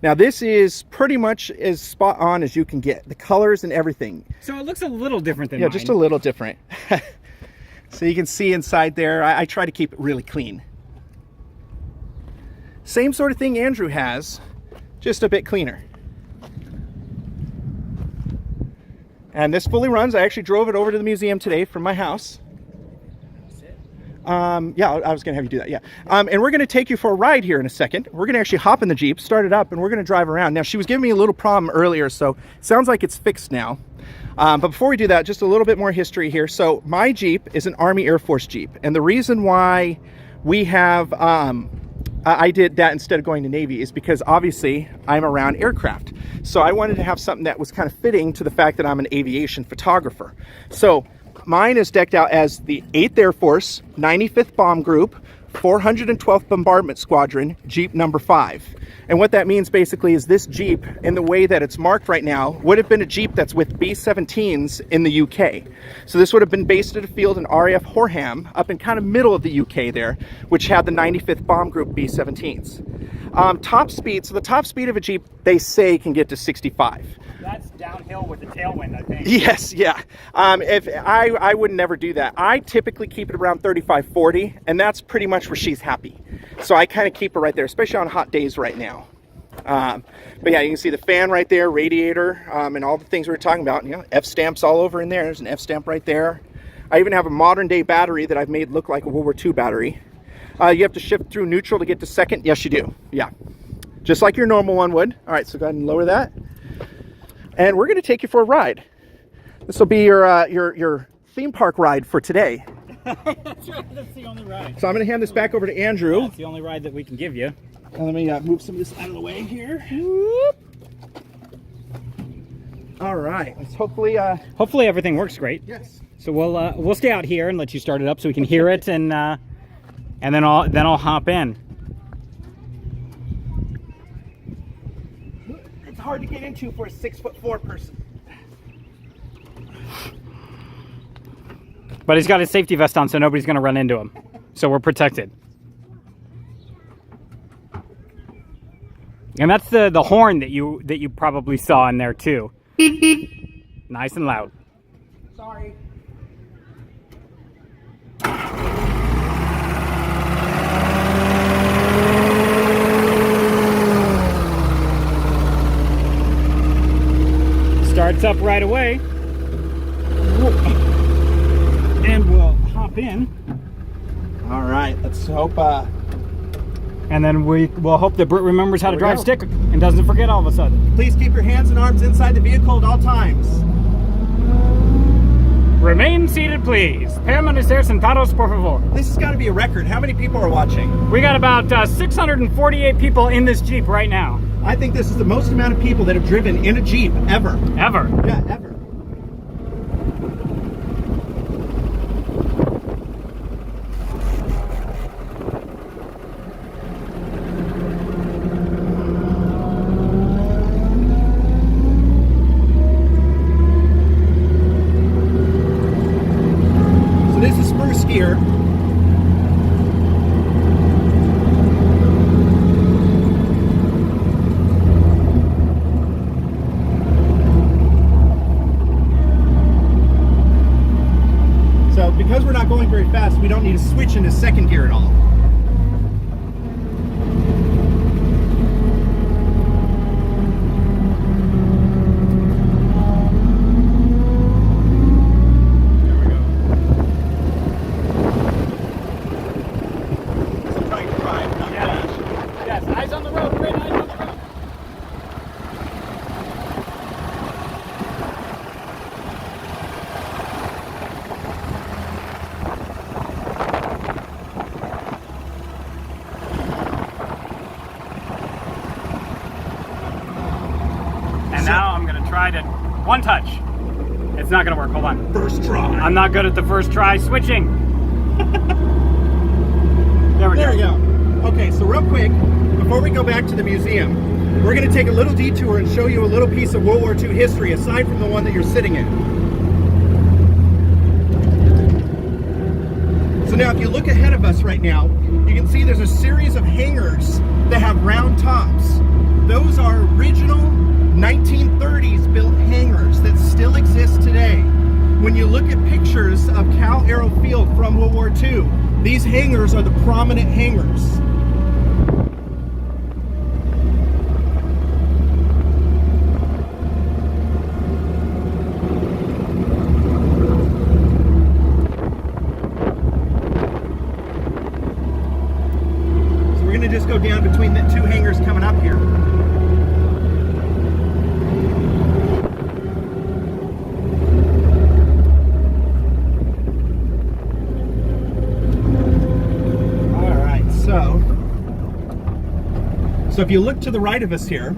Now this is pretty much as spot on as you can get. The colors and everything. So it looks a little different than mine. Just a little different. So you can see inside there, I try to keep it really clean. Same sort of thing Andrew has, just a bit cleaner. And this fully runs. I actually drove it over to the museum today from my house. Yeah, I was gonna have you do that, yeah. And we're gonna take you for a ride here in a second. We're gonna actually hop in the Jeep, start it up, and we're gonna drive around. Now, she was giving me a little problem earlier, so it sounds like it's fixed now. But before we do that, just a little bit more history here. So my Jeep is an Army Air Force Jeep, and the reason why we have, I did that instead of going to Navy is because obviously I'm around aircraft. So I wanted to have something that was kind of fitting to the fact that I'm an aviation photographer. So mine is decked out as the 8th Air Force, 95th Bomb Group, 412th Bombardment Squadron, Jeep number 5. And what that means basically is this Jeep, in the way that it's marked right now, would have been a Jeep that's with B-17s in the UK. So this would have been based at a field in RAF Horham, up in kind of middle of the UK there, which had the 95th Bomb Group B-17s. Top speed, so the top speed of a Jeep, they say, can get to 65. That's downhill with the tailwind, I think. Yes, yeah. If I would never do that. I typically keep it around 35, 40, and that's pretty much where she's happy. So I kind of keep her right there, especially on hot days right now. But yeah, you can see the fan right there, radiator, and all the things we were talking about. F-stamps all over in there. There's an F-stamp right there. I even have a modern day battery that I've made look like a World War II battery. You have to shift through neutral to get to second. Yes, you do. Yeah. Just like your normal one would. All right, so go ahead and lower that. And we're going to take you for a ride. This will be your theme park ride for today. That's right. That's the only ride. So I'm going to hand this back over to Andrew. That's the only ride that we can give you. And let me move some of this out of the way here. Whoop. All right. Let's hopefully everything works great. Yes. So we'll stay out here and let you start it up so we can hear it, and then I'll hop in. It's hard to get into for a 6'4" person. But he's got his safety vest on, so nobody's going to run into him. So we're protected. And that's the horn that you probably saw in there too. Nice and loud. Sorry. Starts up right away. And we'll hop in. All right. Let's hope. And then we'll hope that Britt remembers how to drive go. stick and doesn't forget all of a sudden. Please keep your hands and arms inside the vehicle at all times. Remain seated, please. Permanecer sentados, por favor. This has got to be a record. How many people are watching? We got about 648 people in this Jeep right now. I think this is the most amount of people that have driven in a Jeep ever. Ever. Yeah, ever. So this is spruce gear. So because we're not going very fast, we don't need to switch into second gear at all. There we go. So trying to drive, not crash. Yes, eyes on the road, great eyes on the road. tried it. One touch. It's not gonna work. Hold on. First try. I'm not good at the first try switching. There we go. Okay, so real quick, before we go back to the museum, we're going to take a little detour and show you a little piece of World War II history aside from the one that you're sitting in. So now if you look ahead of us right now, you can see there's a series of hangars that have round tops. Those are original 1930s built hangars that still exist today. When you look at pictures of Cal Aero Field from World War II, these hangars are the prominent hangars. So we're going to just go down between the two hangars coming up here. So if you look to the right of us here,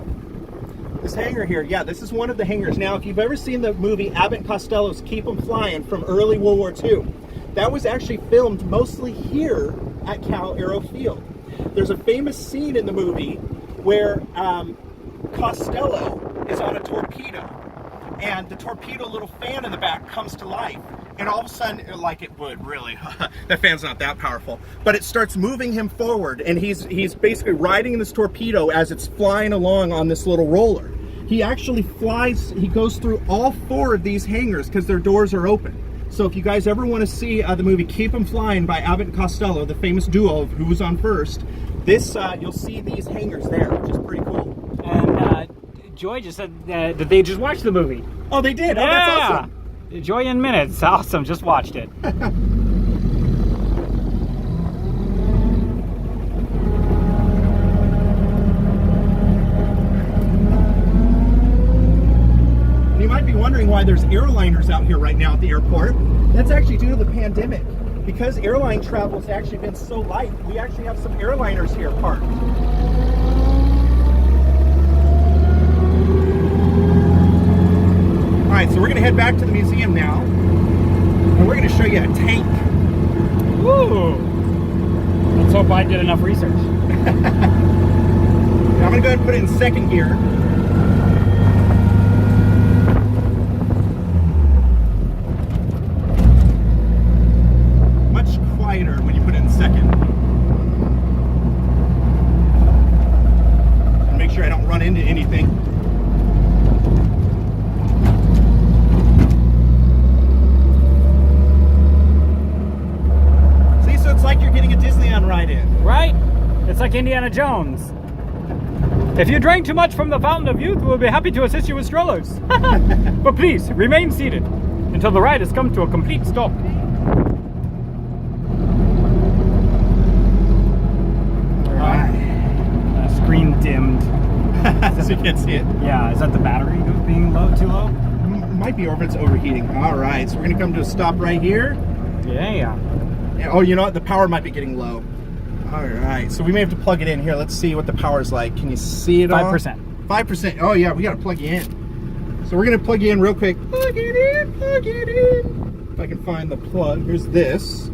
this hangar here, yeah, this is one of the hangars. Now, if you've ever seen the movie Abbott and Costello's Keep 'em Flying from early World War II, that was actually filmed mostly here at Cal Aero Field. There's a famous scene in the movie where Costello is on a torpedo, and the torpedo little fan in the back comes to life. And all of a sudden, like it would really, that fan's not that powerful, but it starts moving him forward, and he's basically riding this torpedo as it's flying along on this little roller. He actually flies, he goes through all four of these hangars because their doors are open. So if you guys ever want to see the movie Keep 'em Flying by Abbott and Costello, the famous duo of who was on first, this you'll see these hangars there, which is pretty cool. And Joy just said that they just watched the movie. Oh, they did? Yeah. Oh, that's awesome. Joy in minutes. Awesome. Just watched it. You might be wondering why there's airliners out here right now at the airport. That's actually due to the pandemic. Because airline travel has actually been so light, we actually have some airliners here parked. Alright, so we're going to head back to the museum now, and we're going to show you a tank. Woo! Let's hope I did enough research. Now I'm going to go ahead and put it in second gear. Much quieter when you put it in second. And make sure I don't run into anything. It's like you're getting a Disneyland ride in. Right? It's like Indiana Jones. If you drank too much from the fountain of youth, we'll be happy to assist you with strollers. But please, remain seated until the ride has come to a complete stop. Alright. Screen dimmed. So you can't see it. Yeah, is that the battery being low, too low? Might be, or if it's overheating. Alright, so we're going to come to a stop right here. Yeah. Oh, you know what? The power might be getting low. Alright, so we may have to plug it in here. Let's see what the power's like. Can you see it 5%. 5%. Oh, yeah, we got to plug you in. So we're going to plug you in real quick. Plug it in, plug it in. If I can find the plug. Here's this.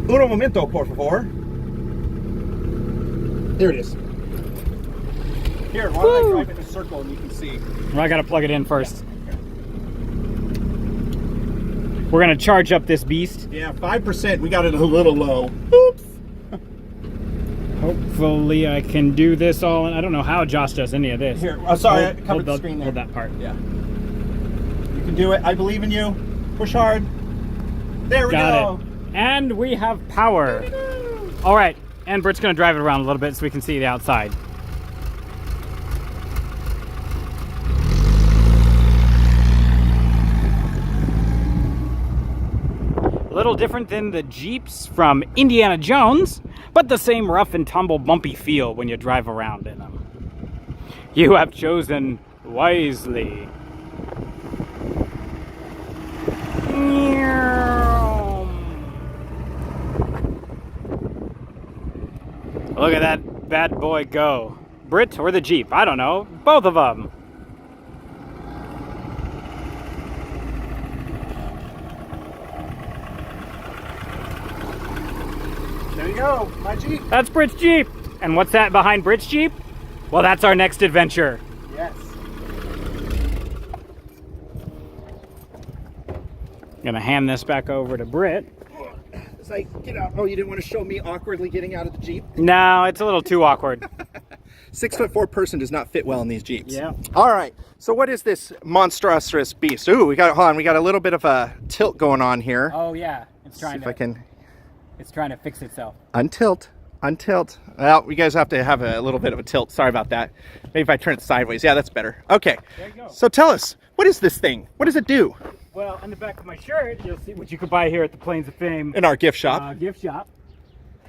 Uno momento, por favor. There it is. Here, why don't I drive in a circle and you can see. Well, I got to plug it in first. We're going to charge up this beast. Yeah, 5%. We got it a little low. Oops. Hopefully I can do this all. And I don't know how Josh does any of this. Here, sorry, I covered the screen there. Hold that part. Yeah. You can do it. I believe in you. Push hard. There we go. Got it. And we have power. All right. And Britt's going to drive it around a little bit so we can see the outside. A little different than the Jeeps from Indiana Jones, but the same rough and tumble bumpy feel when you drive around in them. You have chosen wisely. Look at that bad boy go. Britt or the Jeep. I don't know. Both of them. There you go, my Jeep. That's Britt's Jeep. And what's that behind Britt's Jeep? Well, that's our next adventure. Yes. Gonna hand this back over to Britt. It's like, get out. Oh, you didn't want to show me awkwardly getting out of the Jeep? No, it's a little too awkward. 6'4" person does not fit well in these Jeeps. Yeah. All right. So what is this monstrous beast? Ooh, hold on. We got a little bit of a tilt going on here. Oh yeah, it's See trying if to. I can It's trying to fix itself. untilt. Well, you guys have to have a little bit of a tilt. Sorry about that. Maybe if I turn it sideways. Yeah, that's better. Okay. There you go. So tell us, what is this thing? What does it do? Well, on the back of my shirt, you'll see what you could buy here at the Plains of Fame In our gift shop. gift shop.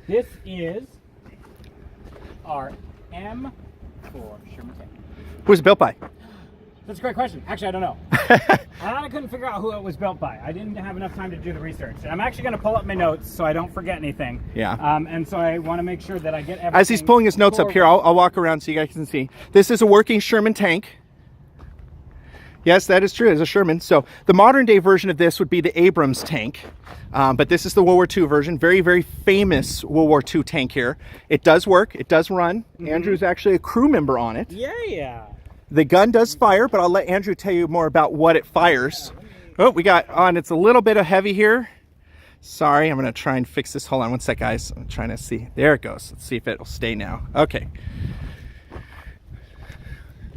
This is our M4 Sherman tank. Who's it built by? That's a great question. Actually, I don't know. I couldn't figure out who it was built by. I didn't have enough time to do the research. I'm actually going to pull up my notes so I don't forget anything. Yeah. And so I want to make sure that I get everything. As he's pulling his notes up here, I'll walk around so you guys can see. This is a working Sherman tank. Yes, that is true. It's a Sherman. So the modern day version of this would be the Abrams tank. But this is the World War II version. Very, very famous World War II tank here. It does work. It does run. Andrew's actually a crew member on it. Yeah. The gun does fire, but I'll let Andrew tell you more about what it fires. Oh, we got on. It's a little bit of heavy here. Sorry, I'm going to try and fix this. Hold on one sec, guys. I'm trying to see. There it goes. Let's see if it will stay now. Okay.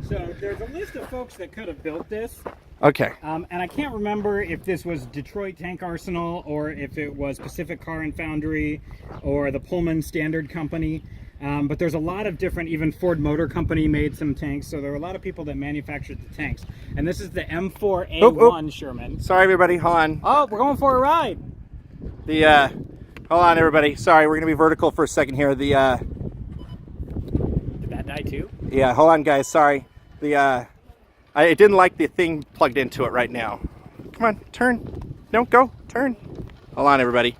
So there's a list of folks that could have built this. Okay. And I can't remember if this was Detroit Tank Arsenal or if it was Pacific Car and Foundry or the Pullman Standard Company. But there's a lot of different, even Ford Motor Company made some tanks. So there were a lot of people that manufactured the tanks. And this is the M4A1 Sherman. Sorry, everybody. Hold on. Oh, we're going for a ride. Hold on, everybody. Sorry, we're going to be vertical for a second here. Did that die too? Yeah, hold on, guys. Sorry. I didn't like the thing plugged into it right now. Come on, turn. Don't go. Turn. Hold on, everybody.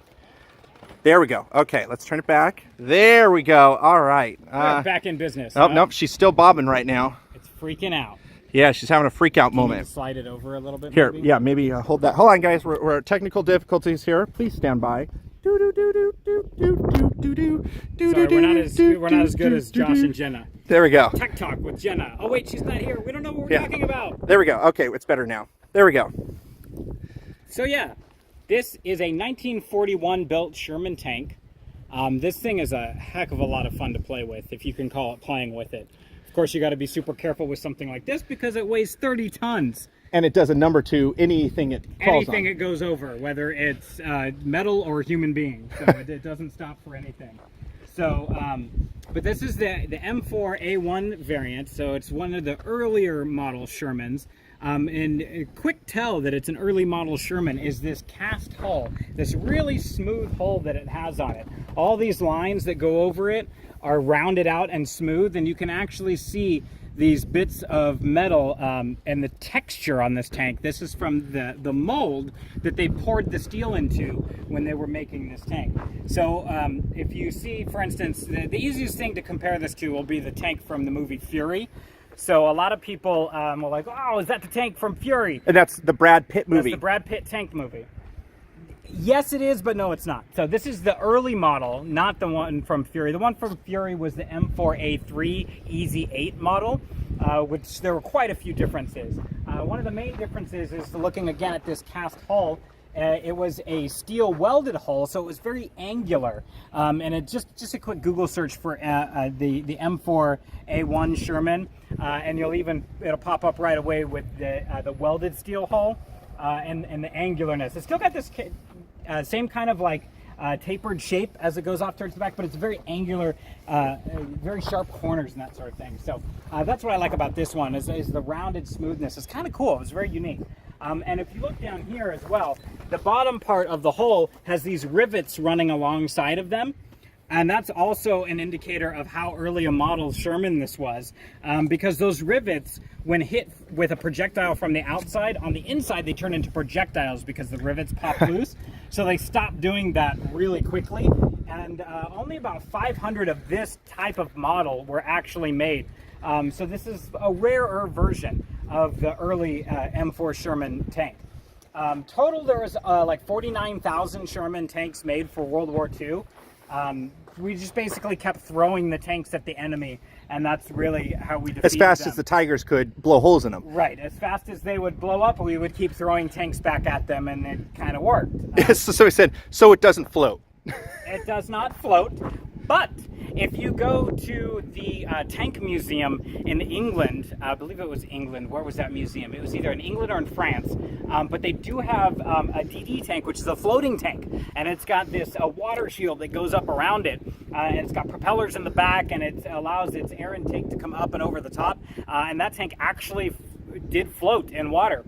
There we go. Okay, let's turn it back. There we go. All right. We're back in business. Oh, nope. She's still bobbing right now. It's freaking out. Yeah, she's having a freak out Can you moment. slide it over a little bit? Here, maybe? yeah, maybe hold that. Hold on, guys. We're at technical difficulties here. Please stand by. Sorry, we're not as good as Josh and Jenna. There we go. Tech Talk with Jenna. Oh wait, she's not here. We don't know what we're talking about. There we go. Okay, it's better now. There we go. So yeah, this is a 1941 built Sherman tank. This thing is a heck of a lot of fun to play with, if you can call it playing with it. Of course, you got to be super careful with something like this because it weighs 30 tons. And it does a number to anything it calls Anything on. it goes over, whether it's metal or human being. So it doesn't stop for anything. So, but this is the M4A1 variant. So it's one of the earlier model Shermans. And a quick tell that it's an early model Sherman is this cast hull, this really smooth hull that it has on it. All these lines that go over it are rounded out and smooth, and you can actually see these bits of metal and the texture on this tank. This is from the mold that they poured the steel into when they were making this tank. So if you see, for instance, the easiest thing to compare this to will be the tank from the movie Fury. So a lot of people are like, oh, is that the tank from Fury? And that's the Brad Pitt movie. That's the Brad Pitt tank movie. Yes, it is, but no, it's not. So this is the early model, not the one from Fury. The one from Fury was the M4A3 Easy 8 model, which there were quite a few differences. One of the main differences is looking again at this cast hull. It was a steel welded hull, so it was very angular. And it just a quick Google search for the M4A1 Sherman, and it'll pop up right away with the welded steel hull and the angularness. It's still got this same kind of like tapered shape as it goes off towards the back, but it's very angular, very sharp corners and that sort of thing. So that's what I like about this one is the rounded smoothness. It's kind of cool. It's very unique. And if you look down here as well, the bottom part of the hull has these rivets running alongside of them. And that's also an indicator of how early a model Sherman this was, because those rivets, when hit with a projectile from the outside, on the inside they turn into projectiles because the rivets pop loose. So they stopped doing that really quickly, and only about 500 of this type of model were actually made. So this is a rarer version of the early M4 Sherman tank. Total, there was like 49,000 Sherman tanks made for World War II. We just basically kept throwing the tanks at the enemy, and that's really how we defeated As fast them. as the Tigers could blow holes in them. Right, as fast as they would blow up, we would keep throwing tanks back at them, and it kind of worked. So he said, so it doesn't float. It does not float, but if you go to the tank museum in England, I believe it was England, where was that museum? It was either in England or in France, but they do have a DD tank, which is a floating tank, and it's got this water shield that goes up around it, and it's got propellers in the back, and it allows its air intake to come up and over the top, and that tank actually did float in water.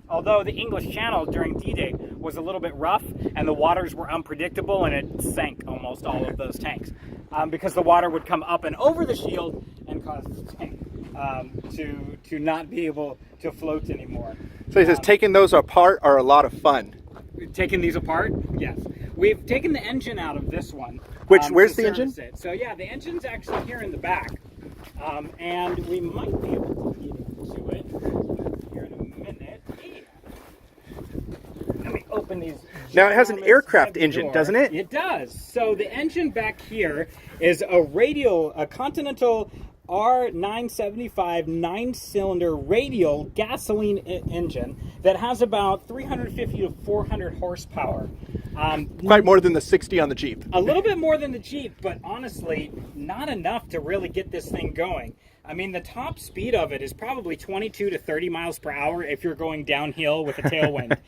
Although the English Channel during D-Day was a little bit rough and the waters were unpredictable, and it sank almost all of those tanks because the water would come up and over the shield and cause the tank to not be able to float anymore. So he says taking those apart are a lot of fun. Taking these apart? Yes. We've taken the engine out of this one. Where's to the engine? service it. So yeah, the engine's actually here in the back. And we might be able to get into it here in a minute. Let me open these. Now it has an ginormous aircraft heavy engine, doors. doesn't it? It does. So the engine back here is a Continental R975 9-cylinder radial gasoline engine that has about 350 to 400 horsepower. Quite more than the 60 on the Jeep. A little bit more than the Jeep, but honestly, not enough to really get this thing going. I mean, the top speed of it is probably 22 to 30 miles per hour if you're going downhill with a tailwind.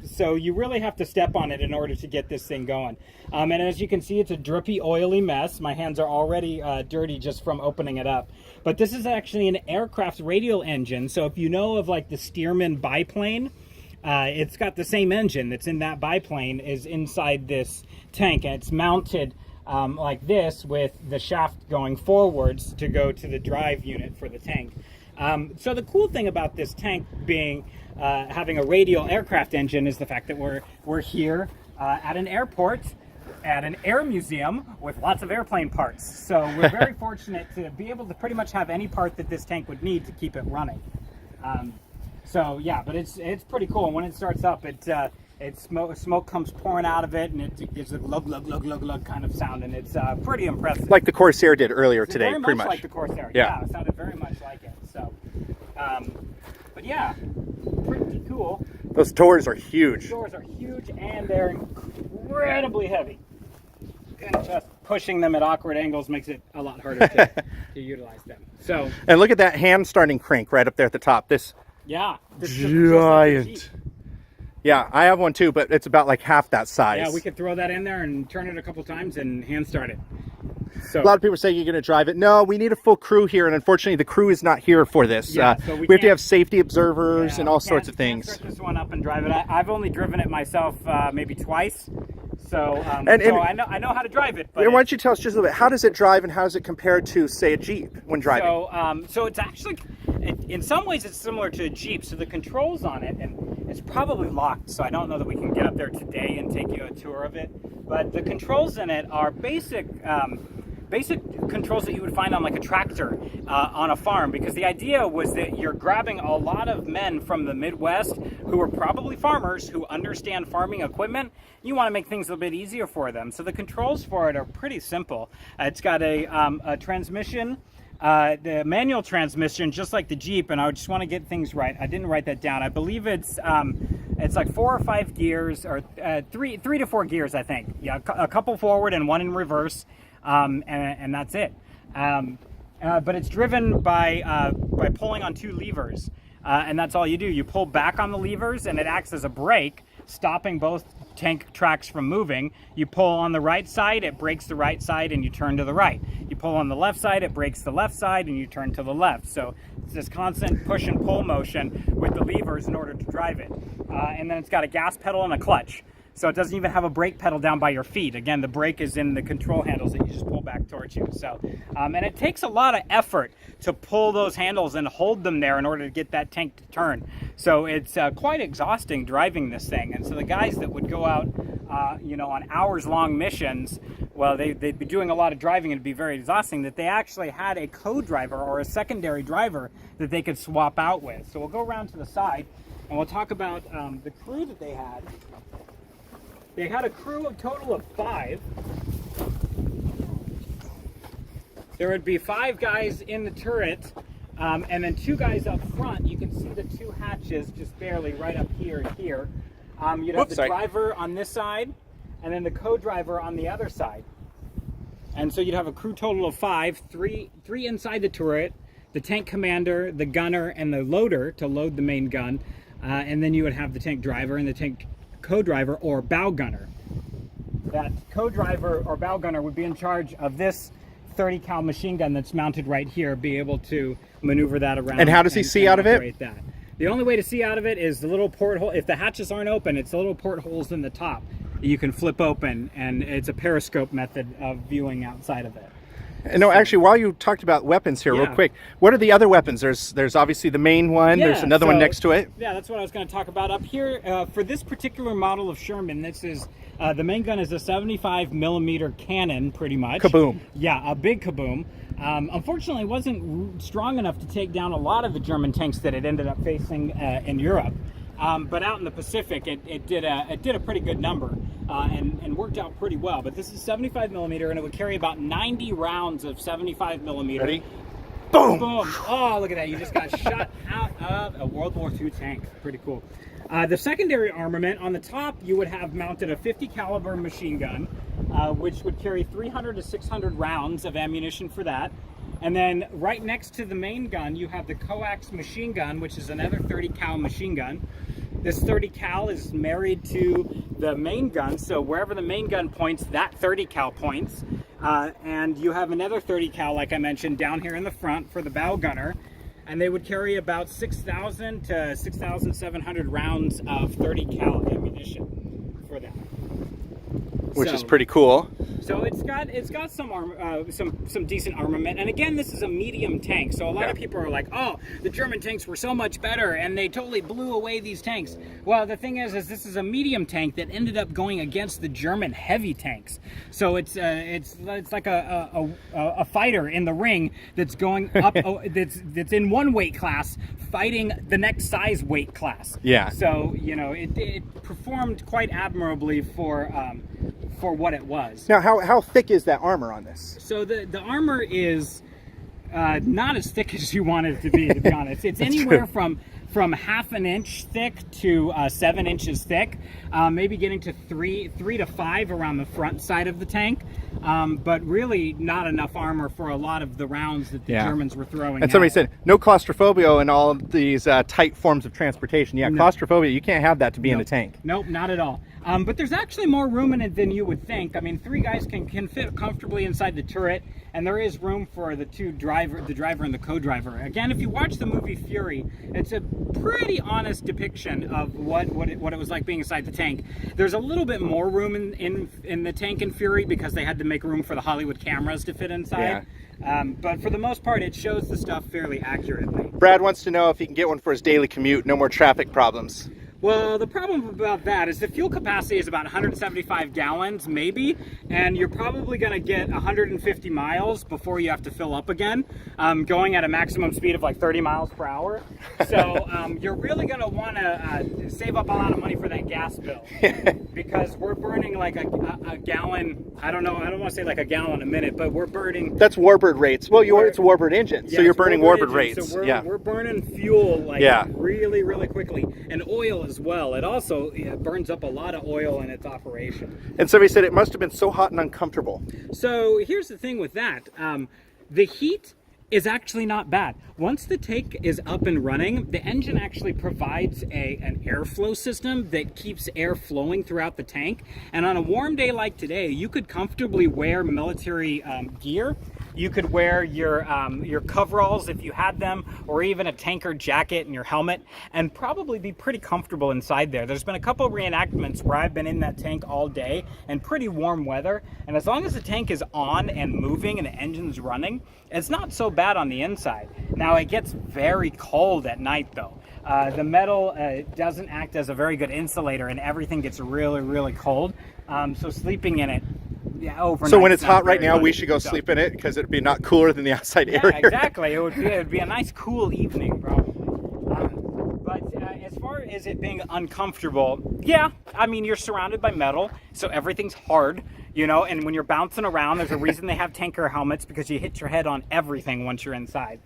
So you really have to step on it in order to get this thing going. And as you can see, it's a drippy, oily mess. My hands are already dirty just from opening it up. But this is actually an aircraft radial engine. So if you know of like the Stearman biplane, it's got the same engine that's in that biplane is inside this tank, and it's mounted like this with the shaft going forwards to go to the drive unit for the tank. So the cool thing about this tank being having a radial aircraft engine is the fact that we're here at an airport, at an air museum with lots of airplane parts. So we're very fortunate to be able to pretty much have any part that this tank would need to keep it running. So yeah, but it's pretty cool. And when it starts up, smoke comes pouring out of it, and it gives a glug glug glug glug glug kind of sound, and it's pretty impressive. Like the Corsair did earlier It's today, very pretty much much. like the Corsair. Yeah. Yeah, it sounded very much like it. So, but yeah, pretty cool. Those doors are huge. The doors are huge, and they're incredibly heavy. And just pushing them at awkward angles makes it a lot harder to utilize them. So, And look at that hand starting crank right up there at the top. This yeah, this is just like the Jeep. giant. Yeah, I have one too, but it's about like half that size. Yeah, we could throw that in there and turn it a couple times and hand start it. So A lot of people say you're going to drive it. No, we need a full crew here, and unfortunately, the crew is not here for this. Yeah, so we have to can't- have safety observers yeah, and all we sorts of can't things. start this one up and drive it. I've only driven it myself maybe twice, so And- so I know how to drive it. But And why don't you tell us just a little bit, how does it drive and how does it compare to, say, a Jeep when driving? So it's actually, in some ways, it's similar to a Jeep. So the controls on it, and it's probably locked, so I don't know that we can get up there today and take you a tour of it. But the controls in it are basic controls that you would find on like a tractor on a farm, because the idea was that you're grabbing a lot of men from the Midwest who are probably farmers who understand farming equipment. You want to make things a little bit easier for them. So the controls for it are pretty simple. It's got a transmission, the manual transmission, just like the Jeep, and I just want to get things right. I didn't write that down. I believe it's like 4 or 5 gears, or three to 4 gears, I think. Yeah, a couple forward and one in reverse. And that's it. But it's driven by pulling on 2 levers, and that's all you do. You pull back on the levers, and it acts as a brake, stopping both tank tracks from moving. You pull on the right side, it brakes the right side, and you turn to the right. You pull on the left side, it brakes the left side, and you turn to the left. So it's this constant push and pull motion with the levers in order to drive it. And then it's got a gas pedal and a clutch. So it doesn't even have a brake pedal down by your feet. Again, the brake is in the control handles that you just pull back towards you. So, and it takes a lot of effort to pull those handles and hold them there in order to get that tank to turn. So it's quite exhausting driving this thing. And so the guys that would go out, you know, on hours-long missions, well, they'd be doing a lot of driving and it'd be very exhausting, that they actually had a co-driver or a secondary driver that they could swap out with. So we'll go around to the side and we'll talk about the crew that they had. They had a crew of total of 5. There would be 5 guys in the turret, and then 2 guys up front. You can see the 2 hatches just barely right up here and here. You'd have the driver on this side, and then the co-driver on the other side. And so you'd have a crew total of 5, 3 inside the turret, the tank commander, the gunner, and the loader to load the main gun. And then you would have the tank driver and the tank co-driver or bow gunner. That co-driver or bow gunner would be in charge of this 30 cal machine gun that's mounted right here, be able to maneuver that around. And how does he see out of it? That. The only way to see out of it is the little porthole. If the hatches aren't open, it's the little portholes in the top you can flip open, and it's a periscope method of viewing outside of it. No, actually, while you talked about weapons here, real quick, what are the other weapons? There's obviously the main one. There's another one next to it. Yeah, that's what I was going to talk about up here. For this particular model of Sherman, this is the main gun is a 75 millimeter cannon, pretty much. Kaboom. Yeah, a big kaboom. Unfortunately, it wasn't strong enough to take down a lot of the German tanks that it ended up facing in Europe. But out in the Pacific, it did a pretty good number and worked out pretty well. But this is 75 millimeter, and it would carry about 90 rounds of 75 millimeter. Ready? Boom! Boom! Oh, look at that! You just got shot out of a World War II tank. Pretty cool. The secondary armament on the top, you would have mounted a 50 caliber machine gun, which would carry 300 to 600 rounds of ammunition for that. And then right next to the main gun, you have the coax machine gun, which is another 30 cal machine gun. This 30 cal is married to the main gun, so wherever the main gun points, that 30 cal points. And you have another 30 cal, like I mentioned, down here in the front for the bow gunner. And they would carry about 6,000 to 6,700 rounds of 30 cal ammunition for that. Which is pretty cool. So it's got some decent armament, and again, this is a medium tank. So a lot of people are like, "Oh, the German tanks were so much better, and they totally blew away these tanks." Well, the thing is this is a medium tank that ended up going against the German heavy tanks. So it's like a fighter in the ring that's going up that's in one weight class fighting the next size weight class. Yeah. So it performed quite admirably for what it was. Now, how thick is that armor on this? So the armor is not as thick as you want it to be honest. It's anywhere from half an inch thick to 7 inches thick, maybe getting to 3 to 5 around the front side of the tank, but really not enough armor for a lot of the rounds that the Germans were throwing. And somebody said no claustrophobia in all of these tight forms of transportation. Yeah, claustrophobia, you can't have that to be in a tank. Nope, not at all. But there's actually more room in it than you would think. I mean, 3 guys can fit comfortably inside the turret, and there is room for the driver and the co-driver. Again, if you watch the movie Fury, it's a pretty honest depiction of what it was like being inside the tank. There's a little bit more room in the tank in Fury because they had to make room for the Hollywood cameras to fit inside. Yeah. But for the most part, it shows the stuff fairly accurately. Brad wants to know if he can get one for his daily commute. No more traffic problems. Well, the problem about that is the fuel capacity is about 175 gallons, maybe, and you're probably going to get 150 miles before you have to fill up again, going at a maximum speed of like 30 miles per hour. So you're really going to want to save up a lot of money for that gas bill, because we're burning like a gallon. I don't want to say like a gallon a minute, but we're burning. That's warbird rates. Well, it's a warbird engine, so you're burning warbird rates. So we're burning fuel like really, really quickly, and oil as well. It also burns up a lot of oil in its operation. And somebody said it must have been so hot and uncomfortable. So here's the thing with that. The heat is actually not bad. Once the tank is up and running, the engine actually provides an airflow system that keeps air flowing throughout the tank. And on a warm day like today, you could comfortably wear military gear You could wear your coveralls if you had them, or even a tanker jacket and your helmet, and probably be pretty comfortable inside there. There's been a couple of reenactments where I've been in that tank all day in pretty warm weather, and as long as the tank is on and moving and the engine's running, it's not so bad on the inside. Now, it gets very cold at night, though. The metal doesn't act as a very good insulator, and everything gets really, really cold. So sleeping in it overnight. So when it's hot right now, we should go sleep in it because it'd be not cooler than the outside yeah, area. exactly. It would be a nice, cool evening, probably. But as far as it being uncomfortable, yeah, I mean, you're surrounded by metal, so everything's hard, you know, and when you're bouncing around, there's a reason they have tanker helmets, because you hit your head on everything once you're inside.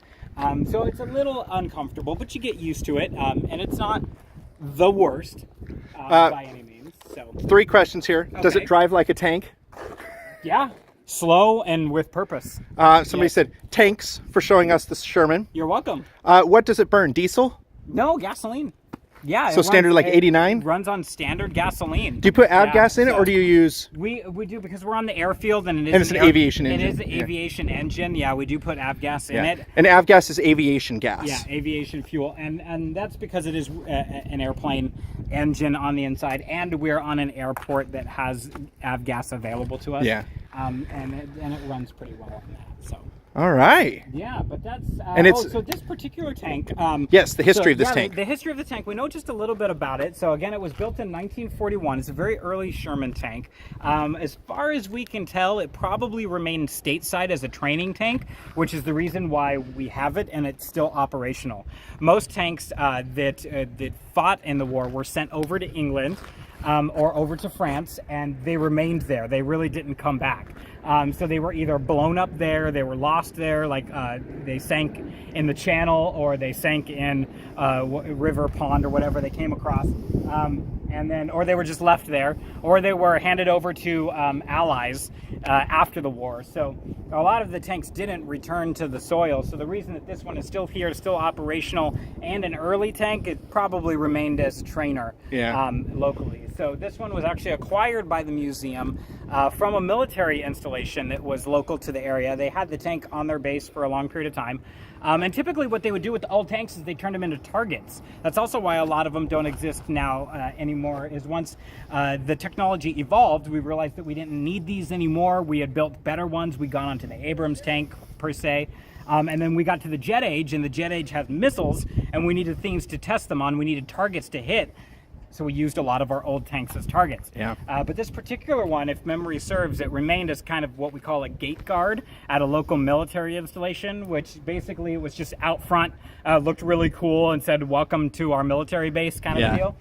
So it's a little uncomfortable, but you get used to it, and it's not the worst by any means. So 3 questions here. Okay. Does it drive like a tank? Yeah, slow and with purpose. Somebody Yes. said thanks for showing us the Sherman. You're welcome. What does it burn? Diesel? No, gasoline. Yeah. So standard like 89? Runs on standard gasoline. Do you put Yeah, avgas in it, so- or do you use? We do, because we're on the airfield, and And it's an aviation engine. It is an Yeah. aviation engine. Yeah, we do put avgas in it. And avgas is aviation gas. Yeah, aviation fuel, and that's because it is an airplane engine on the inside, and we're on an airport that has avgas available to us. Yeah. And it runs pretty well on that. So. All right. Yeah, but that's And it's- so this particular tank. Yes, the history of this tank. The history of the tank. We know just a little bit about it. So again, it was built in 1941. It's a very early Sherman tank. As far as we can tell, it probably remained stateside as a training tank, which is the reason why we have it, and it's still operational. Most tanks that fought in the war were sent over to England. Or over to France, and they remained there. They really didn't come back. So they were either blown up there, they were lost there, like they sank in the channel, or they sank in river, pond, or whatever they came across. Or they were just left there, or they were handed over to allies after the war. So a lot of the tanks didn't return to the soil. So the reason that this one is still here, still operational, and an early tank, it probably remained as a trainer locally. So this one was actually acquired by the museum from a military installation that was local to the area. They had the tank on their base for a long period of time. And typically what they would do with the old tanks is they turned them into targets. That's also why a lot of them don't exist now anymore, is once the technology evolved, we realized that we didn't need these anymore. We had built better ones. We got onto the Abrams tank, per se. And then we got to the jet age, and the jet age has missiles, and we needed things to test them on. We needed targets to hit. So we used a lot of our old tanks as targets. Yeah. But this particular one, if memory serves, it remained as kind of what we call a gate guard at a local military installation, which basically was just out front, looked really cool, and said, "Welcome to our military base," kind of deal.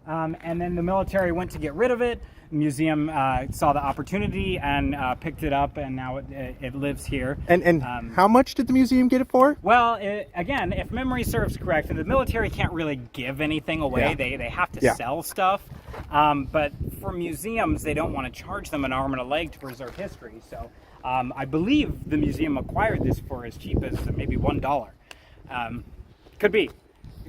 And then the military went to get rid of it. The museum saw the opportunity and picked it up, and now it lives here. And how much did the museum get it for? Well, again, if memory serves correct, and the military can't really give anything away, Yeah. they have to sell stuff. But for museums, they don't want to charge them an arm and a leg to preserve history. So I believe the museum acquired this for as cheap as maybe $1. Could be.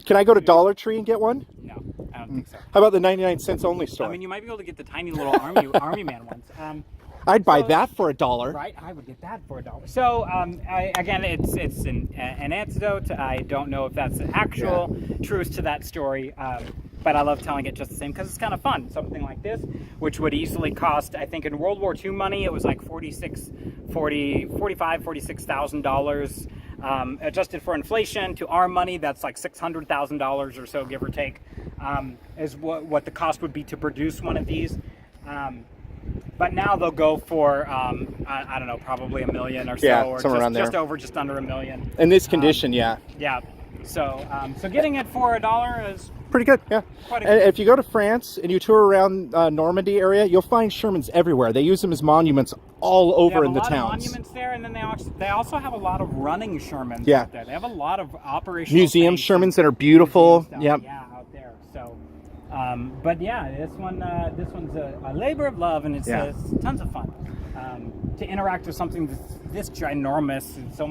Can I go to Dollar Tree and get one? No, I don't think so. How about the 99 cents only store? I mean, you might be able to get the tiny little army man ones. I'd buy that for $1. Right, I would get that for $1. So again, it's an anecdote. I don't know if that's an actual truth to that story, but I love telling it just the same because it's kind of fun. Something like this, which would easily cost, I think in World War II money, it was like $46,000. Adjusted for inflation to our money, that's like $600,000 or so, give or take, is what the cost would be to produce one of these. But now they'll go for, I don't know, probably $1 million or so, or somewhere around there. just under $1 million. In this condition, yeah. Yeah. So getting it for $1 is Pretty good, yeah. Quite a- And if you go to France and you tour around Normandy area, you'll find Shermans everywhere. They use them as monuments all over in the They have a lot of towns. monuments there, and then they also have a lot of running Shermans Yeah. out there. They have a lot of operational Museum tanks Shermans and that are beautiful. museum stuff, Yep. Yeah, out there. So, but yeah, this one's a labor of love, and it's tons of fun to interact with something this ginormous and so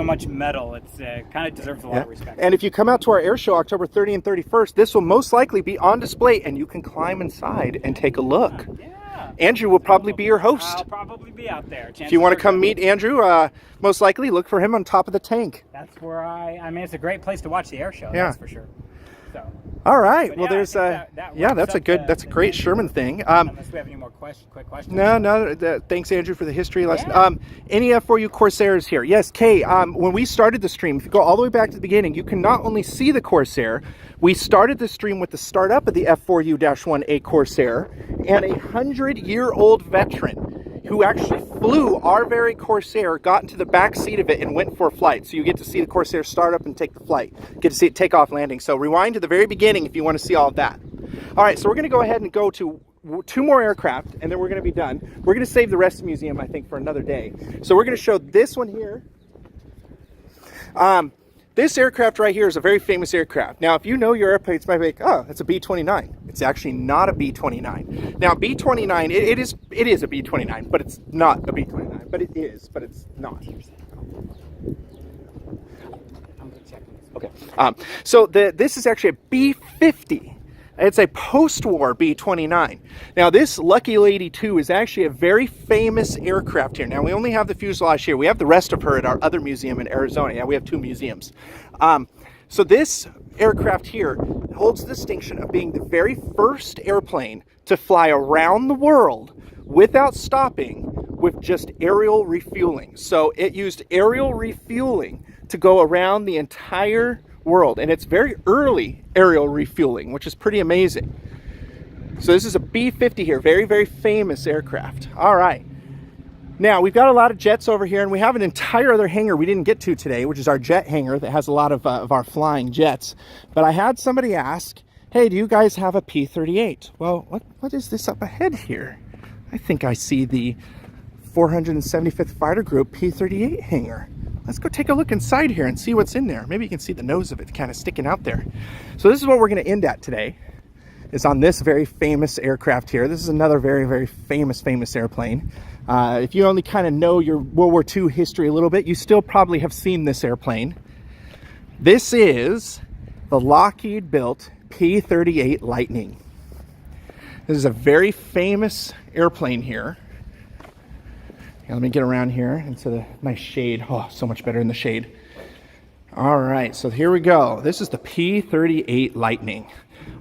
much metal. It's kind of deserves a lot of respect. And if you come out to our air show October 30th and 31st, this will most likely be on display, and you can climb inside and take a look. Yeah. Andrew will probably be your host. I'll probably be out there. If you want to come meet Andrew, most likely look for him on top of the tank. That's where I mean, it's a great place to watch the air show. Yeah. That's for sure. So. All right. But Well, yeah, there's that that's a good, that's a great Sherman thing. Unless we have any more quick questions. No. Thanks, Andrew, for the history lesson. Yeah. Any F4U Corsairs here? Yes, Kay. When we started the stream, if you go all the way back to the beginning, you can not only see the Corsair. We started the stream with the startup of the F4U-1A Corsair and a 100-year-old veteran who actually flew our very Corsair, got into the back seat of it, and went for a flight. So you get to see the Corsair start up and take the flight. Get to see it take off landing. So rewind to the very beginning if you want to see all of that. All right, so we're going to go ahead and go to 2 more aircraft, and then we're going to be done. We're going to save the rest of the museum, I think, for another day. So we're going to show this one here. This aircraft right here is a very famous aircraft. Now, if you know your airplanes, you might be like, oh, that's a B-29. It's actually not a B-29. Now, B-29, it is a B-29, but it's not a B-29. But it is, but it's not. Okay. So this is actually a B-50. It's a post-war B-29. Now, this Lucky Lady 2 is actually a very famous aircraft here. Now, we only have the fuselage here. We have the rest of her at our other museum in Arizona. Yeah, we have 2 museums. So this aircraft here holds the distinction of being the very first airplane to fly around the world without stopping with just aerial refueling. So it used aerial refueling to go around the entire world, and it's very early aerial refueling, which is pretty amazing. So this is a B-50 here, very, very famous aircraft. All right. Now, we've got a lot of jets over here, and we have an entire other hangar we didn't get to today, which is our jet hangar that has a lot of our flying jets. But I had somebody ask, hey, do you guys have a P-38? Well, what is this up ahead here? I think I see the 475th Fighter Group P-38 hangar. Let's go take a look inside here and see what's in there. Maybe you can see the nose of it kind of sticking out there. So this is what we're going to end at today, is on this very famous aircraft here. This is another very, very famous airplane. If you only kind of know your World War II history a little bit, you still probably have seen this airplane. This is the Lockheed-built P-38 Lightning. This is a very famous airplane here. Now, let me get around here into the nice shade. Oh, so much better in the shade. All right, so here we go. This is the P-38 Lightning.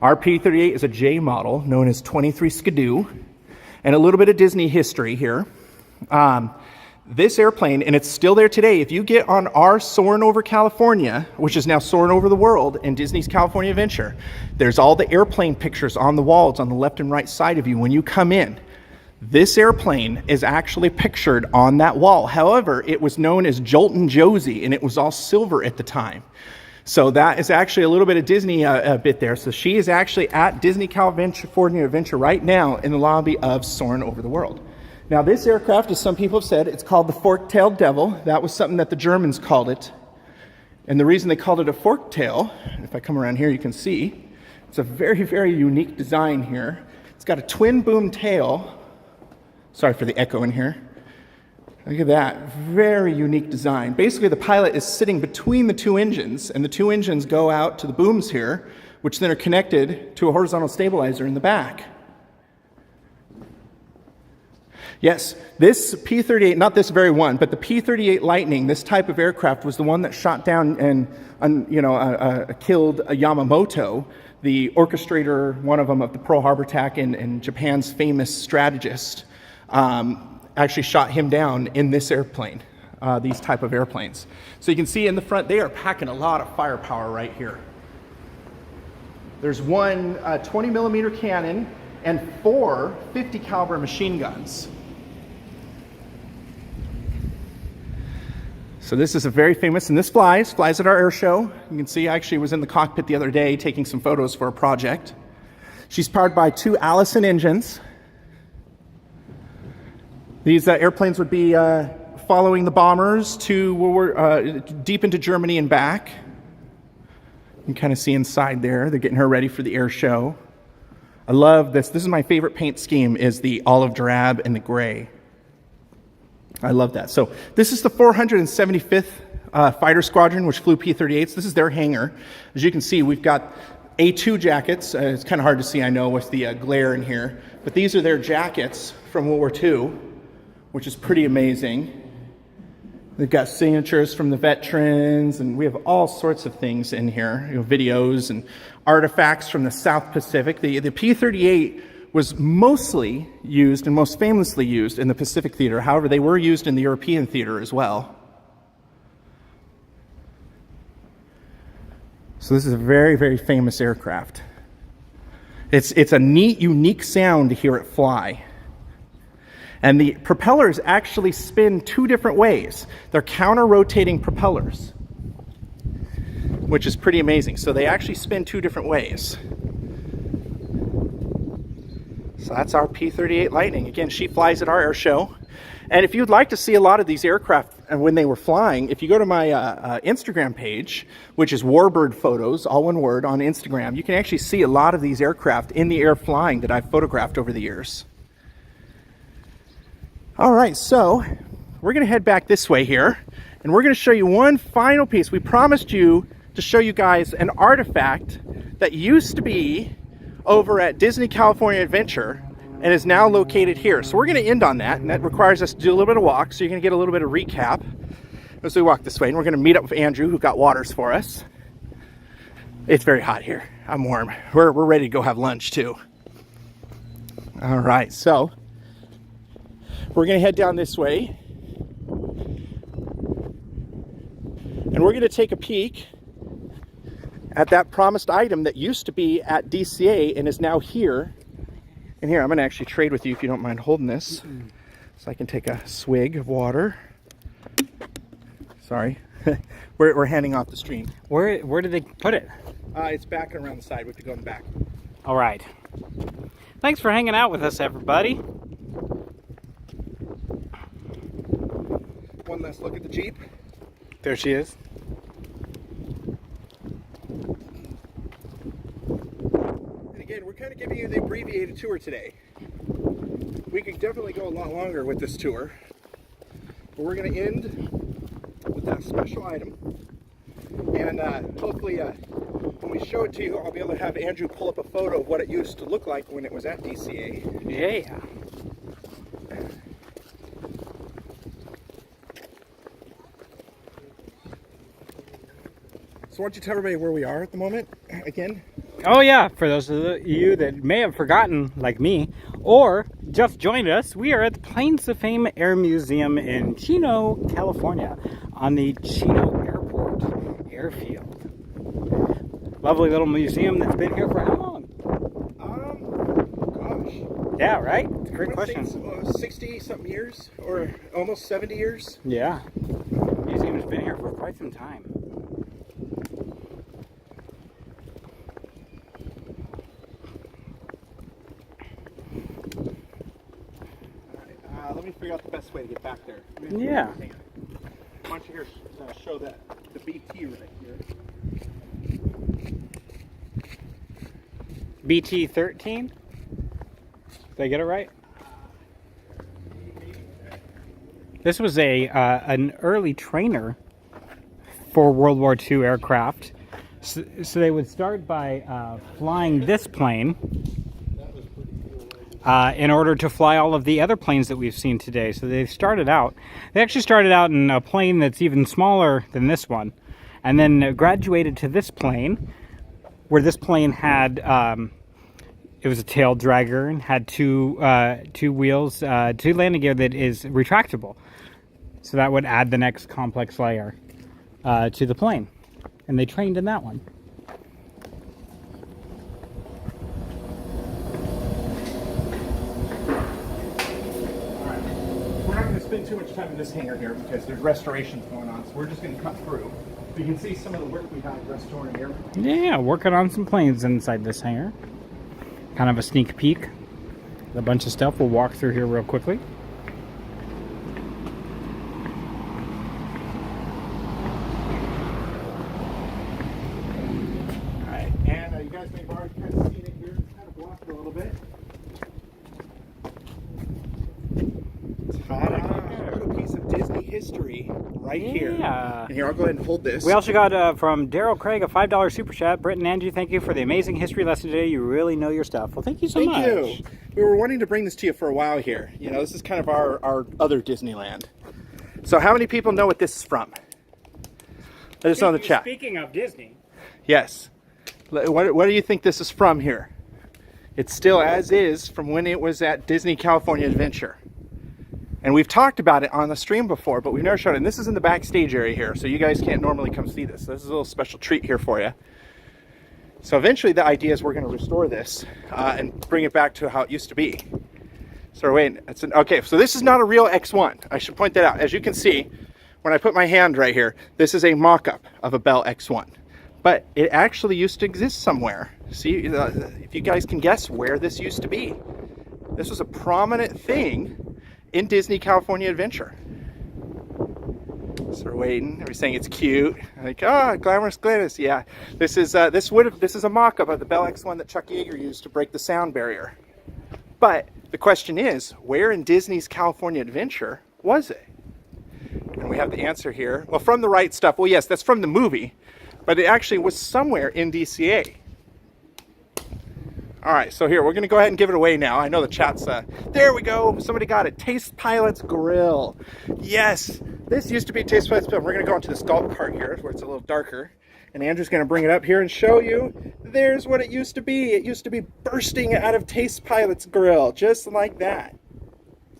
Our P-38 is a J model known as 23 Skidoo, and a little bit of Disney history here. This airplane, and it's still there today, if you get on our Soarin' Over California, which is now Soarin' Over the World in Disney's California Adventure, there's all the airplane pictures on the walls on the left and right side of you when you come in. This airplane is actually pictured on that wall. However, it was known as Joltin' Josie, and it was all silver at the time. So that is actually a little bit of Disney bit there. So she is actually at Disney California Adventure right now in the lobby of Soarin' Over the World. Now, this aircraft, as some people have said, it's called the Fork-tailed Devil. That was something that the Germans called it. And the reason they called it a fork tail, if I come around here, you can see, it's a very, very unique design here. It's got a twin boom tail. Sorry for the echo in here. Look at that, very unique design. Basically, the pilot is sitting between the 2 engines, and the 2 engines go out to the booms here, which then are connected to a horizontal stabilizer in the back. Yes, this P-38, not this very one, but the P-38 Lightning, this type of aircraft was the one that shot down and killed Yamamoto, the orchestrator, one of them, of the Pearl Harbor attack, and Japan's famous strategist. Actually shot him down in this airplane, these type of airplanes. So you can see in the front, they are packing a lot of firepower right here. There's one 20 millimeter cannon and 4 50 caliber machine guns. So this is a very famous, and this flies at our air show. You can see I actually was in the cockpit the other day taking some photos for a project. She's powered by 2 Allison engines. These airplanes would be following the bombers to deep into Germany and back. You can kind of see inside there. They're getting her ready for the air show. I love this. This is my favorite paint scheme, is the olive drab and the gray. I love that. So this is the 475th Fighter Squadron, which flew P-38s. This is their hangar. As you can see, we've got A2 jackets. It's kind of hard to see, I know, with the glare in here. But these are their jackets from World War II, which is pretty amazing. They've got signatures from the veterans, and we have all sorts of things in here, videos and artifacts from the South Pacific. The P-38 was mostly used and most famously used in the Pacific theater. However, they were used in the European theater as well. So this is a very, very famous aircraft. It's a neat, unique sound to hear it fly. And the propellers actually spin two different ways. They're counter-rotating propellers, which is pretty amazing. So they actually spin two different ways. So that's our P-38 Lightning. Again, she flies at our air show. And if you'd like to see a lot of these aircraft when they were flying, if you go to my Instagram page, which is Warbird Photos, all one word, on Instagram, you can actually see a lot of these aircraft in the air flying that I've photographed over the years. All right, so we're going to head back this way here, and we're going to show you one final piece. We promised you to show you guys an artifact that used to be over at Disney California Adventure and is now located here. So we're going to end on that, and that requires us to do a little bit of walk, so you're going to get a little bit of recap as we walk this way. And we're going to meet up with Andrew, who got waters for us. It's very hot here. I'm warm. We're ready to go have lunch too. All right, so we're going to head down this way, and we're going to take a peek at that promised item that used to be at DCA and is now here. And here, I'm going to actually trade with you if you don't mind holding this, so I can take a swig of water. Sorry. we're handing off the stream. Where did they put it? It's back and around the side. We have to go in the back. All right. Thanks for hanging out with us, everybody. One last look at the Jeep. There she is. Again, we're kind of giving you the abbreviated tour today. We could definitely go a lot longer with this tour, but we're going to end with that special item. And hopefully when we show it to you, I'll be able to have Andrew pull up a photo of what it used to look like when it was at DCA. Yeah. So why don't you tell everybody where we are at the moment, again? Oh yeah, for those of you that may have forgotten, like me, or just joined us, we are at the Planes of Fame Air Museum in Chino, California, on the Chino Airport airfield. Lovely little museum that's been here for how long? Gosh. Yeah, right? It's a great question. 60-something years, or almost 70 years. Yeah. The museum has been here for quite some time. Let me figure out the best way to get back there. Yeah. Why don't you here show that the BT right here. BT-13? Did I get it right? This was an early trainer for World War II aircraft. So they would start by flying this plane in order to fly all of the other planes that we've seen today. So they actually started out in a plane that's even smaller than this one, and then graduated to this plane, where this plane had, it was a tail dragger and had two wheels, two landing gear that is retractable. So that would add the next complex layer to the plane. And they trained in that one. We're not going to spend too much time in this hangar here because there's restorations going on, so we're just going to cut through. So you can see some of the work we had restoring here. Yeah, working on some planes inside this hangar. Kind of a sneak peek. A bunch of stuff. We'll walk through here real quickly. Alright, and you guys may have already kind of seen it here. It's kind of blocked a little bit. Ta-da! A little piece of Disney history right here. Yeah. And here, I'll go ahead and hold this. We also got from Daryl Craig a $5 super chat. Britt and Andrew, thank you for the amazing history lesson today. You really know your stuff. Well, thank you so much. Thank you. We were wanting to bring this to you for a while here. You know, this is kind of our other Disneyland. So how many people know what this is from? Let us know in the chat. Speaking of Disney. Yes. What do you think this is from here? It's still as is from when it was at Disney California Adventure. And we've talked about it on the stream before, but we've never showed it. And this is in the backstage area here, so you guys can't normally come see this. This is a little special treat here for you. So eventually the idea is we're going to restore this and bring it back to how it used to be. So wait, okay, so this is not a real X1. I should point that out. As you can see, when I put my hand right here, this is a mock-up of a Bell X1. But it actually used to exist somewhere. See, if you guys can guess where this used to be. This was a prominent thing in Disney California Adventure. So we're waiting. We're saying it's cute. Like, oh, glamorous Gladys. Yeah, this is a mock-up of the Bell X1 that Chuck Yeager used to break the sound barrier. But the question is, where in Disney's California Adventure was it? And we have the answer here. Well, from the right stuff. Well, yes, that's from the movie, but it actually was somewhere in DCA. All right, so here, we're going to go ahead and give it away now. I know the chat's, there we go. Somebody got it. Taste Pilot's Grill. Yes, this used to be Taste Pilot's Grill. We're going to go into this golf cart here where it's a little darker. And Andrew's going to bring it up here and show you. There's what it used to be. It used to be bursting out of Taste Pilot's Grill, just like that.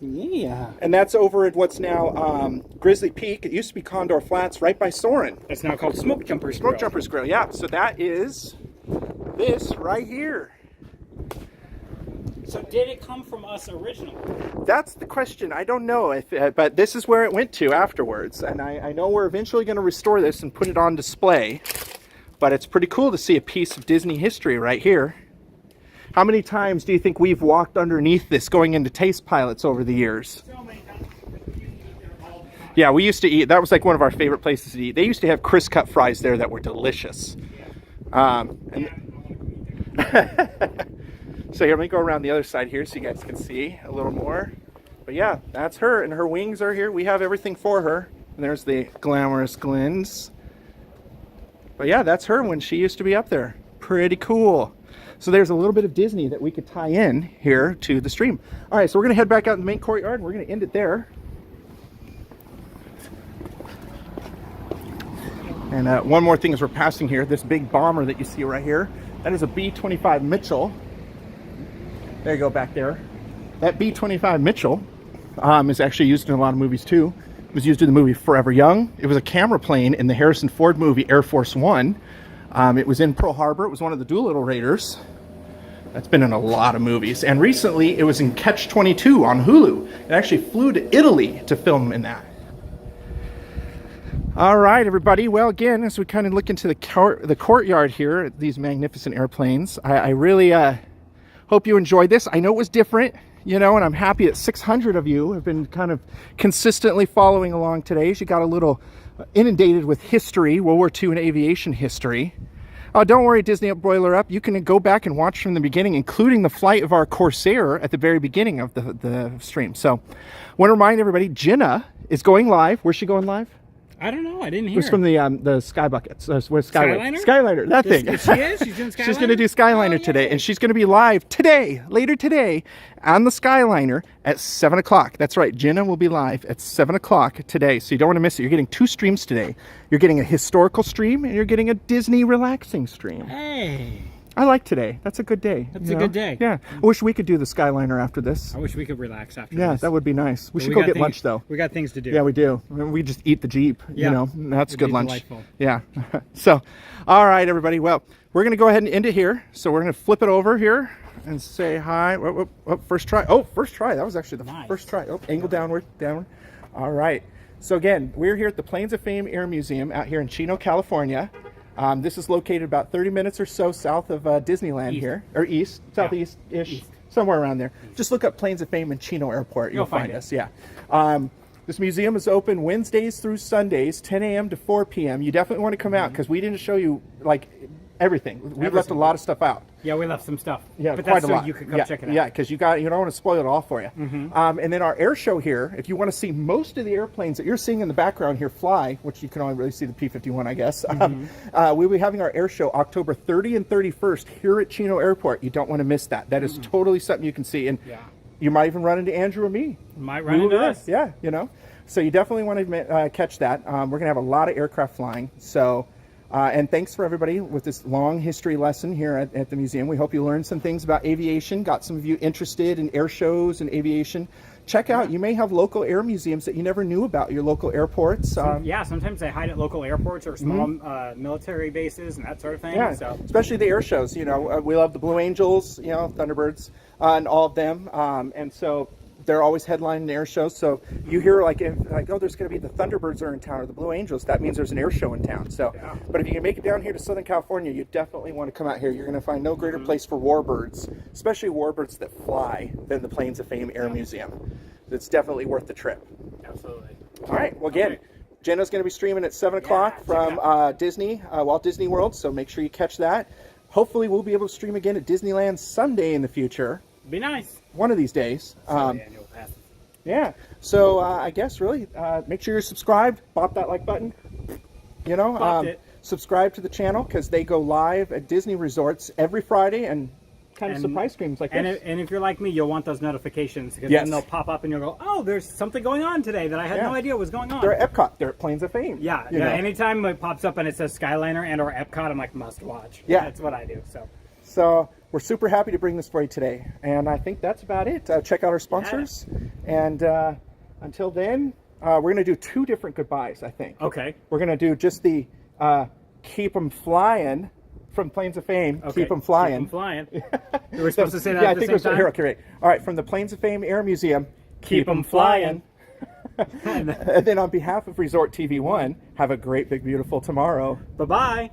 Yeah. And that's over at what's now Grizzly Peak. It used to be Condor Flats right by Soarin'. It's now called Smoke Jumpers Smoke Jumpers Grill, yeah. So that is this right here. So did it come from us originally? That's the question. I don't know, if, but this is where it went to afterwards. And I know we're eventually going to restore this and put it on display. But it's pretty cool to see a piece of Disney history right here. How many times do you think we've walked underneath this going into Taste Pilots over the years? So many times. Yeah, we used to eat. That was like one of our favorite places to eat. They used to have crisp cut fries there that were delicious. So here, let me go around the other side here so you guys can see a little more. But yeah, that's her, and her wings are here. We have everything for her. And there's the glamorous Glens. But yeah, that's her when she used to be up there. Pretty cool. So there's a little bit of Disney that we could tie in here to the stream. All right, so we're going to head back out in the main courtyard, and we're going to end it there. And one more thing as we're passing here, this big bomber that you see right here, that is a B-25 Mitchell. There you go, back there. That B-25 Mitchell is actually used in a lot of movies too. It was used in the movie Forever Young. It was a camera plane in the Harrison Ford movie Air Force One. It was in Pearl Harbor. It was one of the Doolittle Raiders. That's been in a lot of movies. And recently it was in Catch-22 on Hulu. It actually flew to Italy to film in that. All right, everybody. Well, again, as we kind of look into the courtyard here, these magnificent airplanes, I really hope you enjoyed this. I know it was different, you know, and I'm happy that 600 of you have been kind of consistently following along today. As you got a little inundated with history, World War II and aviation history. Don't worry, Disney Boiler Up. You can go back and watch from the beginning, including the flight of our Corsair at the very beginning of the stream. So I want to remind everybody, Jenna is going live. Where's she going live? I don't know. I didn't hear. It was from the Sky Buckets. Skyliner? Skyliner, that thing. She is? She's doing Skyliner? She's going to do Skyliner today, and she's going to be live today, later today, on the Skyliner at 7 o'clock. That's right, Jenna will be live at 7 o'clock today, so you don't want to miss it. You're getting two streams today. You're getting a historical stream, and you're getting a Disney relaxing stream. Hey. I like today. That's a good day. That's a good day. Yeah. I wish we could do the Skyliner after this. I wish we could relax after this. Yeah, that would be nice. We should We go got get things- lunch, though. We got things to do. Yeah, we do. We just eat the Jeep, Yeah. you know. That's It'd good be lunch. delightful. Yeah. So, all right, everybody. Well, we're going to go ahead and end it here. So we're going to flip it over here and say hi. First try. Oh, first try. That was actually the Nice. first try. Oh, angle downward. All right. So again, we're here at the Planes of Fame Air Museum out here in Chino, California. This is located about 30 minutes or so south of Disneyland here, or southeast-ish, somewhere around there. Just look up Planes of Fame and Chino Airport. You'll find us, yeah. This museum is open Wednesdays through Sundays, 10 a.m. to 4 p.m. You definitely want to come out because we didn't show you, like, everything. We left a lot of stuff out. Yeah, we left some stuff. Yeah, but quite that's a so lot. you could come yeah, check it out. Yeah, because you don't want to spoil it all for you. And then our air show here, if you want to see most of the airplanes that you're seeing in the background here fly, which you can only really see the P-51, I guess, we'll be having our air show October 30 and 31st here at Chino Airport. You don't want to miss that. That is totally something you can see. And you might even run into Andrew or me. Might run into us. Yeah, you know. So you definitely want to catch that. We're going to have a lot of aircraft flying. So, and thanks for everybody with this long history lesson here at the museum. We hope you learned some things about aviation, got some of you interested in air shows and aviation. Check out, you may have local air museums that you never knew about, your local airports. Yeah, sometimes they hide at local airports or small military bases and that sort of thing. Yeah, so. especially the air shows. You know, we love the Blue Angels, you know, Thunderbirds, and all of them. And so they're always headlining air shows. So you hear like, oh, there's going to be the Thunderbirds are in town or the Blue Angels. That means there's an air show in town. So, but if you can make it down here to Southern California, you definitely want to come out here. You're going to find no greater place for warbirds, especially warbirds that fly, than the Planes of Fame Air Museum. It's definitely worth the trip. Absolutely. All right. Well, again, Jenna's going to be streaming at 7 o'clock from Disney, Walt Disney World. So make sure you catch that. Hopefully, we'll be able to stream again at Disneyland Sunday in the future. Be nice. One of these days. Annual passes. Yeah. So I guess really, make sure you're subscribed. Bop that like button. You know, subscribe to the channel because they go live at Disney resorts every Friday and kind of surprise streams like this. And if you're like me, you'll want those notifications because Yes. then they'll pop up and you'll go, oh, there's something going on today that I had no idea was going on. They're at Epcot. They're at Planes of Fame. Yeah, you know? anytime it pops up and it says Skyliner and or Epcot, I'm like, must watch. Yeah. That's what I do. So we're super happy to bring this for you today. And I think that's about it. Check out our sponsors. And until then, we're going to do 2 different goodbyes, I think. Okay. We're going to do just the keep 'em flying from Planes of Fame. Okay. Keep 'em flying. Keep 'em flying. We're supposed to say that Yeah, at I the think same we're time? here. Okay, right. All right, from the Planes of Fame Air Museum, Keep 'em flying. And then on behalf of Resort TV 1, have a great, big, beautiful tomorrow. Bye-bye.